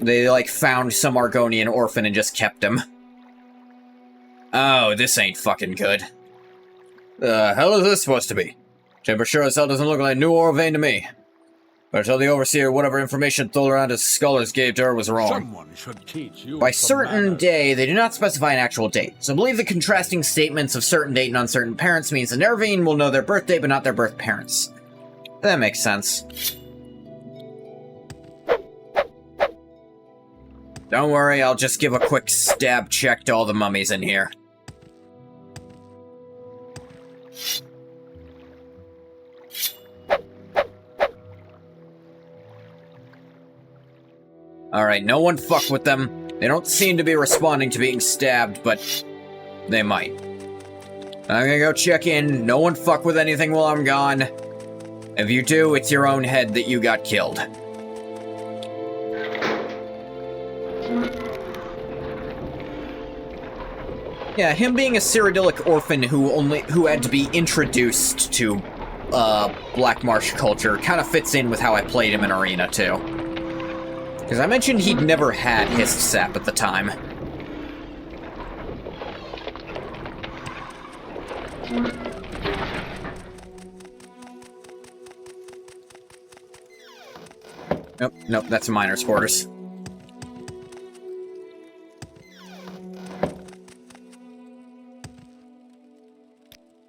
They, found some Argonian orphan and just kept him. Oh, this ain't fucking good. The hell is this supposed to be? Chamber sure as hell doesn't look like New Orvane to me. Better tell the Overseer whatever information Thulorandus scholars gave to her was wrong. Someone should teach you By some certain manners. day, they do not specify an actual date, so believe the contrasting statements of certain date and uncertain parents means the Nervine will know their birthday but not their birth parents. That makes sense. Don't worry, I'll just give a quick stab check to all the mummies in here. Alright, no one fuck with them. They don't seem to be responding to being stabbed, but they might. I'm gonna go check in. No one fuck with anything while I'm gone. If you do, it's your own head that you got killed. Yeah, him being a Cyrodiilic orphan who had to be introduced to Black Marsh culture kind of fits in with how I played him in Arena too. Because I mentioned he'd never had Hist Sap at the time. Nope, that's Miner's quarters.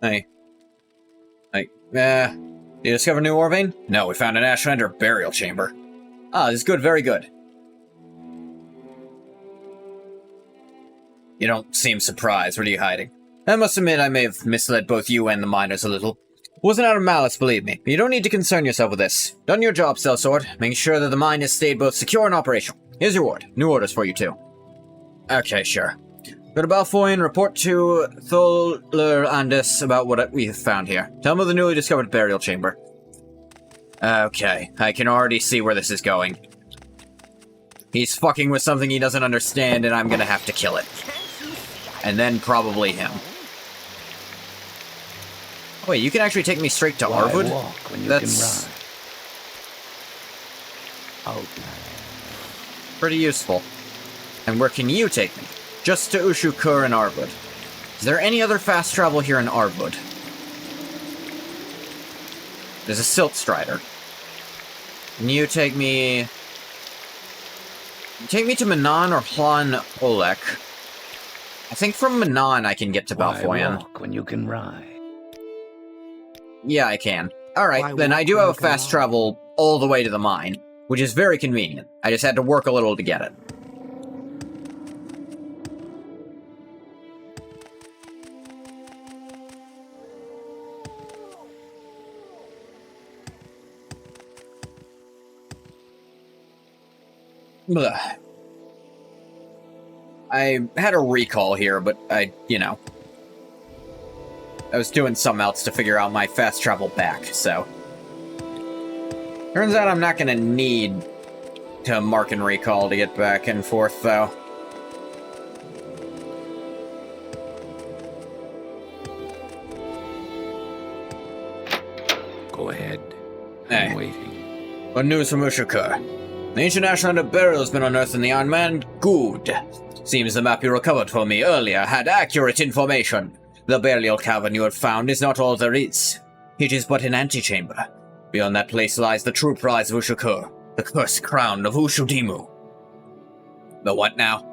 Hey. You discover New Orvane? No, we found an Ashlander burial chamber. Ah, this is good, very good. You don't seem surprised. What are you hiding? I must admit I may have misled both you and the miners a little. Wasn't out of malice, believe me. You don't need to concern yourself with this. Done your job, Sellsword, making sure that the mine has stayed both secure and operational. Here's your ward. New orders for you, too. Okay, sure. Go to Balfoy and report to Thulorandus about what we have found here. Tell him of the newly discovered burial chamber. Okay, I can already see where this is going. He's fucking with something he doesn't understand, and I'm gonna have to kill it. And then probably him. Oh, wait, you can actually take me straight to Arwood? That's pretty useful. And where can you take me? Just to Ushukur and Arwood. Is there any other fast travel here in Arwood? There's a Silt Strider. Can you take me... Take me to Manan or Hlan Olek. I think from Manan I can get to Balfoyan. When you can ride. Yeah, I can. Alright, then I do have a fast travel all the way to the mine, which is very convenient. I just had to work a little to get it. Blah. I had a recall here, but I was doing something else to figure out my fast travel back, so. Turns out I'm not gonna need to mark and recall to get back and forth, though. Go ahead. Hey. I'm waiting. What news from Ushukur? The ancient Ashlander burial has been unearthed in the Iron Man. Good. Seems the map you recovered for me earlier had accurate information. The burial cavern you had found is not all there is. It is but an antechamber. Beyond that place lies the true prize of Ushukur, the cursed crown of Ushudimu. The what now?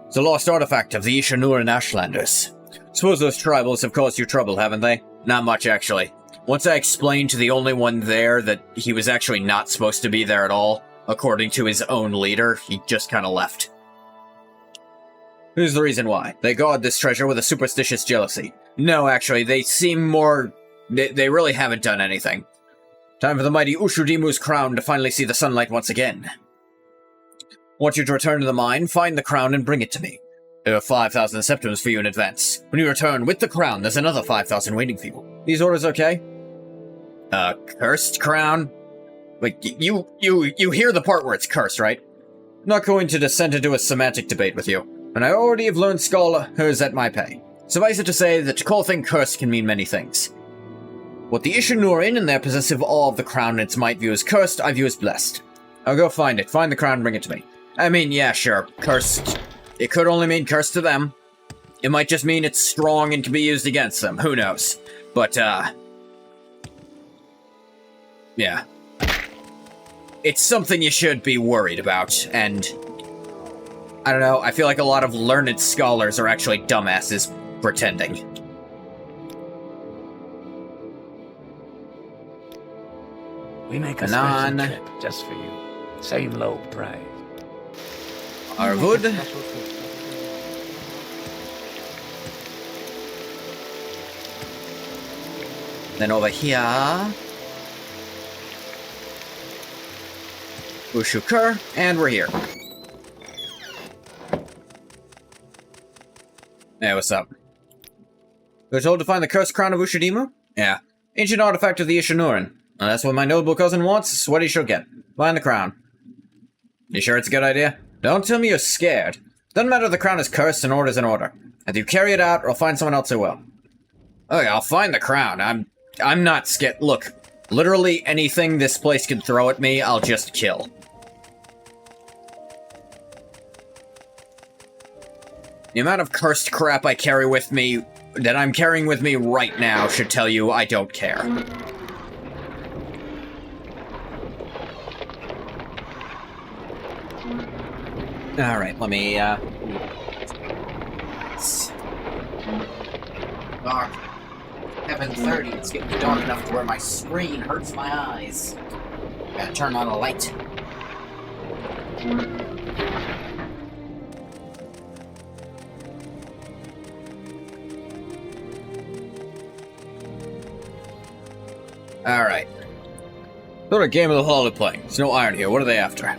It's a lost artifact of the Ishanuran Ashlanders. Suppose those tribals have caused you trouble, haven't they? Not much, actually. Once I explained to the only one there that he was actually not supposed to be there at all, according to his own leader, he just kind of left. Here's the reason why. They guard this treasure with a superstitious jealousy. No, actually, they seem more... They really haven't done anything. Time for the mighty Ushudimu's crown to finally see the sunlight once again. Want you to return to the mine, find the crown, and bring it to me. There are 5,000 septums for you in advance. When you return with the crown, there's another 5,000 waiting for you. These orders okay? Cursed crown? Like, you hear the part where it's cursed, right? I'm not going to descend into a semantic debate with you, and I already have learned scholar hers at my pay. Suffice it to say that to call a thing cursed can mean many things. What the Ishanurin and their possessive awe of the crown and its might view as cursed, I view as blessed. I'll go find it, find the crown, and bring it to me. I mean, yeah, sure, cursed. It could only mean cursed to them. It might just mean it's strong and can be used against them, who knows. But, Yeah. It's something you should be worried about, and I don't know, I feel like a lot of learned scholars are actually dumbasses pretending. We make a Anon. special trip just for you. Same low price. Arvud. Special trip. Then over here. Ushukur, and we're here. Hey, what's up? We're told to find the cursed crown of Ushidimu? Yeah. Ancient artifact of the Ishinurin. That's what my noble cousin wants, it's what he shall get. Find the crown. You sure it's a good idea? Don't tell me you're scared. Doesn't matter if the crown is cursed and order's in order. Either you carry it out, or I'll find someone else who will. Okay, I'll find the crown. I'm not scared. Look, literally anything this place can throw at me, I'll just kill. The amount of cursed crap I carry with me, that I'm carrying with me right now, should tell you I don't care. Alright, let me, it's dark. 7:30, it's getting dark enough to where my screen hurts my eyes. Gotta turn on a light. Alright. What a game of the Halalu playing. There's no iron here. What are they after?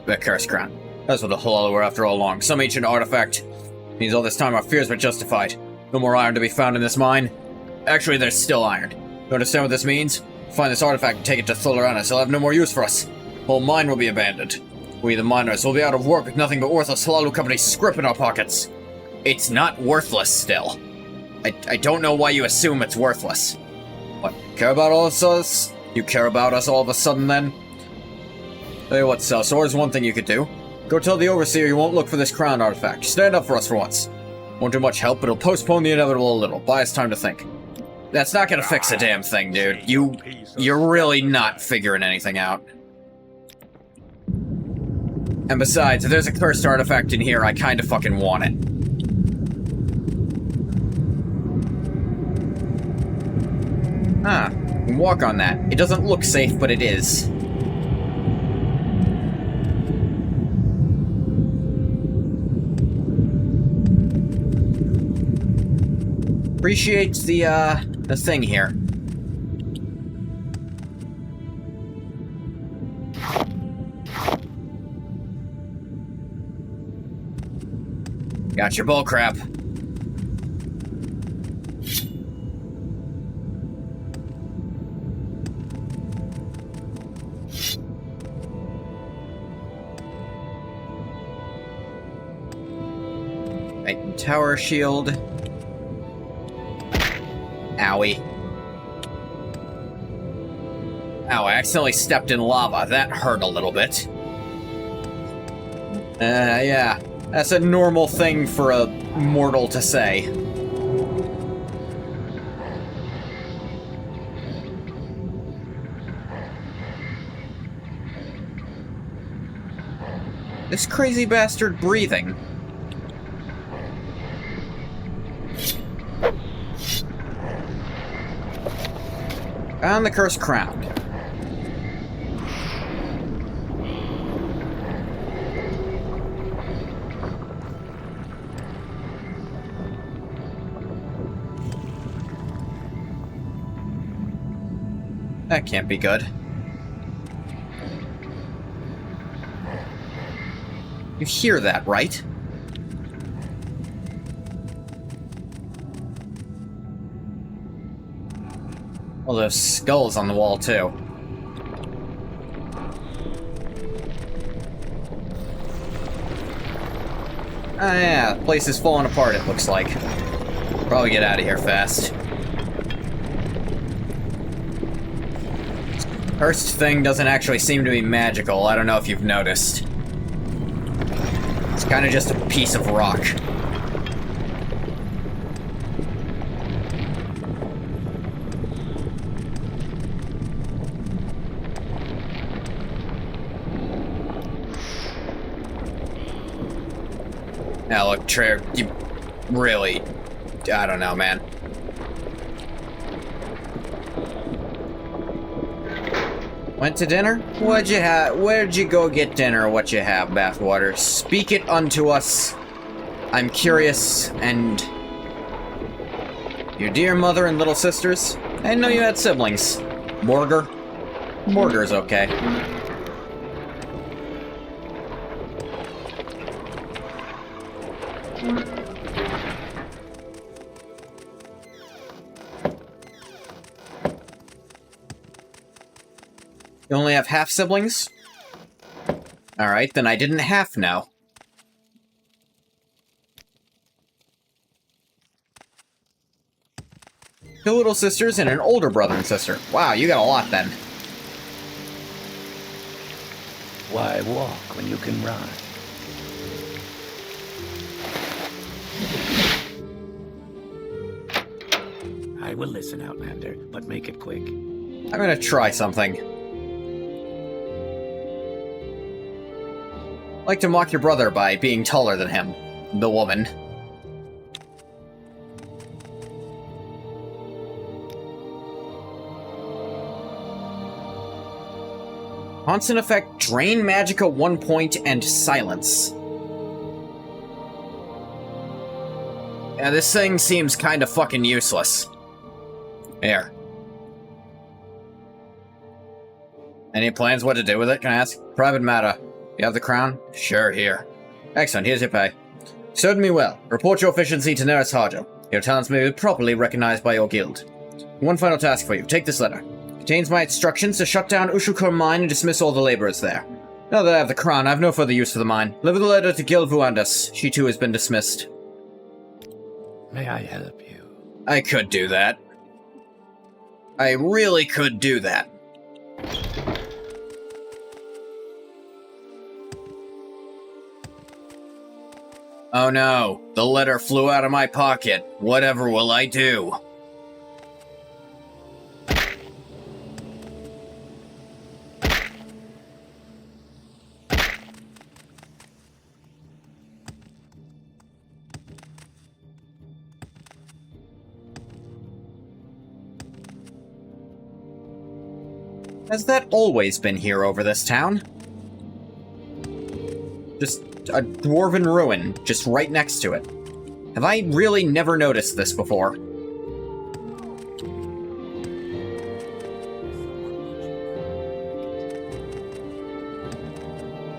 The cursed crown. That's what the Halalu were after all along. Some ancient artifact. Means all this time our fears were justified. No more iron to be found in this mine. Actually, there's still iron. You understand what this means? Find this artifact and take it to Thuleranis. It'll have no more use for us. Whole mine will be abandoned. We, the miners, will be out of work with nothing but worthless Halalu Company scrip in our pockets. It's not worthless still. I don't know why you assume it's worthless. What, care about all of us? You care about us all of a sudden, then? Tell you what, Celsor, is one thing you could do. Go tell the Overseer you won't look for this crown artifact. Stand up for us for once. Won't do much help, but it'll postpone the inevitable a little. Buy us time to think. That's not gonna fix a damn thing, dude. You're really not figuring anything out. And besides, if there's a cursed artifact in here, I kinda fucking want it. Ah, you can walk on that. It doesn't look safe, but it is. Appreciate the thing here. Got your bullcrap. Titan tower shield. Owie. Ow, I accidentally stepped in lava. That hurt a little bit. Yeah. That's a normal thing for a mortal to say. This crazy bastard breathing. And the cursed crown. That can't be good. You hear that, right? Well, there's skulls on the wall, too. Ah, yeah, the place is falling apart, it looks like. Probably get out of here fast. Cursed thing doesn't actually seem to be magical. I don't know if you've noticed. It's kind of just a piece of rock. Now look, Trey, you really... I don't know, man. Went to dinner? What'd you have? Where'd you go get dinner? What you have, Bathwater? Speak it unto us. I'm curious, and... Your dear mother and little sisters? I didn't know you had siblings. Morgar? Morgar's okay. You only have half siblings? Alright, then I didn't half know. Two little sisters and an older brother and sister. Wow, you got a lot then. Why walk when you can run? I will listen, Outlander, but make it quick. I'm gonna try something. Like to mock your brother by being taller than him. The woman. Constant effect, drain magic at 1 point, and silence. Yeah, this thing seems kinda fucking useless. Here. Any plans what to do with it, can I ask? Private matter. You have the crown? Sure, here. Excellent, here's your pay. Served me well. Report your efficiency to Neris Harjo. Your talents may be properly recognized by your guild. One final task for you. Take this letter. Contains my instructions to shut down Ushukur Mine and dismiss all the laborers there. Now that I have the crown, I have no further use for the mine. Deliver the letter to Gil Vuandas. She too has been dismissed. May I help you? I could do that. I really could do that. Oh no, the letter flew out of my pocket. Whatever will I do? Has that always been here over this town? Just a dwarven ruin, just right next to it. Have I really never noticed this before?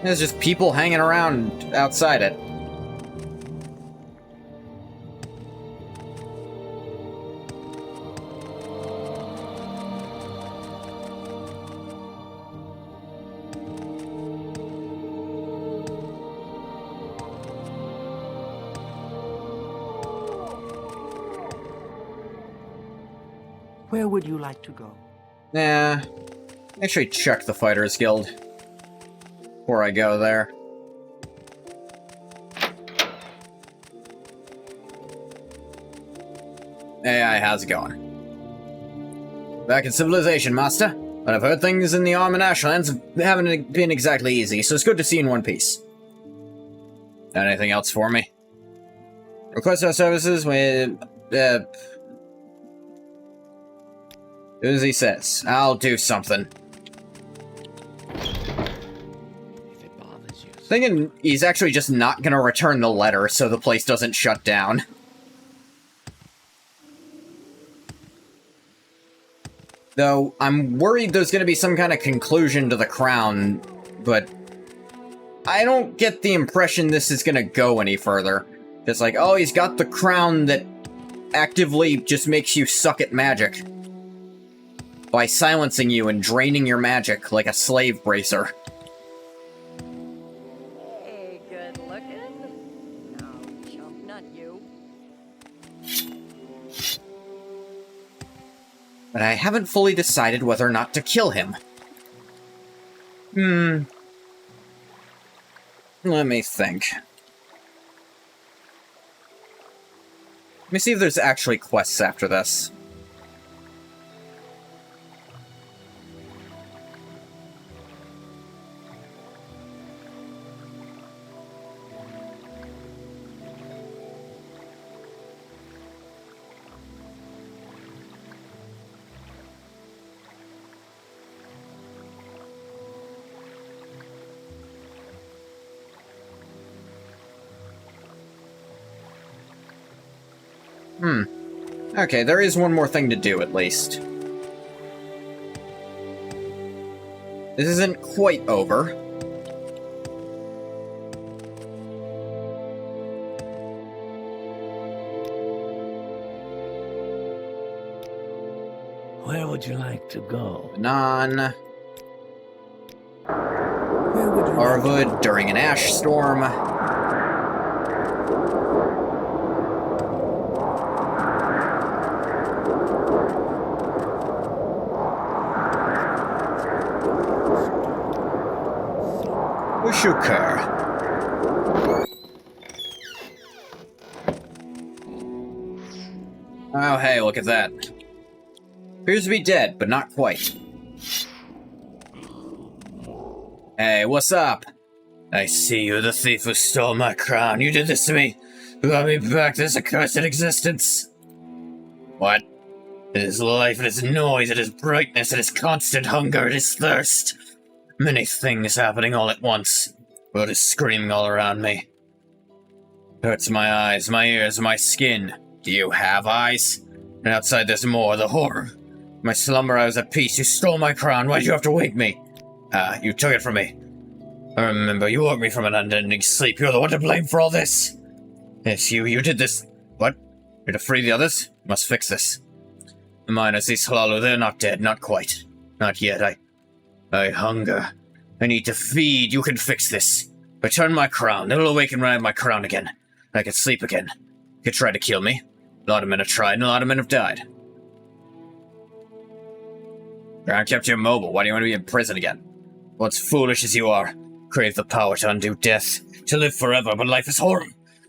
There's just people hanging around outside it. Where would you like to go? Nah. Actually check the Fighters Guild before I go there. Hey, how's it going? Back in civilization, Master. But I've heard things in the Arm and Ashlands haven't been exactly easy, so it's good to see you in one piece. Anything else for me? Request our services with... do as he says. I'll do something. If it bothers you. Thinking he's actually just not gonna return the letter so the place doesn't shut down. Though, I'm worried there's gonna be some kind of conclusion to the crown, but I don't get the impression this is gonna go any further. Just like, oh, he's got the crown that actively just makes you suck at magic. By silencing you and draining your magic like a slave bracer. Hey, good looking. No, chump, not you. But I haven't fully decided whether or not to kill him. Let me think. Let me see if there's actually quests after this. Okay, there is one more thing to do, at least. This isn't quite over. Where would you like to go? Non. Where would you Arvud during an ash storm. Ushukur. Oh, hey, look at that. Appears to be dead, but not quite. Hey, what's up? I see you, the thief who stole my crown. You did this to me. You got me back to this accursed existence. What? It is life, it is noise, it is brightness, it is constant hunger, it is thirst. Many things happening all at once. Blood is screaming all around me. Hurts my eyes, my ears, my skin. Do you have eyes? And outside there's more, the horror. My slumber I was at peace. You stole my crown. Why'd you have to wake me? You took it from me. I remember, you woke me from an unending sleep. You're the one to blame for all this. Yes, you did this. What? You're to free the others? Must fix this. The miners, these Halalu, they're not dead, not quite. Not yet, I hunger. I need to feed. You can fix this. Return my crown. It'll awaken when I have my crown again. I can sleep again. You could try to kill me. A lot of men have tried, and a lot of men have died. I kept you immobile. Why do you want to be in prison again? Once foolish as you are, crave the power to undo death, to live forever, but life is horror.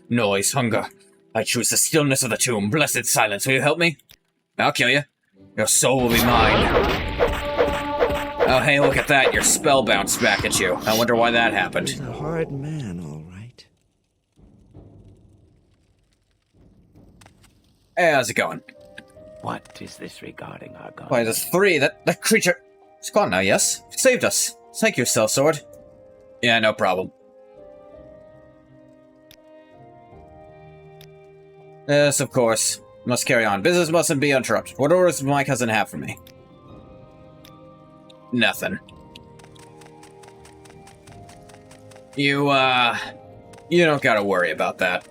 Noise, hunger. I choose the stillness of the tomb. Blessed silence. Will you help me? I'll kill you. Your soul will be mine. Oh, hey, look at that. Your spell bounced back at you. I wonder why that happened. He's a hard man, all right. Hey, how's it going? What is this regarding our god? Why, there's three. That creature... It's gone now, yes? Saved us. Thank you, Sellsword. Yeah, no problem. Yes, of course. Must carry on. Business mustn't be interrupted. What orders does my cousin have for me? Nothing. You don't gotta worry about that.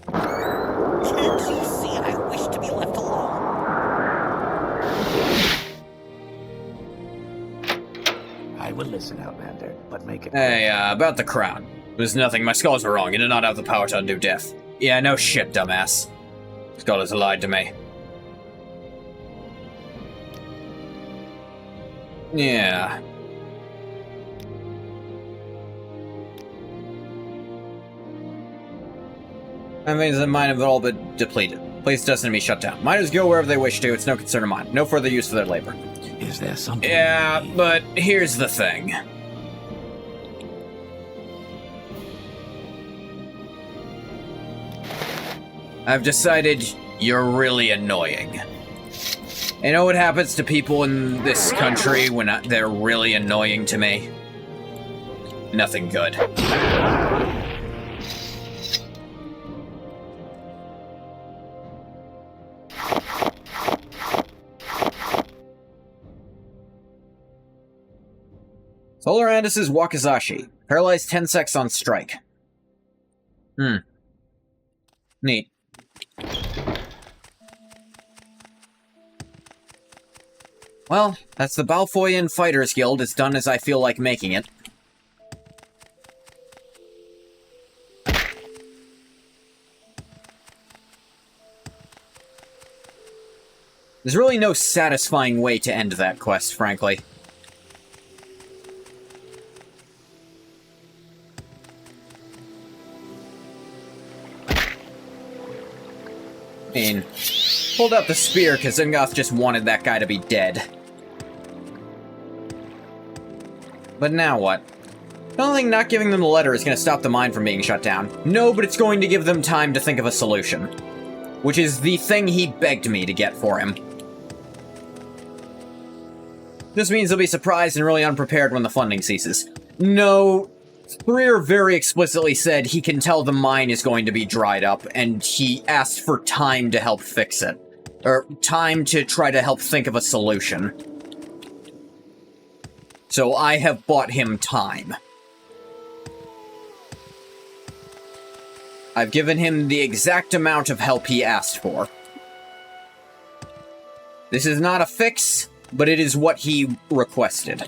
Can't you see I wish to be left alone? I will listen, Outlander, but make it... Hey, about the crown. There's nothing. My scholars were wrong. You did not have the power to undo death. Yeah, no shit, dumbass. Scholars lied to me. Yeah. That means the mine have all been depleted. Place destined to be shut down. Miners go wherever they wish to. It's no concern of mine. No further use for their labor. Is there something... Yeah, but here's the thing. I've decided you're really annoying. You know what happens to people in this country when they're really annoying to me? Nothing good. Solarandus is Wakizashi. Paralyzed 10 secs on strike. Neat. Well, that's the Balfoyan Fighters Guild as done as I feel like making it. There's really no satisfying way to end that quest, frankly. I mean, pulled out the spear because Gath just wanted that guy to be dead. But now what? I don't think not giving them the letter is going to stop the mine from being shut down. No, but it's going to give them time to think of a solution. Which is the thing he begged me to get for him. This means they'll be surprised and really unprepared when the funding ceases. No Threer very explicitly said he can tell the mine is going to be dried up, and he asked for time to help fix it. Or time to try to help think of a solution. So I have bought him time. I've given him the exact amount of help he asked for. This is not a fix, but it is what he requested.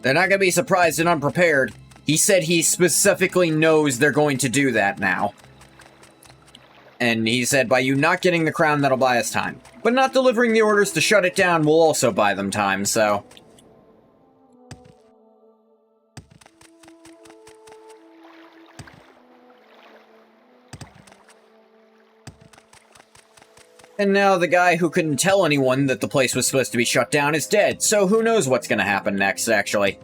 They're not going to be surprised and unprepared. He said he specifically knows they're going to do that now. And he said, by you not getting the crown, that'll buy us time. But not delivering the orders to shut it down will also buy them time, so... And now the guy who couldn't tell anyone that the place was supposed to be shut down is dead, so who knows what's gonna happen next, actually.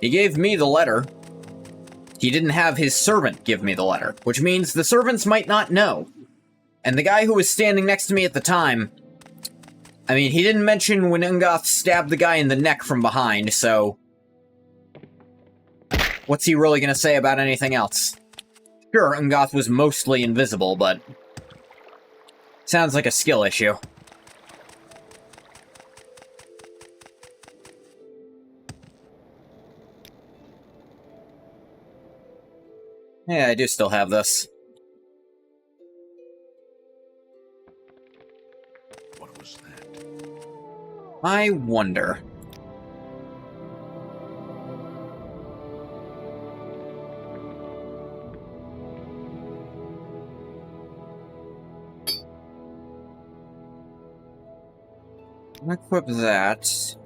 He gave me the letter. He didn't have his servant give me the letter, which means the servants might not know. And the guy who was standing next to me at the time... I mean, he didn't mention when Gath stabbed the guy in the neck from behind, so... what's he really gonna say about anything else? Sure, Gath was mostly invisible, but... sounds like a skill issue. Yeah, I do still have this. What was that? I wonder... equip that.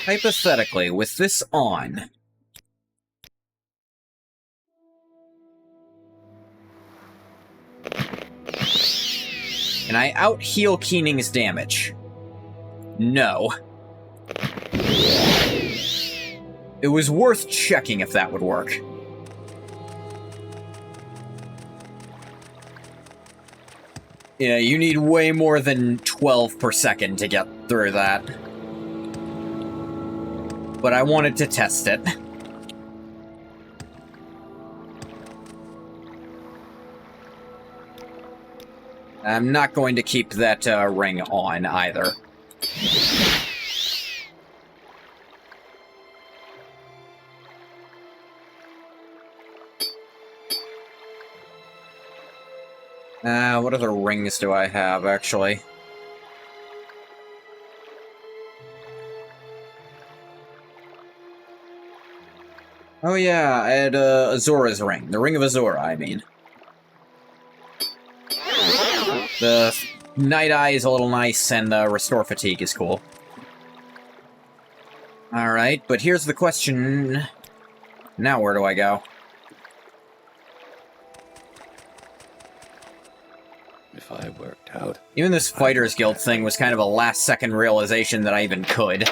Hypothetically, with this on... can I out-heal Keening's damage? No. It was worth checking if that would work. Yeah, you need way more than 12 per second to get through that. But I wanted to test it. I'm not going to keep that ring on, either. What other rings do I have, actually? Oh yeah, I had Azora's ring. The Ring of Azora, I mean. The Night Eye is a little nice, and Restore Fatigue is cool. Alright, but here's the question... now where do I go? If I worked out... even this Fighters Guild thing was kind of a last-second realization that I even could.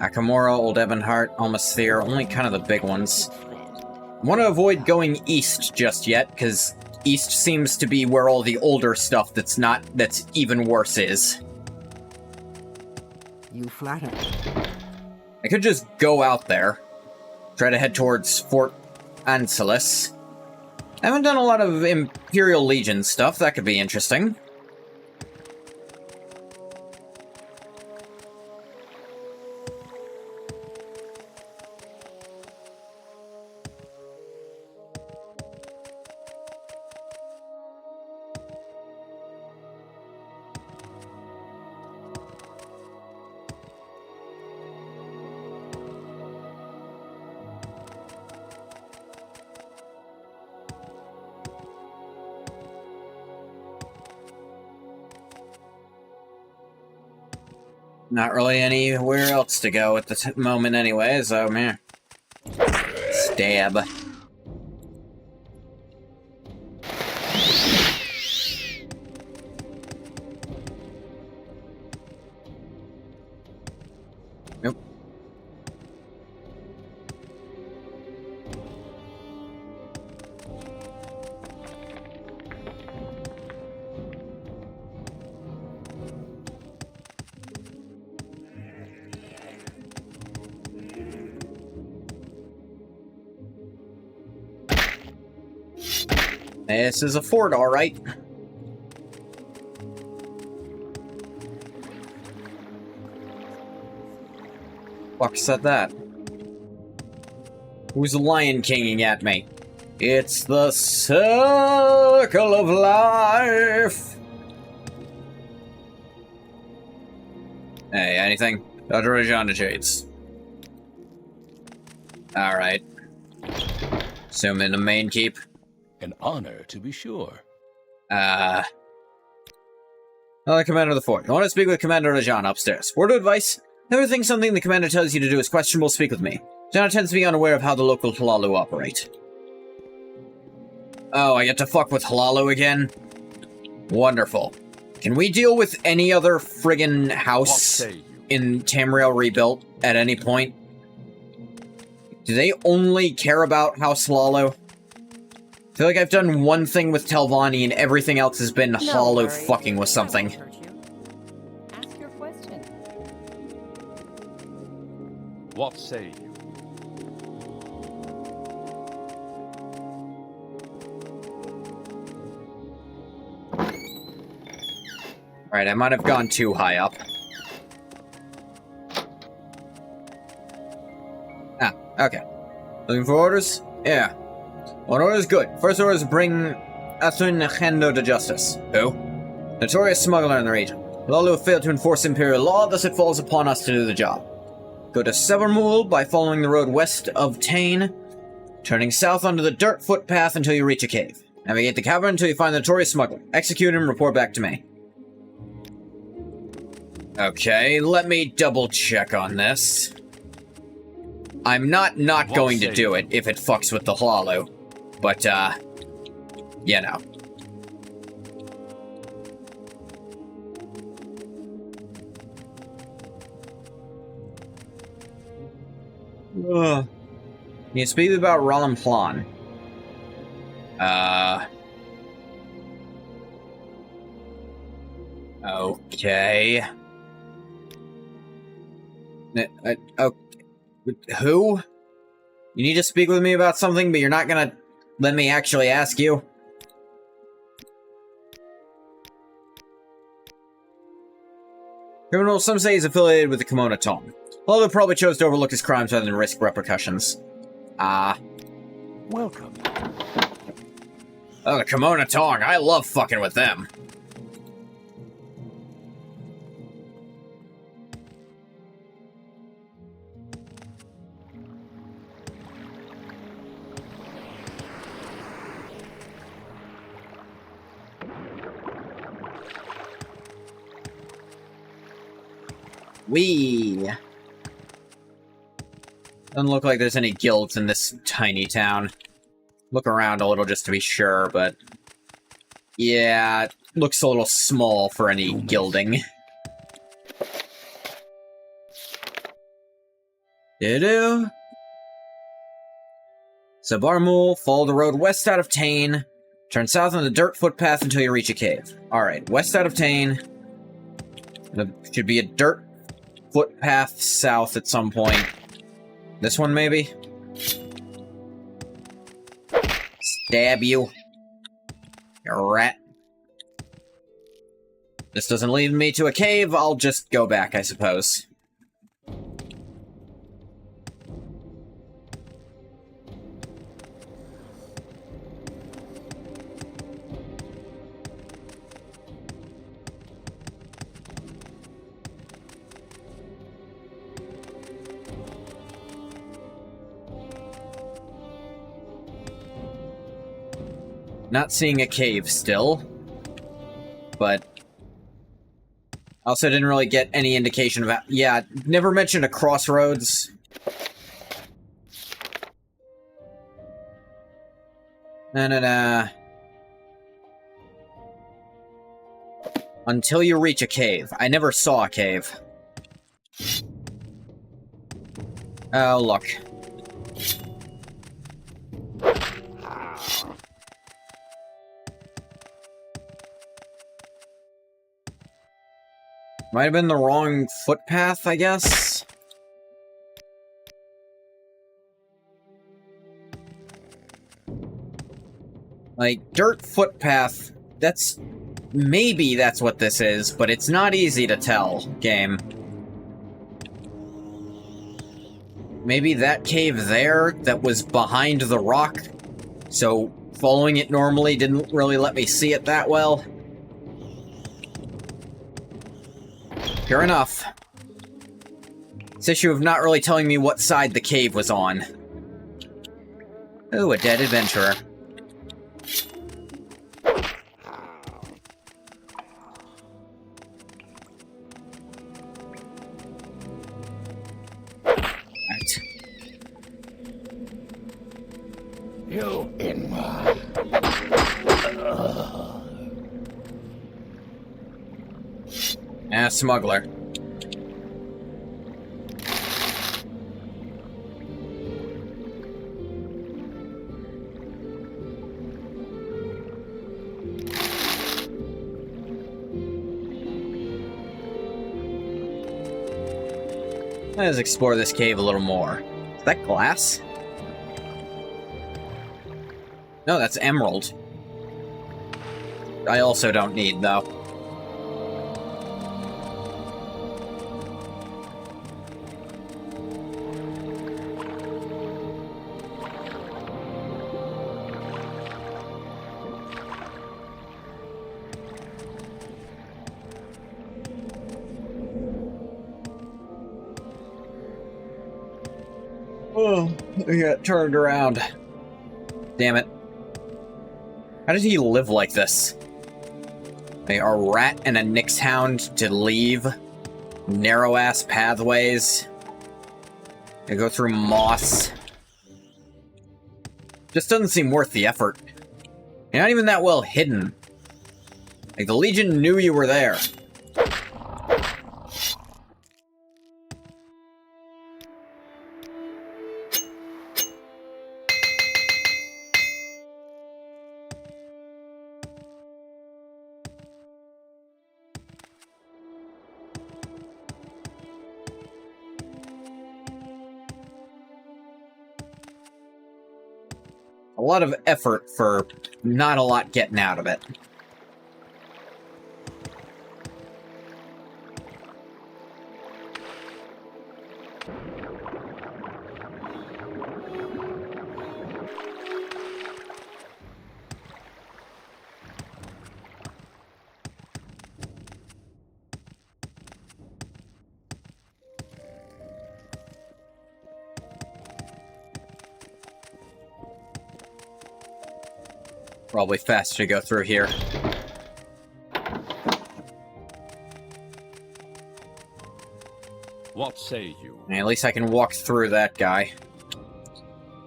Akamora, Old Ebonheart, Almasphere, only kind of the big ones. I want to avoid going east just yet, because east seems to be where all the older stuff that's even worse is. You flatter. I could just go out there. Try to head towards Fort Anselus. I haven't done a lot of Imperial Legion stuff, that could be interesting. Not really anywhere else to go at the moment anyway, so man. Stab. This is a fort, alright. Fuck said that? Who's Lion Kinging at me? It's the circle of life! Hey, anything? Dr. Rajana Jades. Alright. Assume in the main keep. An honor, to be sure. Another commander of the fort. I want to speak with Commander Rajan upstairs. Word of advice? Never think something the commander tells you to do is questionable, speak with me. Rajan tends to be unaware of how the local Halalu operate. Oh, I get to fuck with Halalu again? Wonderful. Can we deal with any other friggin' house in Tamriel rebuilt at any point? Do they only care about House Halalu? I feel like I've done one thing with Telvanni and everything else has been Hollow fucking with something. Ask your question. What say you? Alright, I might have gone too high up. Ah, okay. Looking for orders? Yeah. One order is good. First order is to bring Asun Khendo to justice. Who? Notorious smuggler in the region. Lalu failed to enforce imperial law, thus it falls upon us to do the job. Go to Severmul by following the road west of Tain, turning south onto the dirt footpath until you reach a cave. Navigate the cavern until you find the notorious smuggler. Execute him, report back to me. Okay, let me double check on this. I'm not going to do it if it fucks with the Hlalu. But, you know. Can you speak about Ralam Plan? Okay. Who? You need to speak with me about something, but you're not gonna let me actually ask you? Criminal, some say he's affiliated with the Kimono Tong. Although probably chose to overlook his crimes rather than risk repercussions. Welcome. Oh, the Kimono Tong. I love fucking with them. Wee. Doesn't look like there's any guilds in this tiny town. Look around a little just to be sure, but... yeah, it looks a little small for any gilding. Do-do. So Barmul, follow the road west out of Tain, turn south on the dirt footpath until you reach a cave. Alright, west out of Tain. There should be a dirt footpath south at some point. This one, maybe? Stab you. You rat. This doesn't lead me to a cave, I'll just go back, I suppose. Not seeing a cave still, but also didn't really get any indication of... yeah, never mentioned a crossroads. Nah. Until you reach a cave. I never saw a cave. Oh, look. Might have been the wrong footpath, I guess? Like, dirt footpath, that's... Maybe that's what this is, but it's not easy to tell, game. Maybe that cave there that was behind the rock, so following it normally didn't really let me see it that well. Sure enough. This issue of not really telling me what side the cave was on. Ooh, a dead adventurer. Right. You inward. Smuggler. Let's explore this cave a little more. Is that glass? No, that's emerald. I also don't need, though. Oh, I got turned around. Damn it. How did he live like this? Like a rat and a Nyx hound to leave narrow-ass pathways. To go through moss. Just doesn't seem worth the effort. You're not even that well hidden. Like, the Legion knew you were there. A lot of effort for not a lot getting out of it. Probably faster to go through here. What say you? At least I can walk through that guy.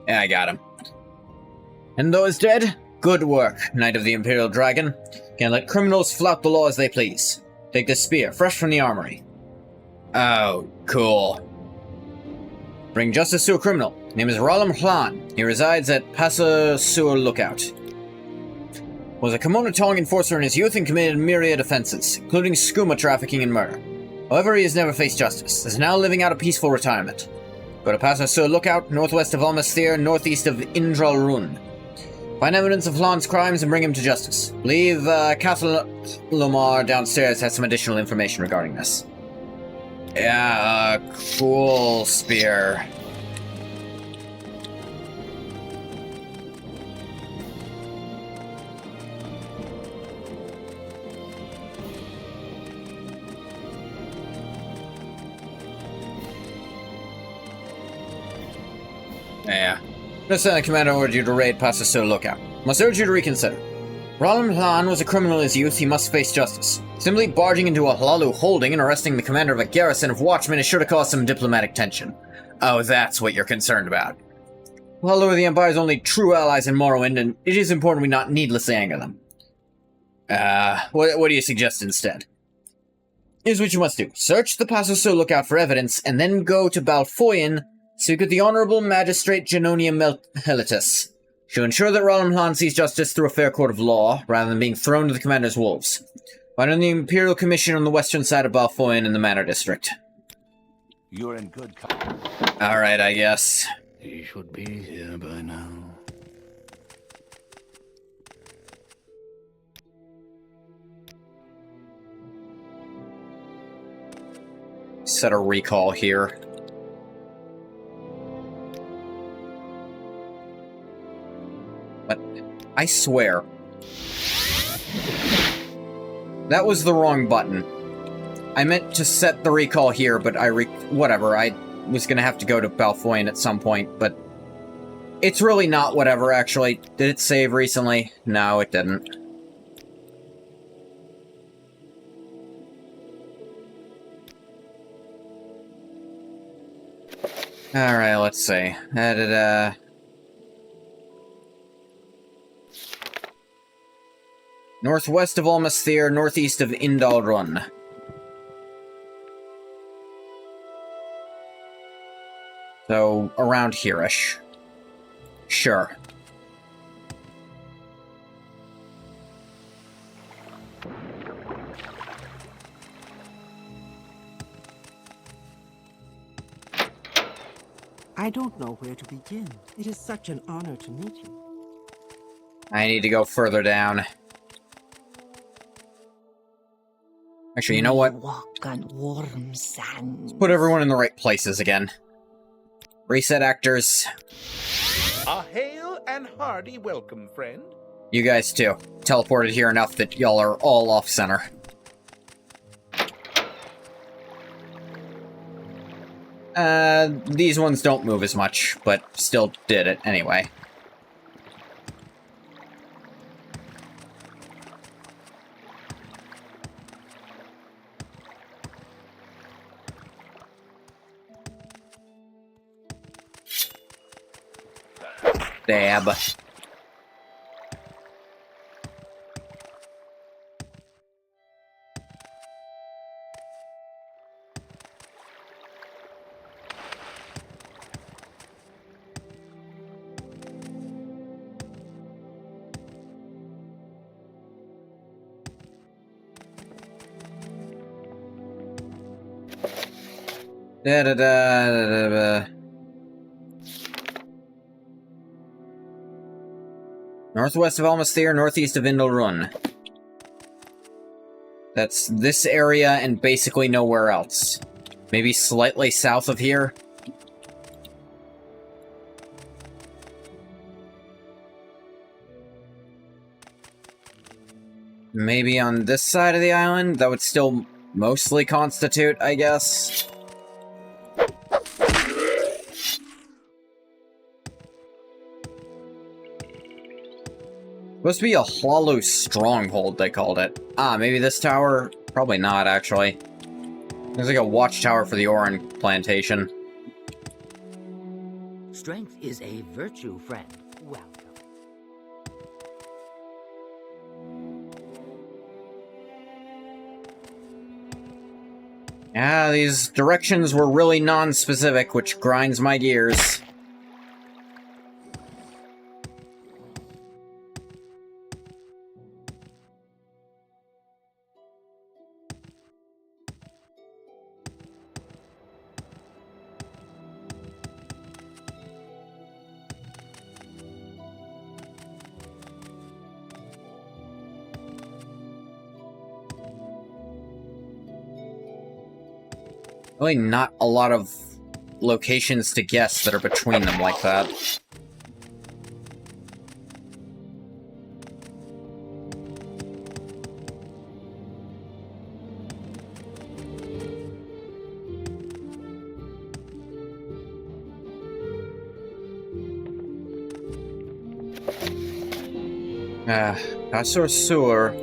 Yeah, I got him. And though is dead, good work, Knight of the Imperial Dragon. Can let criminals flout the law as they please. Take this spear, fresh from the armory. Oh, cool. Bring justice to a criminal. Name is Ralam Hlan. He resides at Pasa Sur Lookout. Was a Kimono Tong enforcer in his youth and committed myriad offenses, including skooma trafficking and murder. However, he has never faced justice, is now living out a peaceful retirement. Go to Pasa Sur Lookout, northwest of Almastir, northeast of Indral Run. Find evidence of Hlan's crimes and bring him to justice. Leave Castle Lomar downstairs has some additional information regarding this. Yeah, cool spear. Yeah. Lieutenant Commander ordered you to raid Pasa Sur Lookout. Must urge you to reconsider. Ralam Hlan was a criminal in his youth, he must face justice. Simply barging into a Hlalu holding and arresting the commander of a garrison of watchmen is sure to cause some diplomatic tension. Oh, that's what you're concerned about. Hlalu are the Empire's only true allies in Morrowind, and it is important we not needlessly anger them. What do you suggest instead? Here's what you must do. Search the Pasa Sur Lookout for evidence, and then go to Balfoyan. Speak with the Honorable Magistrate Genonia Helitus. She'll ensure that Ralam Hlan sees justice through a fair court of law, rather than being thrown to the Commander's wolves. Find on the Imperial Commission on the western side of Balfoyan in the Manor District. You're in good company. Alright, I guess. He should be here by now. set a recall here. But I swear, that was the wrong button. I meant to set the recall here, but whatever, I was gonna have to go to Balfoyan at some point, but it's really not whatever, actually. Did it save recently? No, it didn't. Alright, let's see. Northwest of Almasthir, northeast of Indalrun. So, around here-ish. Sure. I don't know where to begin. It is such an honor to meet you. I need to go further down. Actually, you know what? Walk on warm sands. Put everyone in the right places again. Reset actors. A hail and hearty welcome, friend. You guys too. Teleported here enough that y'all are all off-center. These ones don't move as much, but still did it anyway. Dab. Northwest of Almasthir, northeast of Indalrun. That's this area and basically nowhere else. Maybe slightly south of here? Maybe on this side of the island? That would still mostly constitute, I guess. Supposed to be a hollow stronghold, they called it. Ah, maybe this tower? Probably not, actually. There's like a watchtower for the Oran plantation. Strength is a virtue, friend. Welcome. Yeah, these directions were really non-specific, which grinds my gears. Really not a lot of locations to guess that are between them like that. Passor Sur.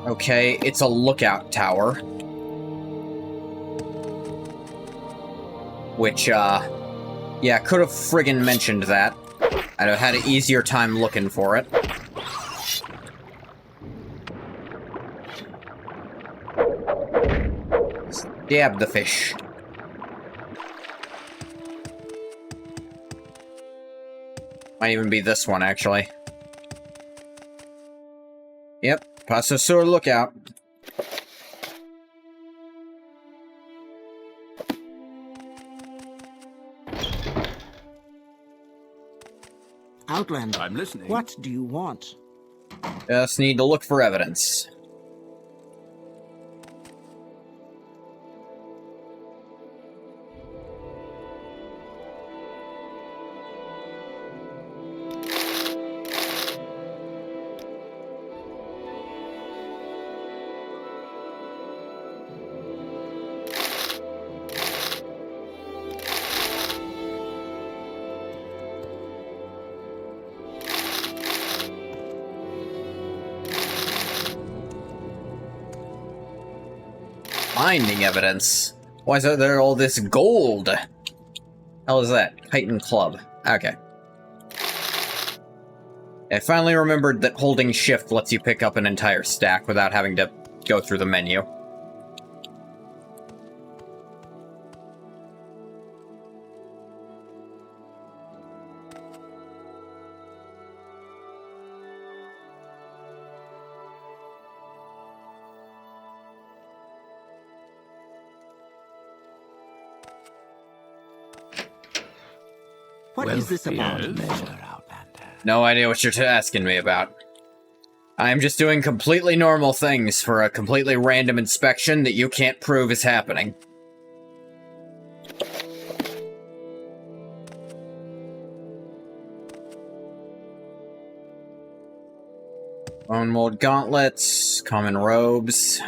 Okay, it's a lookout tower. Which, yeah, could have friggin' mentioned that. I'd have had an easier time looking for it. Stab the fish. Might even be this one, actually. Yep, Passosur lookout. Outlander, I'm listening. what do you want? Just need to look for evidence. Finding evidence. Why is there all this gold? Hell is that? Chitin Club. Okay. I finally remembered that holding shift lets you pick up an entire stack without having to go through the menu. What is this about? Measure, Outlander. No idea what you're asking me about. I'm just doing completely normal things for a completely random inspection that you can't prove is happening. Bone mold gauntlets, common robes.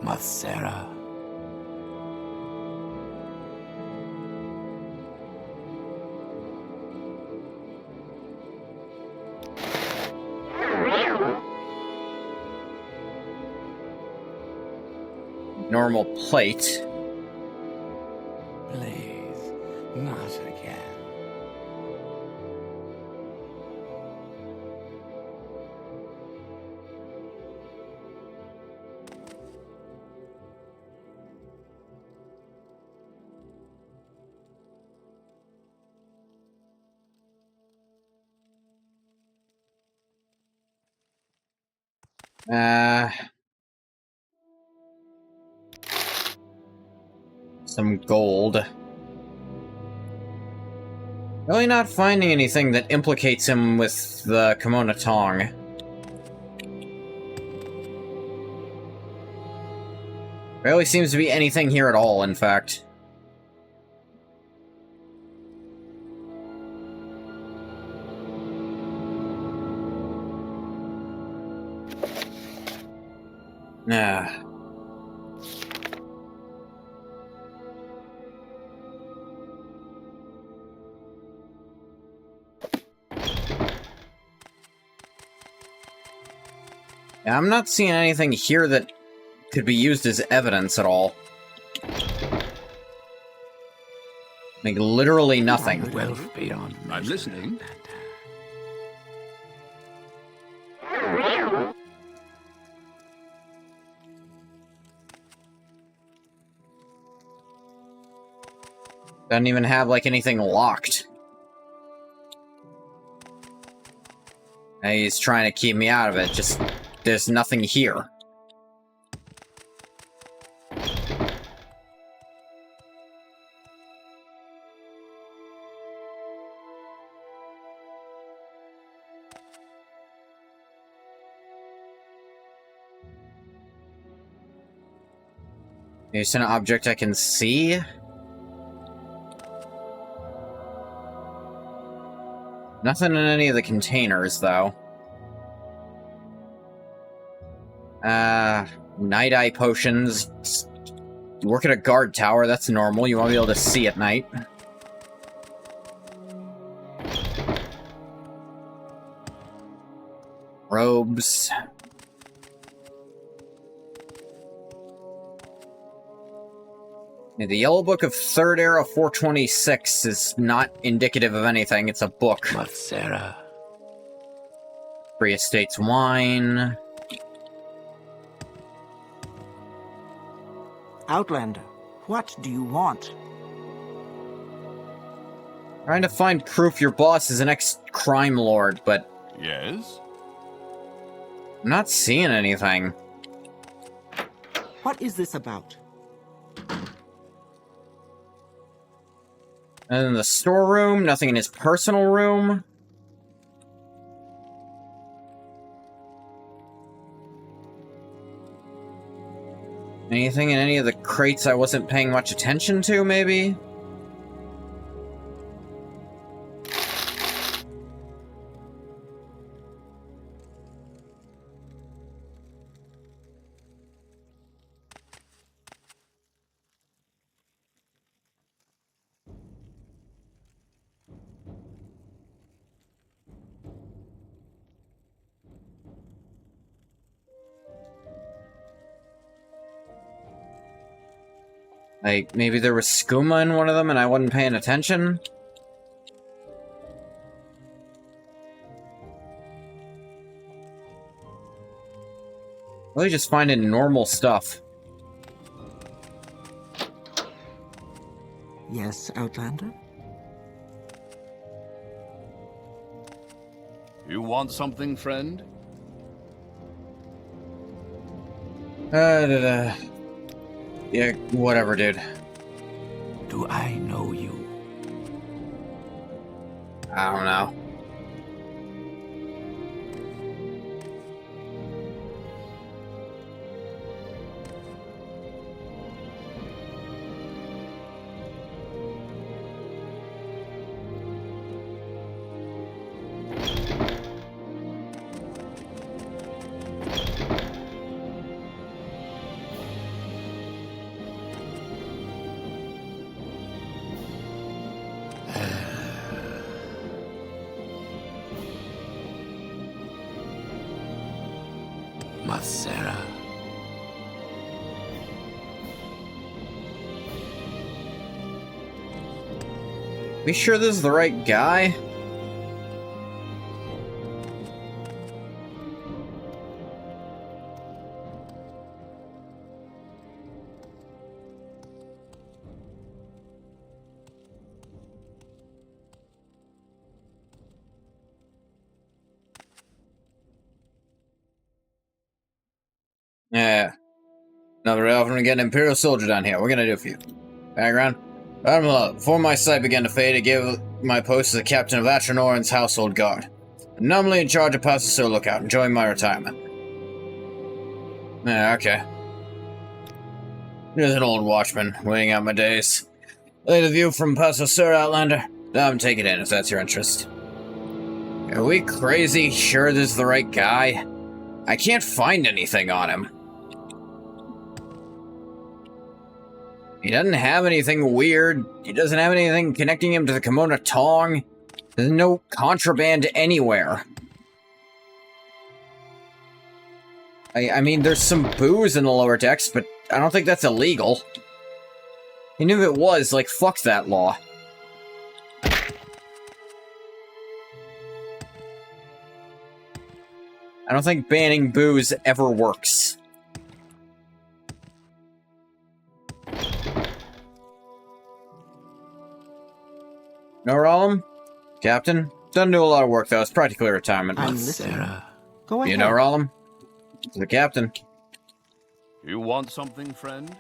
Mathera. Normal plate. Please, not again. Some gold. Really not finding anything that implicates him with the Kimono Tong. Barely seems to be anything here at all, in fact. Nah. Yeah, I'm not seeing anything here that could be used as evidence at all. Like, literally nothing. Wealth beyond measure. I'm listening. Doesn't even have, like, anything locked. And he's trying to keep me out of it, just... there's nothing here. Is an object I can see? Nothing in any of the containers, though. Night eye potions. You work at a guard tower, that's normal. You want to be able to see at night. Robes. The Yellow Book of 3rd Era 426 is not indicative of anything, it's a book. Mathera. Free Estates wine. Outlander, what do you want? Trying to find proof your boss is an ex-crime lord, but Yes? I'm not seeing anything. What is this about? And in the storeroom, nothing in his personal room. Anything in any of the crates I wasn't paying much attention to, maybe? Like, maybe there was skooma in one of them and I wasn't paying attention? Really just finding normal stuff. Yes, Outlander? You want something, friend? Yeah, whatever, dude. Do I know you? I don't know. Masera. We sure this is the right guy? Yeah. Another often we get an Imperial soldier down here. What can I do for you? Background? Before my sight began to fade, I gave my post as the captain of Atranoran's household guard. I'm nominally in charge of Paso Lookout, enjoying my retirement. Yeah, okay. Here's an old watchman, waiting out my days. Lay the view from Paso Sur, Outlander. Take it in if that's your interest. Are we crazy? Sure this is the right guy? I can't find anything on him. He doesn't have anything weird. He doesn't have anything connecting him to the Kimona Tong. There's no contraband anywhere. I mean, there's some booze in the lower decks, but I don't think that's illegal. And if it was, like, fuck that law. I don't think banning booze ever works. No Rollum? Captain? Doesn't do a lot of work, though. It's practically retirement. I'm listening. Go ahead. You know Rollum? The captain. You want something, friend?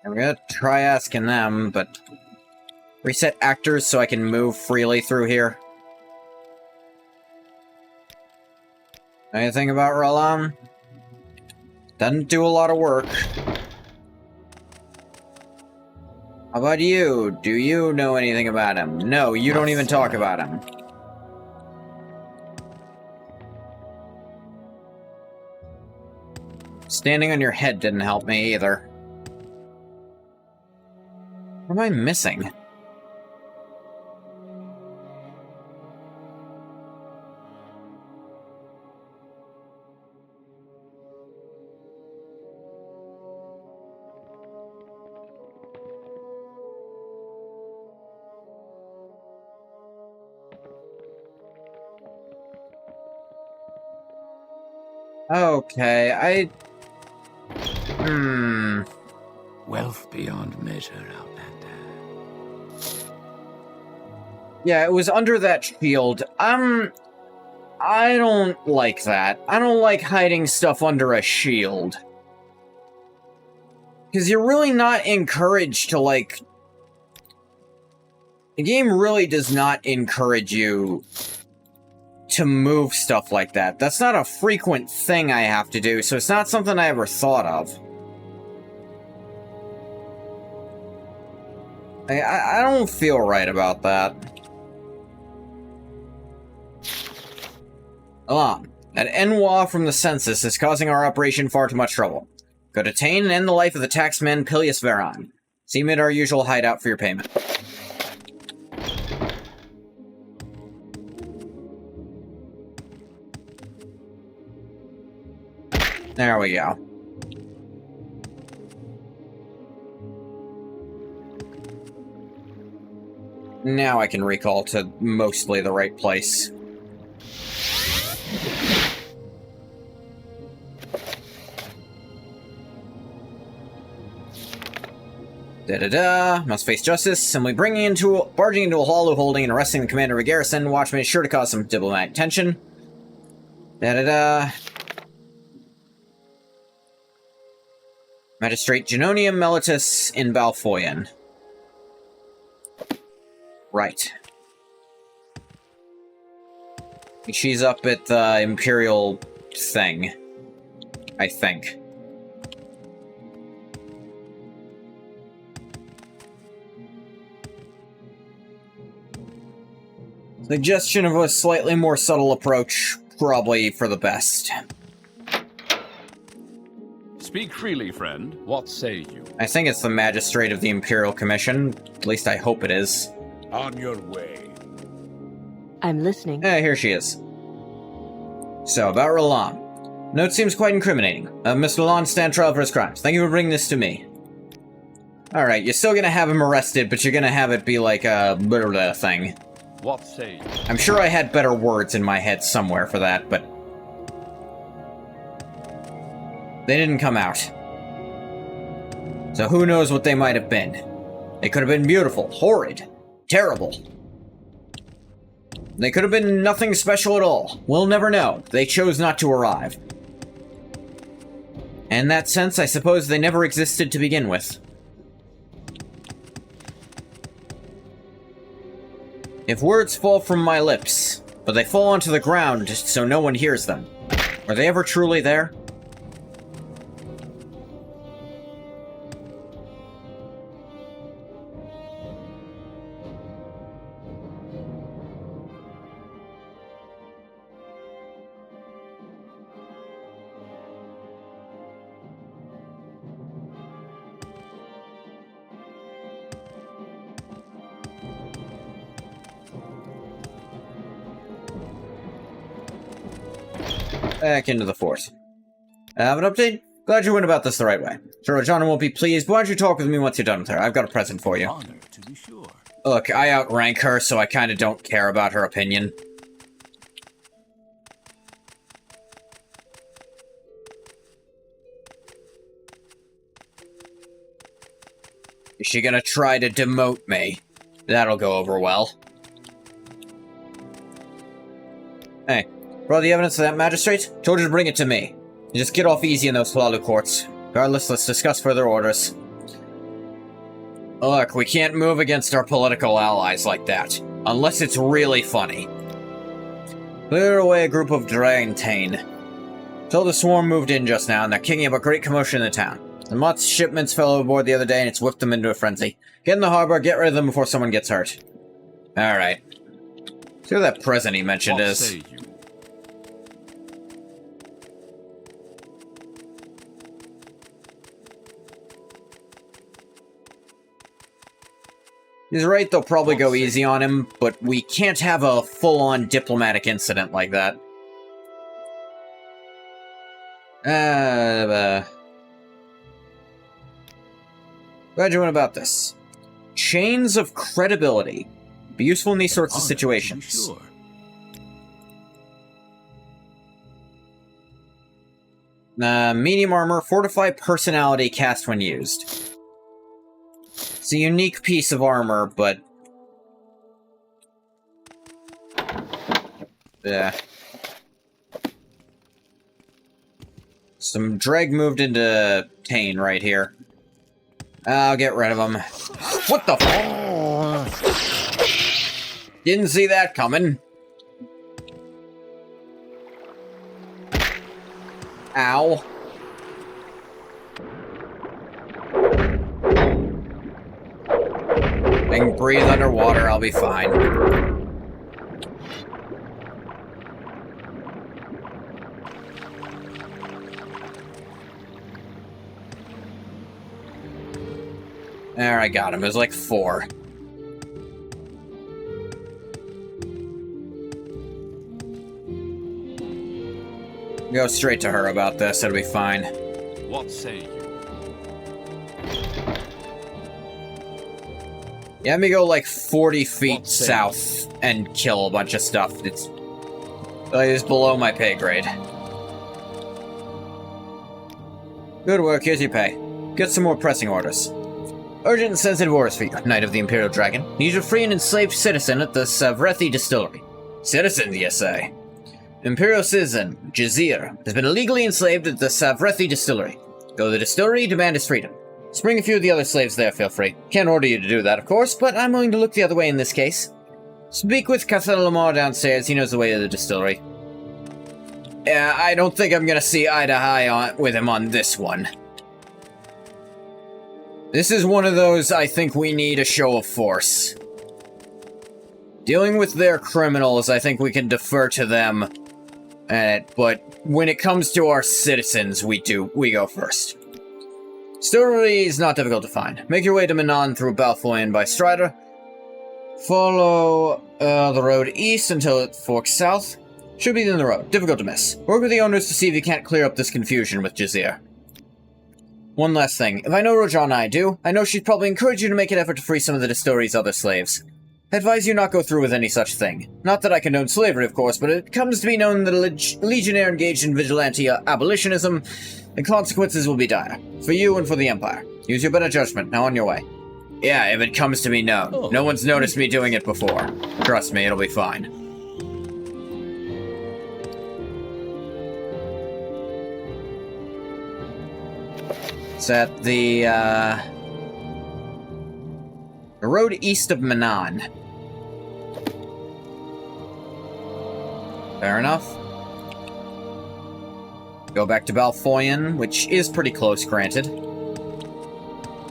I'm gonna try asking them, but... Reset actors so I can move freely through here. Anything about Rollum? Doesn't do a lot of work. How about you? Do you know anything about him? No, you don't even talk about him. Standing on your head didn't help me either. What am I missing? Okay, Wealth beyond measure, Outlander. Yeah, it was under that shield. I don't like that. I don't like hiding stuff under a shield. Because you're really not encouraged to, like... The game really does not encourage you to move stuff like that. That's not a frequent thing I have to do, so it's not something I ever thought of. I don't feel right about that. Alarm. An envoi from the census is causing our operation far too much trouble. Go detain and end the life of the taxman Pilius Veron. See me at our usual hideout for your payment. There we go. Now I can recall to mostly the right place. Da-da-da, must face justice, simply barging into a hall of holding and arresting the commander of a garrison. Watchman is sure to cause some diplomatic tension. Da-da-da. Magistrate Genonium Mellitus in Balfoyan. Right. She's up at the Imperial thing, I think. Suggestion of a slightly more subtle approach, probably for the best. Speak freely, friend. What say you? I think it's the Magistrate of the Imperial Commission. At least I hope it is. On your way. I'm listening. Here she is. So, about Roland. Note seems quite incriminating. Mr. Roland, stand trial for his crimes. Thank you for bringing this to me. Alright, you're still gonna have him arrested, but you're gonna have it be like a blah blah thing. What say you? I'm sure I had better words in my head somewhere for that, but... they didn't come out. So who knows what they might have been. They could have been beautiful, horrid, terrible. They could have been nothing special at all. We'll never know. They chose not to arrive. In that sense, I suppose they never existed to begin with. If words fall from my lips, but they fall onto the ground so no one hears them, are they ever truly there? Back into the fort. Have an update? Glad you went about this the right way. Sure, Johnny won't be pleased, but why don't you talk with me once you're done with her? I've got a present for you. Honor, to be sure. Look, I outrank her, so I kinda don't care about her opinion. Is she gonna try to demote me? That'll go over well. Hey, brought the evidence to that magistrate? Told you to bring it to me. You just get off easy in those Flalu courts. Regardless, let's discuss further orders. Look, we can't move against our political allies like that. Unless it's really funny. Clear away a group of Dragantane. Told the swarm moved in just now, and they're kicking up a great commotion in the town. The Mutt's shipments fell overboard the other day, and it's whipped them into a frenzy. Get in the harbor, get rid of them before someone gets hurt. Alright. See what that present he mentioned What is. say you? He's right, they'll probably What go say easy on him, but we can't have a full-on diplomatic incident like that. Glad you went about this. Chains of credibility. Be useful in these sorts of Honor, to be situations. Oh, sure. Medium armor, fortified personality, cast when used. It's a unique piece of armor, but... yeah. Some dreg moved into Tane right here. I'll get rid of him. What the f- Didn't see that coming. Ow. I can breathe underwater, I'll be fine. There, I got him. It was like 4. Go straight to her about this, it'll be fine. What say you? Yeah, let me go like 40 feet south and kill a bunch of stuff. It's below my pay grade. Good work, here's your pay. Get some more pressing orders. Urgent and sensitive orders for you, Knight of the Imperial Dragon. Need to free an enslaved citizen at the Savrethi Distillery. Citizen, do you say? Imperial citizen, Jazir, has been illegally enslaved at the Savrethi Distillery. Go to the distillery, demand his freedom. Bring a few of the other slaves there, feel free. Can't order you to do that, of course, but I'm willing to look the other way in this case. Speak with Cathal Lamar downstairs, he knows the way to the distillery. Yeah, I don't think I'm gonna see eye to eye with him on this one. This is one of those I think we need a show of force. Dealing with their criminals, I think we can defer to them. But when it comes to our citizens, we go first. Distillery is not difficult to find. Make your way to Manon through Balfoyan by Strider. Follow the road east until it forks south. Should be in the road. Difficult to miss. Work with the owners to see if you can't clear up this confusion with Jazir. One last thing. If I know Rajan I do, I know she'd probably encourage you to make an effort to free some of the distillery's other slaves. I advise you not go through with any such thing. Not that I condone slavery, of course, but it comes to be known that a legionnaire engaged in vigilante abolitionism, the consequences will be dire. For you and for the Empire. Use your better judgment. Now on your way. Yeah, if it comes to be known. No one's noticed me doing it before. Trust me, it'll be fine. It's at the road east of Manon. Fair enough. Go back to Balfoyan, which is pretty close, granted.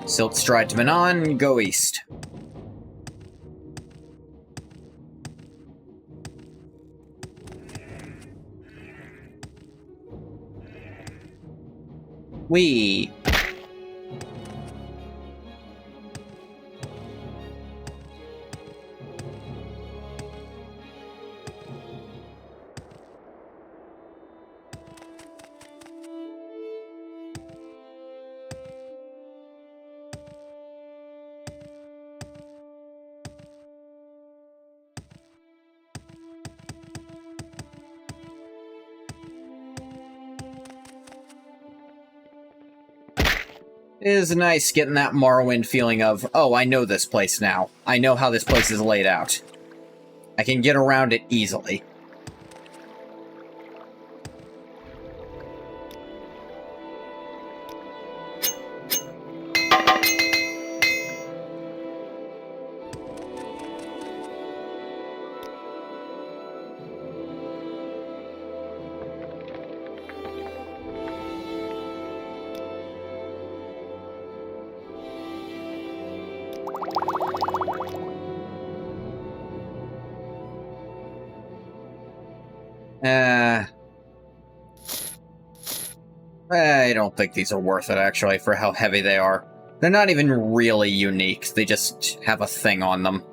Silt stride to Manon, go east. Wee. It is nice getting that Morrowind feeling of, oh, I know this place now. I know how this place is laid out. I can get around it easily. I don't think these are worth it, actually, for how heavy they are. They're not even really unique, they just have a thing on them.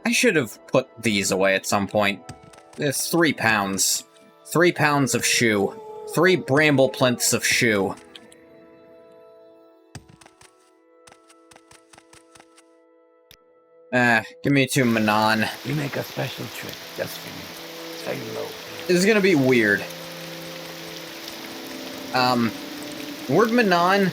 I should have put these away at some point. It's 3 pounds. 3 pounds of shoe. 3 bramble plinths of shoe. Give me 2 Manon. We make a special trip just for you. Say hello. This is gonna be weird. Word Manon,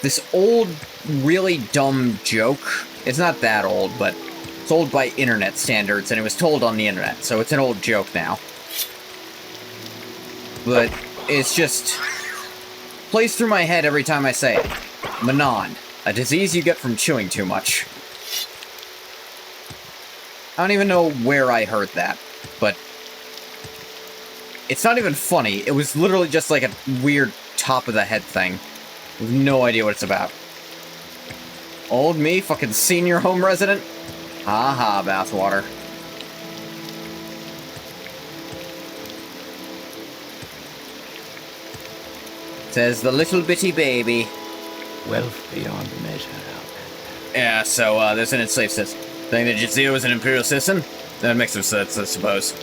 this old, really dumb joke. It's not that old, but it's old by internet standards, and it was told on the internet, so it's an old joke now. But it's just plays through my head every time I say it. Manon, a disease you get from chewing too much. I don't even know where I heard that, but it's not even funny. It was literally just like a weird top-of-the-head thing. With no idea what it's about. Old me, fucking senior home resident? Ha-ha, bathwater. Says the little bitty baby. Wealth beyond measure. Yeah, so, there's an enslaved citizen. Think that Jazir was an Imperial citizen? That makes some sense, I suppose.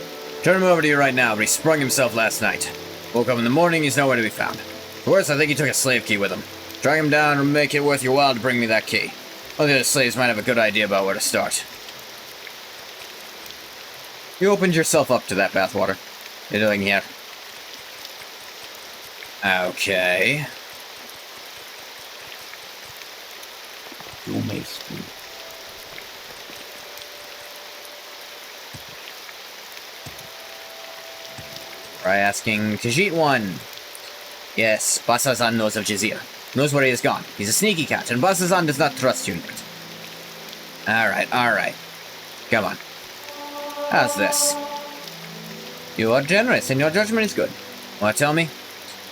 Turn him over to you right now, but he sprung himself last night. Woke up in the morning, he's nowhere to be found. For worse, I think he took a slave key with him. Drag him down and make it worth your while to bring me that key. All the other slaves might have a good idea about where to start. You opened yourself up to that, bathwater. You're doing here. Okay. You may speak. Try asking Khajiit 1. Yes, Basazan knows of Jazir. Knows where he has gone. He's a sneaky cat, and Basazan does not trust you yet. Alright. Come on. How's this? You are generous, and your judgment is good. Want to tell me?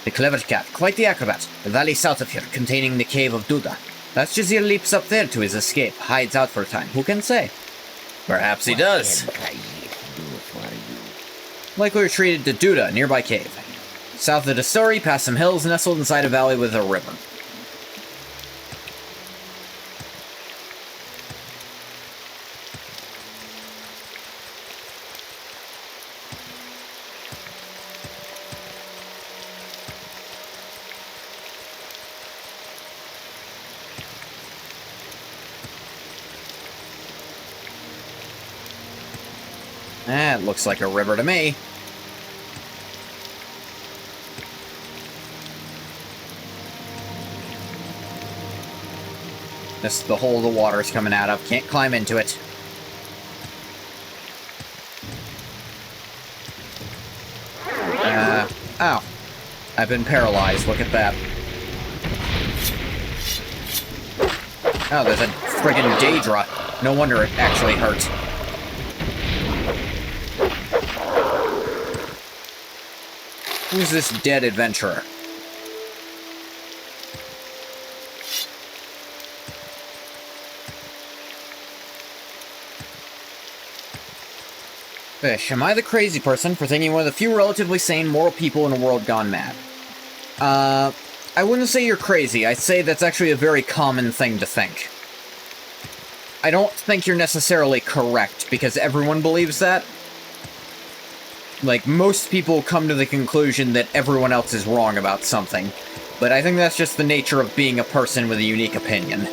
The clever cat, quite the acrobat. The valley south of here, containing the cave of Duda. That Jazir leaps up there to his escape, hides out for a time. Who can say? Perhaps he does. Like we were treated to Duda, a nearby cave. South of the story, past some hills, nestled inside a valley with a river. That looks like a river to me. This is the hole the water's coming out of. Can't climb into it. Ow. I've been paralyzed. Look at that. Oh, there's a friggin' Daedra. No wonder it actually hurt. Who's this dead adventurer? Fish, am I the crazy person for thinking one of the few relatively sane, moral people in a world gone mad? I wouldn't say you're crazy. I'd say that's actually a very common thing to think. I don't think you're necessarily correct, because everyone believes that. Like, most people come to the conclusion that everyone else is wrong about something. But I think that's just the nature of being a person with a unique opinion.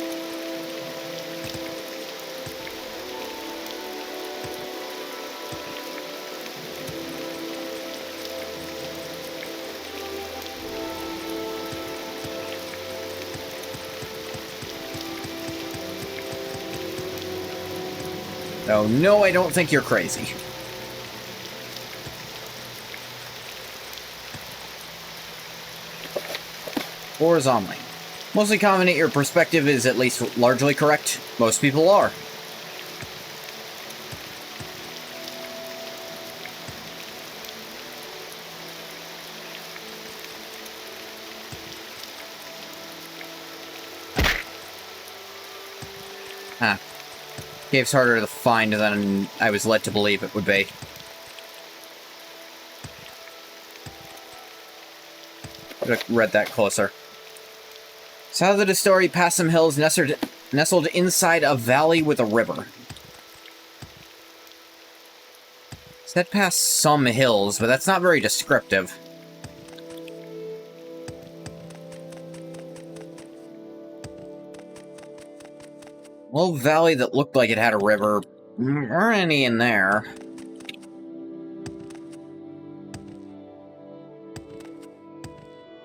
Oh, no, I don't think you're crazy. Horizontally. Mostly confident your perspective is at least largely correct. Most people are. Huh. Cave's harder to find than I was led to believe it would be. Could have read that closer. South of the story, past some hills, nestled inside a valley with a river. Said past some hills, but that's not very descriptive. Little valley that looked like it had a river. There aren't any in there.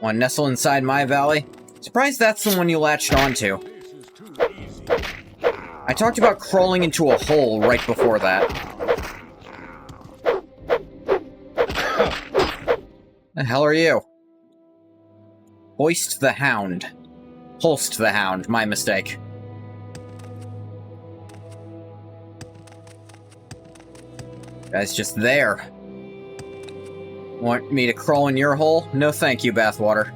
Want to nestle inside my valley? Surprised that's the one you latched onto. I talked about crawling into a hole right before that. The hell are you? Hoist the Hound. Holst the Hound, my mistake. Guy's just there. Want me to crawl in your hole? No thank you, Bathwater.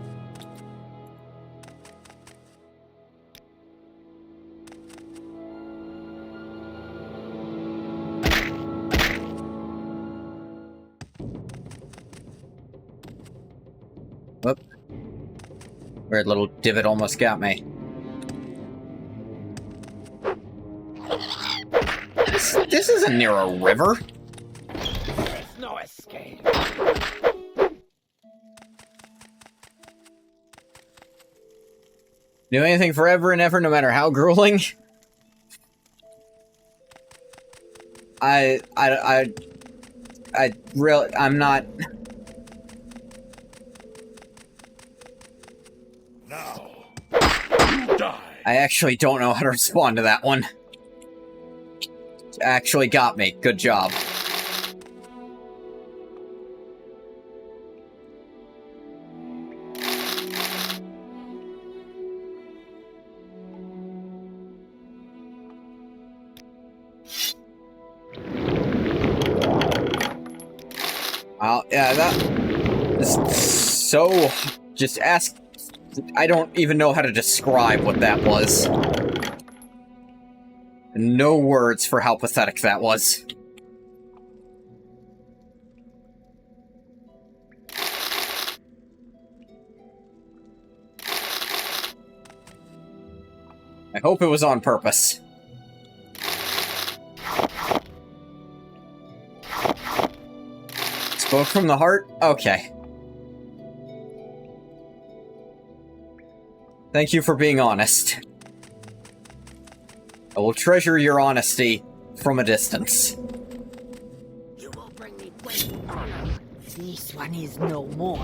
Whoop. Weird little divot almost got me. This isn't near a river. There's no escape. Do anything forever and ever, no matter how grueling. I'm not. Now, you die. I actually don't know how to respond to that one. Actually got me. Good job. Yeah, that is so... Just ask... I don't even know how to describe what that was. No words for how pathetic that was. I hope it was on purpose. Spoke from the heart? Okay. Thank you for being honest. I will treasure your honesty from a distance. You will bring me great honor. This one is no more.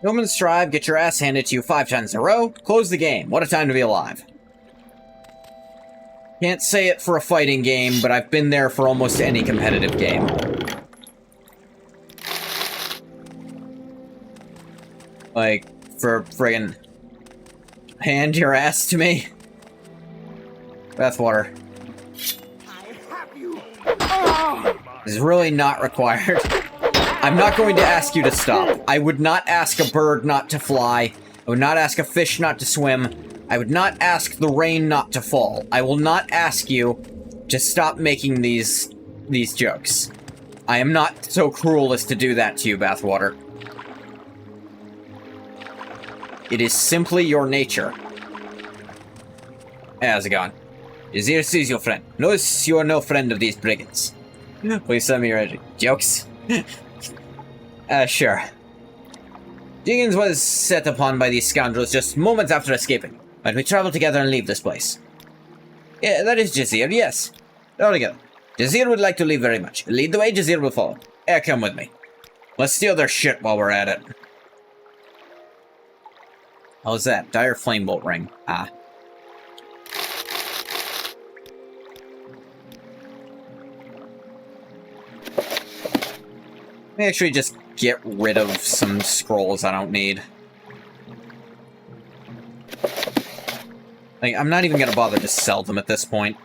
Yeoman's Tribe, get your ass handed to you 5 times in a row. Close the game. What a time to be alive. Can't say it for a fighting game, but I've been there for almost any competitive game. Like, for friggin' hand your ass to me? Bathwater. I have you. This is really not required. I'm not going to ask you to stop. I would not ask a bird not to fly. I would not ask a fish not to swim. I would not ask the rain not to fall. I will not ask you to stop making these jokes. I am not so cruel as to do that to you, Bathwater. It is simply your nature. Hey, how's it going? Jazir sees your friend. Notice you are no friend of these brigands. Please send me your jokes. Sure. Diggins was set upon by these scoundrels just moments after escaping. But we travel together and leave this place. Yeah, that is Jazir, yes. All together. Jazir would like to leave very much. Lead the way, Jazir will follow. Come with me. Let's steal their shit while we're at it. How's that? Dire Flamebolt ring. Ah. Let me actually just get rid of some scrolls I don't need. Like, I'm not even gonna bother to sell them at this point.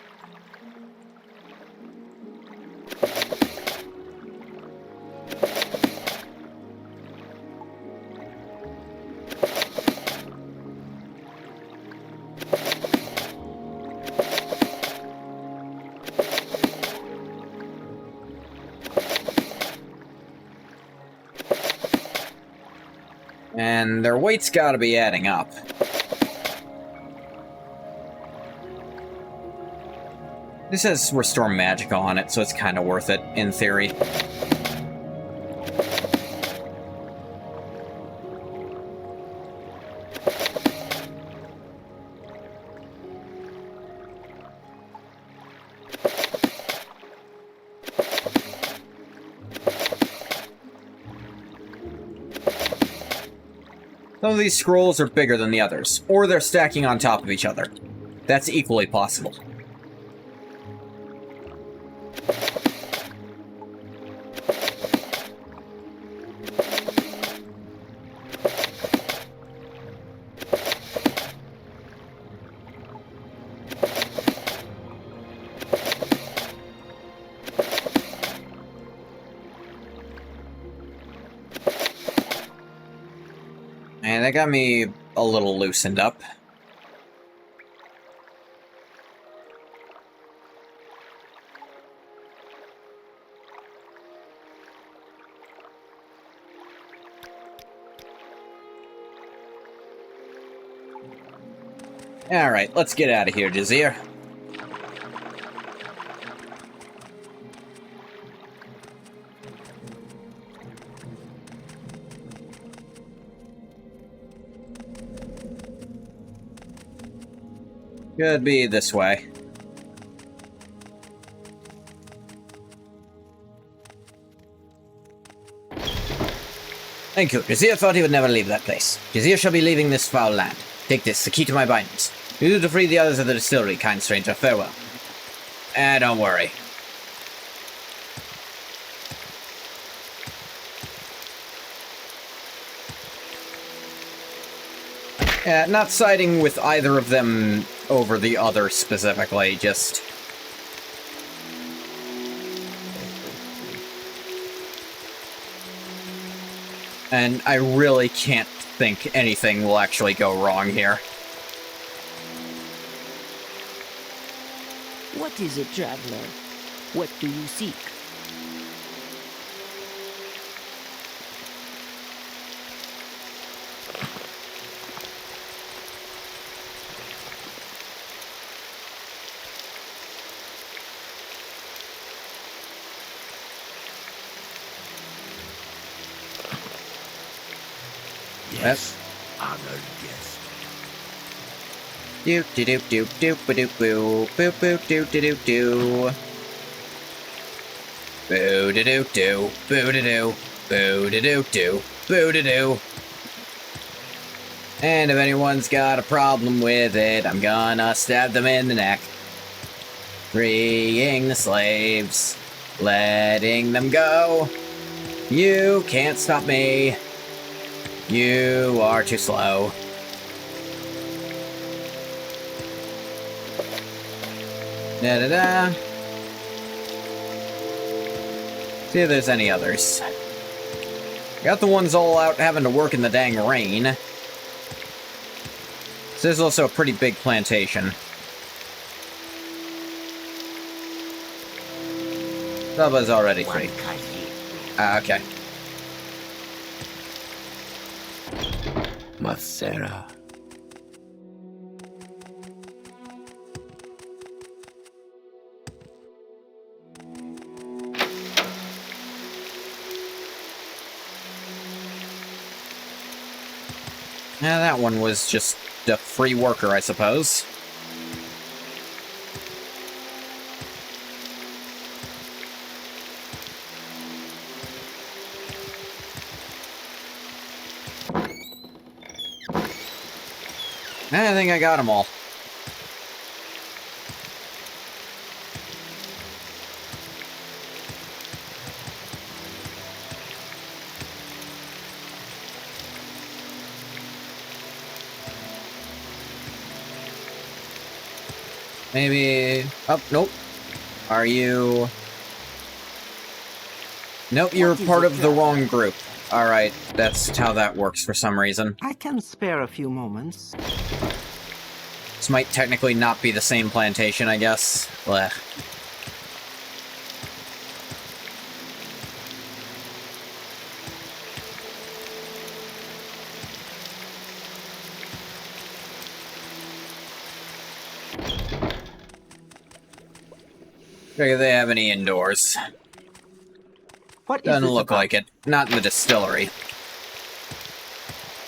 And their weight's gotta be adding up. This says restore magic on it, so it's kind of worth it, in theory. Some of these scrolls are bigger than the others, or they're stacking on top of each other. That's equally possible. And that got me a little loosened up. Alright, let's get out of here, Jazir. Could be this way. Thank you. Jazir thought he would never leave that place. Jazir shall be leaving this foul land. Take this, the key to my bindings. You to free the others of the distillery, kind stranger. Farewell. Don't worry. Not siding with either of them over the other specifically, just... And I really can't think anything will actually go wrong here. What is it, traveler? What do you seek? Yes, honored guest. Doop de doop doop doop ba doop boo boop boop doop de doop doo. Boo de doop doo boo de doo boo de doop doo boo de doo. And if anyone's got a problem with it, I'm gonna stab them in the neck. Freeing the slaves, letting them go. You can't stop me. You are too slow. Da-da-da. See if there's any others. Got the ones all out having to work in the dang rain. This is also a pretty big plantation. Saba's already free. Okay. Mathera. Yeah, that one was just a free worker, I suppose. I think I got them all. Maybe... Oh, nope. Are you... Nope, you're part of the wrong group. Alright, that's how that works for some reason. I can spare a few moments. This might technically not be the same plantation, I guess. Blech. Do they have any indoors? What is Doesn't this look about? like it. Not in the distillery.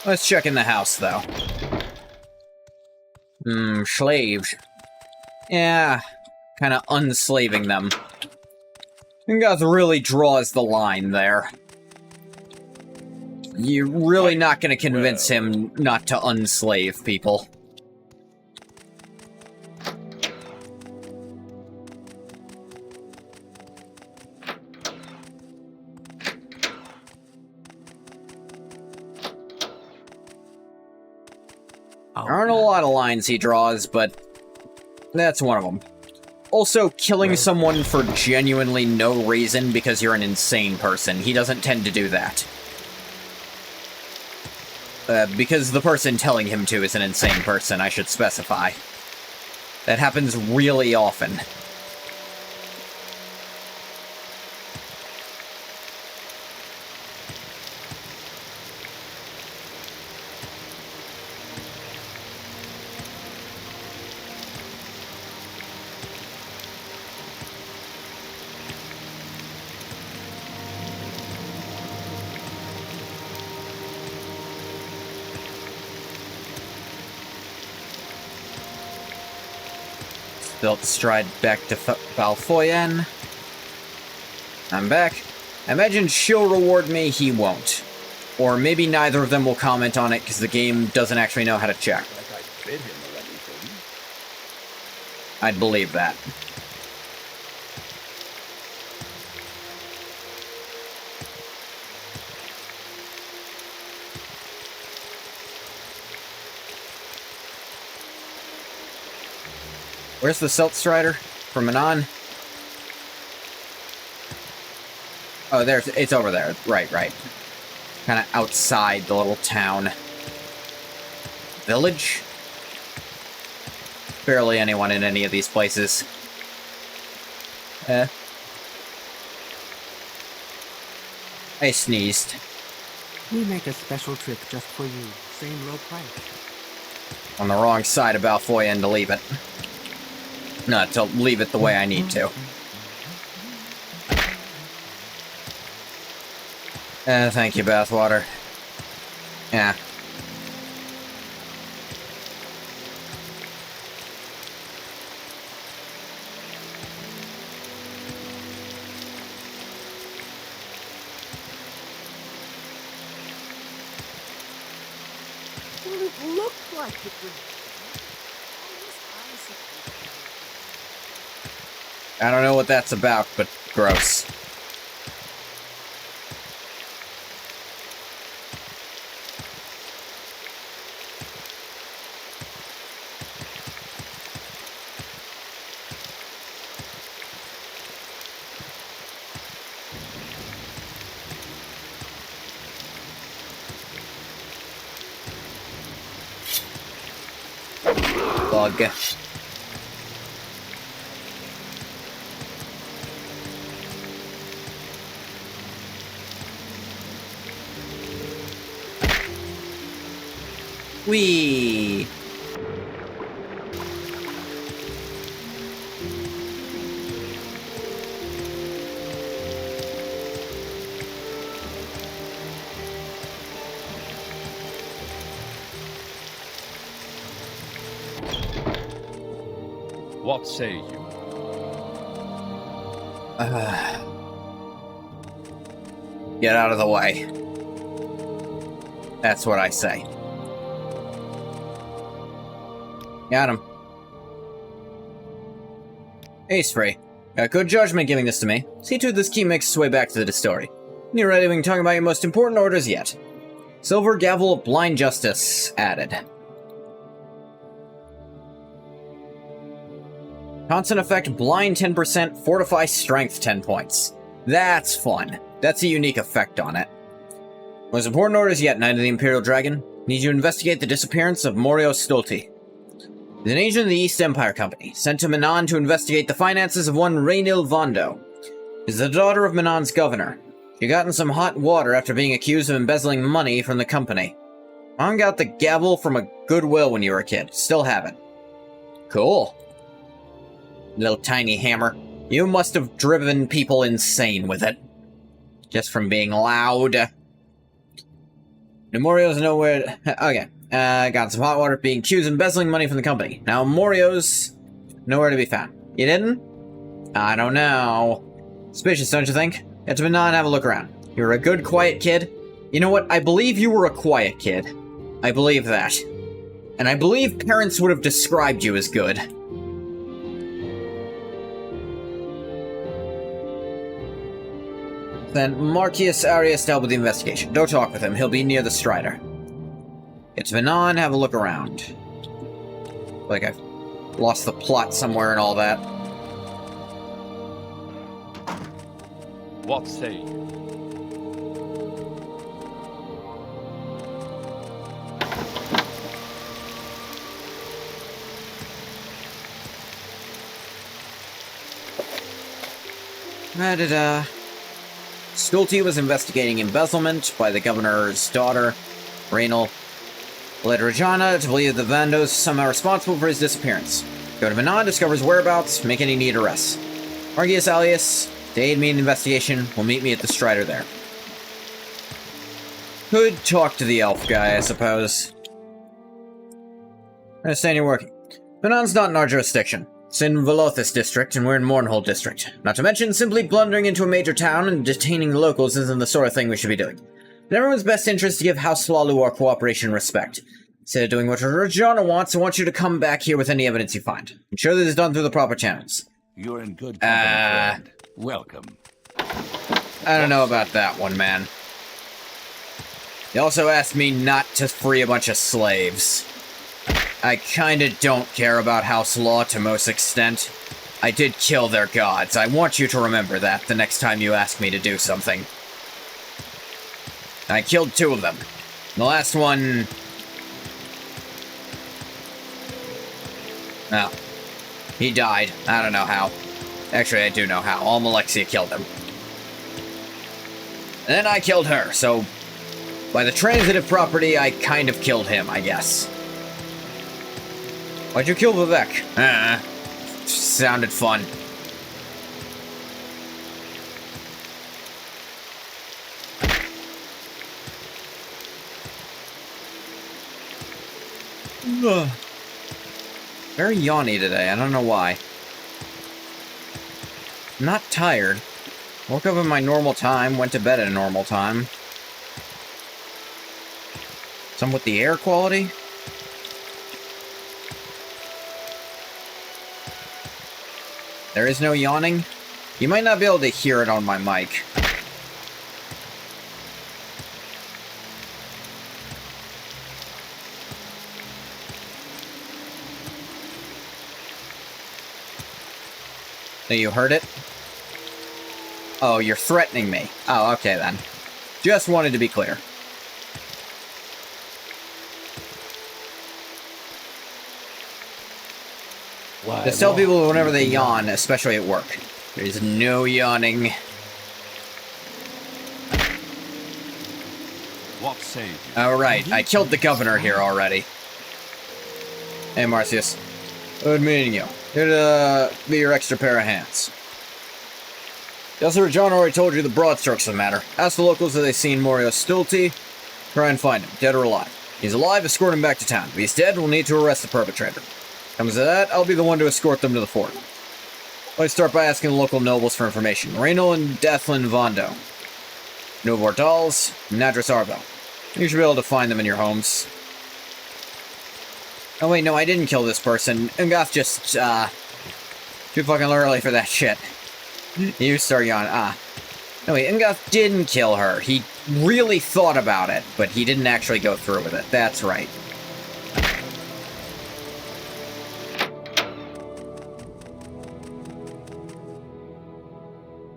Let's check in the house, though. Slaves. Yeah, kind of unslaving them. And Gath really draws the line there. You're really not going to convince him not to unslave people. There aren't a lot of lines he draws, but that's one of them. Also, killing someone for genuinely no reason because you're an insane person. He doesn't tend to do that. Because the person telling him to is an insane person, I should specify. That happens really often. Built stride back to Balfoyen. I'm back. I imagine she'll reward me, he won't. Or maybe neither of them will comment on it because the game doesn't actually know how to check. Like I fed him or anything. I'd believe that. Where's the Silt Strider? From Manon? Oh, it's over there. Right. Kind of outside the little town. Village? Barely anyone in any of these places. I sneezed. We make a special trip just for you. Same low price. On the wrong side of Balfoyen to leave it. Not to leave it the way I need to. Thank you, Bathwater. Yeah. Well, it looked like it was. I don't know what that's about, but gross. Bug. Whee! What say you? Get out of the way. That's what I say. Got him. Ace free. Got good judgment giving this to me. See to it this key makes its way back to the distillery. When you're ready, we can talk about your most important orders yet. Silver Gavel of Blind Justice added. Constant effect, blind 10%, fortify strength 10 points. That's fun. That's a unique effect on it. Most important orders yet, Knight of the Imperial Dragon. Need you to investigate the disappearance of Morio Stolti. He's an agent of the East Empire Company, sent to Manon to investigate the finances of one Rainil Vondo. She's the daughter of Manon's governor. She got in some hot water after being accused of embezzling money from the company. Manon got the gavel from a Goodwill when you were a kid. Still have it. Cool. Little tiny hammer. You must have driven people insane with it. Just from being loud. Morio's nowhere... Okay. Got some hot water being accused of embezzling money from the company. Now Morio's nowhere to be found. You didn't? I don't know. Suspicious, don't you think? Get to Manon and have a look around. You're a good, quiet kid. You know what? I believe you were a quiet kid. I believe that. And I believe parents would have described you as good. Then Marcius Arius to help with the investigation. Don't talk with him. He'll be near the Strider. Get to Manon, have a look around. Like I've lost the plot somewhere and all that. What say you? Schulte was investigating embezzlement by the governor's daughter, Raynal. Led Regina to believe the Vandos is somehow responsible for his disappearance. Go to Manon, discover his whereabouts, make any need arrests. Marcius Alias, to aid me in the investigation, will meet me at the Strider there. Could talk to the elf guy, I suppose. I understand you're working. Manon's not in our jurisdiction. It's in Velothus district, and we're in Mournhold district. Not to mention, simply blundering into a major town and detaining the locals isn't the sort of thing we should be doing. In everyone's best interest to give House Lalu our cooperation and respect. Instead of doing what Regina wants, I want you to come back here with any evidence you find. Ensure this is done through the proper channels. You're in good company, friend. Welcome. I don't know about that one, man. He also asked me not to free a bunch of slaves. I kinda don't care about House Law to most extent. I did kill their gods. I want you to remember that the next time you ask me to do something. I killed 2 of them. The last one... No. He died. I don't know how. Actually, I do know how. Almalexia killed him. And then I killed her, so... By the transitive property, I kind of killed him, I guess. Why'd you kill Vivek? Sounded fun. Very yawny today, I don't know why. I'm not tired. Woke up at my normal time, went to bed at a normal time. Some with the air quality? There is no yawning? You might not be able to hear it on my mic. So you heard it? Oh, you're threatening me. Oh, okay then. Just wanted to be clear. Just tell people whenever they yawn, especially at work. There's no yawning. What say you? Alright, I killed the governor here already. Hey, Marcius. Good meeting you. Here to be your extra pair of hands. Yes, John already told you the broad strokes of the matter. Ask the locals if they've seen Morio Schulte. Try and find him, dead or alive. If he's alive, escort him back to town. If he's dead, we'll need to arrest the perpetrator. Comes to that, I'll be the one to escort them to the fort. Let's start by asking the local nobles for information. Raynal and Dathlin Vondo. Novor Dolls, Nadris Arvel. You should be able to find them in your homes. Oh wait, no, I didn't kill this person. Gath just, too fucking early for that shit. You start yawning. No wait, Gath didn't kill her. He really thought about it, but he didn't actually go through with it. That's right.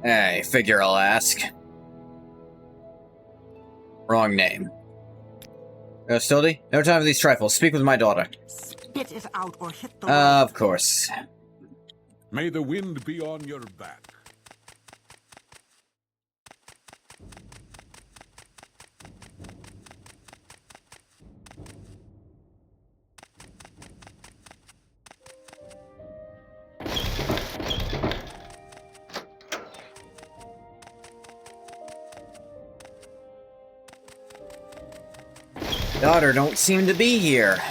Hey, figure I'll ask. Wrong name. Stildy? No time for these trifles. Speak with my daughter. Spit it out or hit the Of course. May the wind be on your back. Daughter don't seem to be here.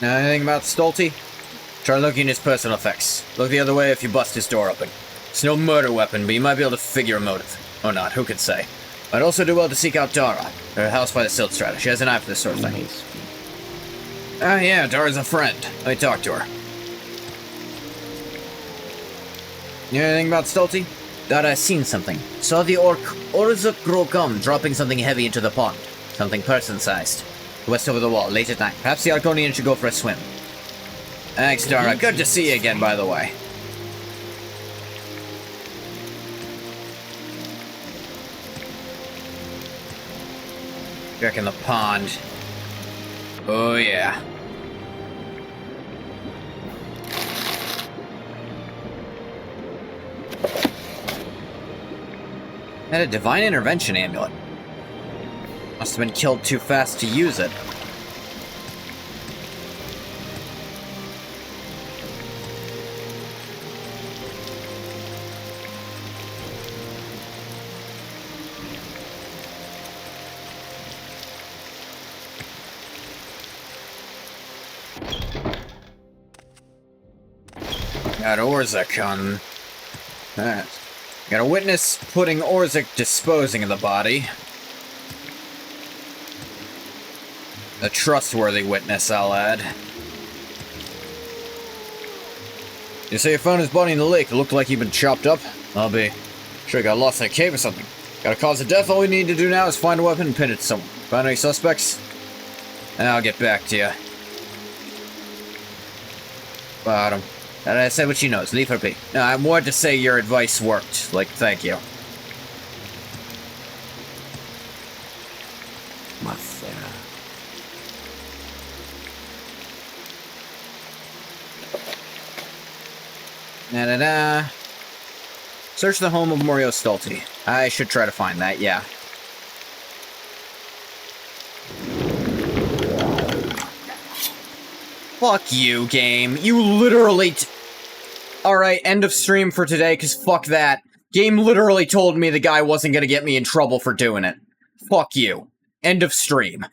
Know anything about Stolte? Try looking his personal effects. Look the other way if you bust his door open. It's no murder weapon, but you might be able to figure a motive. Or not, who can say? I'd also do well to seek out Dara. Her house by the silt strata. She has an eye for this sort of thing. Ah, yeah, Dara's a friend. Let me talk to her. You know anything about Stolte? Thought I seen something. Saw the orc Orzuk grow gum dropping something heavy into the pond. Something person-sized. West over the wall, late at night. Perhaps the Arconian should go for a swim. Thanks, Dara. Good to see you again, by the way. Check in the pond. Oh, yeah. Had a divine intervention amulet. Must have been killed too fast to use it. Got Orzuk on that. Got a witness putting Orzuk disposing of the body. A trustworthy witness, I'll add. You say you found his body in the lake. It looked like he'd been chopped up. I'll be sure he got lost in a cave or something. Got a cause of death. All we need to do now is find a weapon and pin it to someone. Found any suspects? And I'll get back to you. Bottom. Did I say what she knows? Leave her be. No, I'm more to say your advice worked. Like, thank you. Da-da-da. Search the home of Morio Stolte. I should try to find that, yeah. Fuck you, game. You literally Alright, end of stream for today, because fuck that. Game literally told me the guy wasn't gonna get me in trouble for doing it. Fuck you. End of stream.